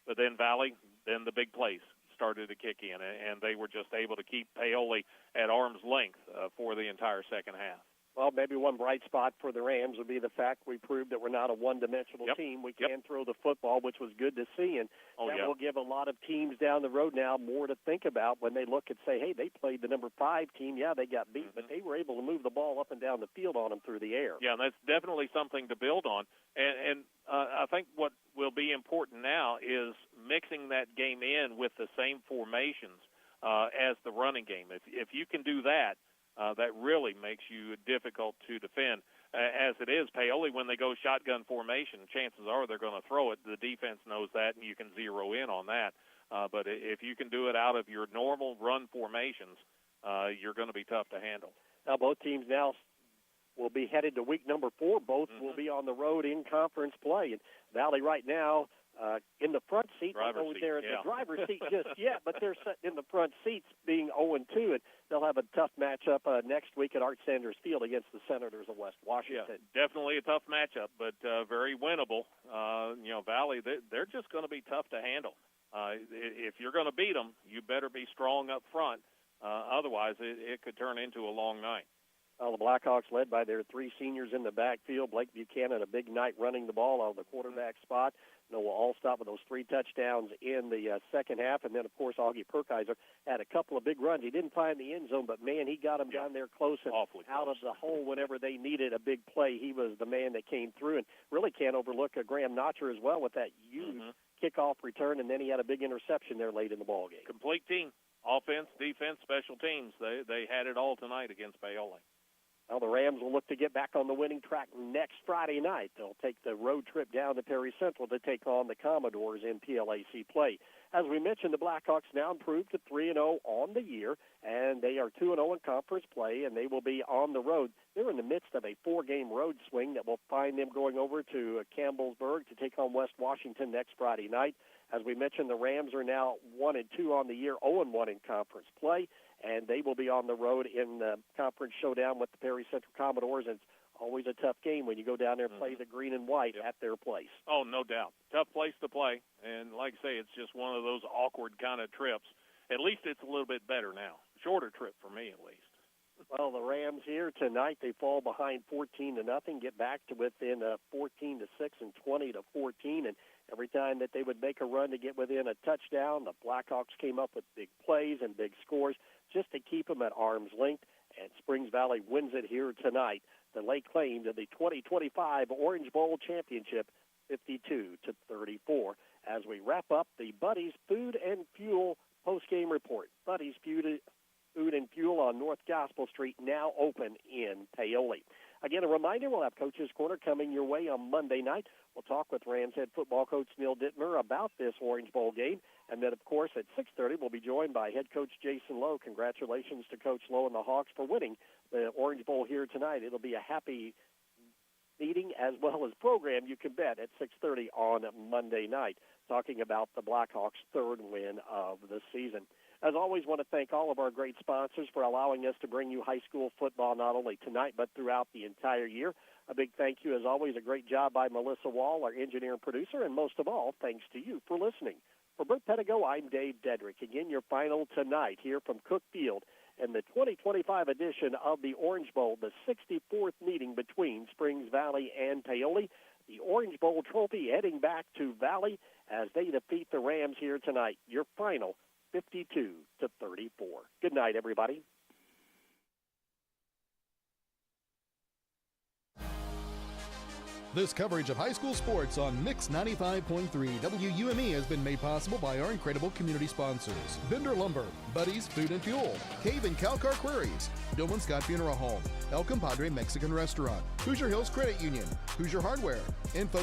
but then Valley, then the big plays started to kick in, and they were just able to keep Paoli at arm's length for the entire second half. Well, maybe one bright spot for the Rams would be the fact we proved that we're not a one-dimensional team. We can throw the football, which was good to see, and that will give a lot of teams down the road now more to think about when they look and say, hey, they played the number 5 team. Yeah, they got beat, but they were able to move the ball up and down the field on them through the air. Yeah, and that's definitely something to build on. And I think what will be important now is mixing that game in with the same formations as the running game. If you can do that, that really makes you difficult to defend. As it is, Paoli, when they go shotgun formation, chances are they're going to throw it. The defense knows that, and you can zero in on that. But if you can do it out of your normal run formations, you're going to be tough to handle. Now, both teams now will be headed to week number 4. Both will be on the road in conference play. And Valley right now in the front seat. They're in the driver's seat just yet, but they're sitting in the front seats being 0-2, and they'll have a tough matchup next week at Art Sanders Field against the Senators of West Washington. Yeah, definitely a tough matchup, but very winnable. Valley, they're just going to be tough to handle. If you're going to beat them, you better be strong up front. Otherwise, it could turn into a long night. Well, the Blackhawks led by their 3 seniors in the backfield. Blake Buchanan, a big night running the ball out of the quarterback spot. Noah Allstott with those 3 touchdowns in the second half. And then, of course, Augie Perkiser had a couple of big runs. He didn't find the end zone, but, man, he got them down there close and out of the hole whenever they needed a big play. He was the man that came through. And really can't overlook Graham Notcher as well with that huge kickoff return. And then he had a big interception there late in the ball game. Complete team. Offense, defense, special teams. They had it all tonight against Paoli. Well, the Rams will look to get back on the winning track next Friday night. They'll take the road trip down to Perry Central to take on the Commodores in PLAC play. As we mentioned, the Blackhawks now improved to 3-0 on the year, and they are 2-0 in conference play, and they will be on the road. They're in the midst of a 4-game road swing that will find them going over to Campbellsburg to take on West Washington next Friday night. As we mentioned, the Rams are now 1-2 on the year, 0-1 in conference play, and they will be on the road in the conference showdown with the Perry Central Commodores. And it's always a tough game when you go down there and play the green and white at their place. Oh, no doubt. Tough place to play. And like I say, it's just one of those awkward kind of trips. At least it's a little bit better now. Shorter trip for me, at least. Well, the Rams here tonight, they fall behind 14-0, get back to within 14-6 and 20-14. And every time that they would make a run to get within a touchdown, the Blackhawks came up with big plays and big scores just to keep them at arm's length. And Springs Valley wins it here tonight to lay claim to the 2025 Orange Bowl Championship, 52-34. As we wrap up the Buddy's Food and Fuel postgame report. Buddy's Food and Fuel on North Gospel Street, now open in Paoli. Again, a reminder, we'll have Coach's Corner coming your way on Monday night. We'll talk with Rams head football coach Neil Dittmer about this Orange Bowl game. And then, of course, at 6:30, we'll be joined by head coach Jason Lowe. Congratulations to Coach Lowe and the Hawks for winning the Orange Bowl here tonight. It'll be a happy meeting as well as program, you can bet, at 6:30 on Monday night, talking about the Blackhawks' third win of the season. As always, want to thank all of our great sponsors for allowing us to bring you high school football not only tonight but throughout the entire year. A big thank you, as always, a great job by Melissa Wall, our engineer and producer, and most of all, thanks to you for listening. For Bert Pedigo, I'm Dave Dedrick. Again, your final tonight here from Cook Field in the 2025 edition of the Orange Bowl, the 64th meeting between Springs Valley and Paoli. The Orange Bowl trophy heading back to Valley as they defeat the Rams here tonight. Your final 52-34. Good night, everybody. This coverage of high school sports on Mix 95.3 WUME has been made possible by our incredible community sponsors: Bender Lumber, Buddy's Food and Fuel, Cave and Calcar Quarries, Dillman Scott Funeral Home, El Compadre Mexican Restaurant, Hoosier Hills Credit Union, Hoosier Hardware, Info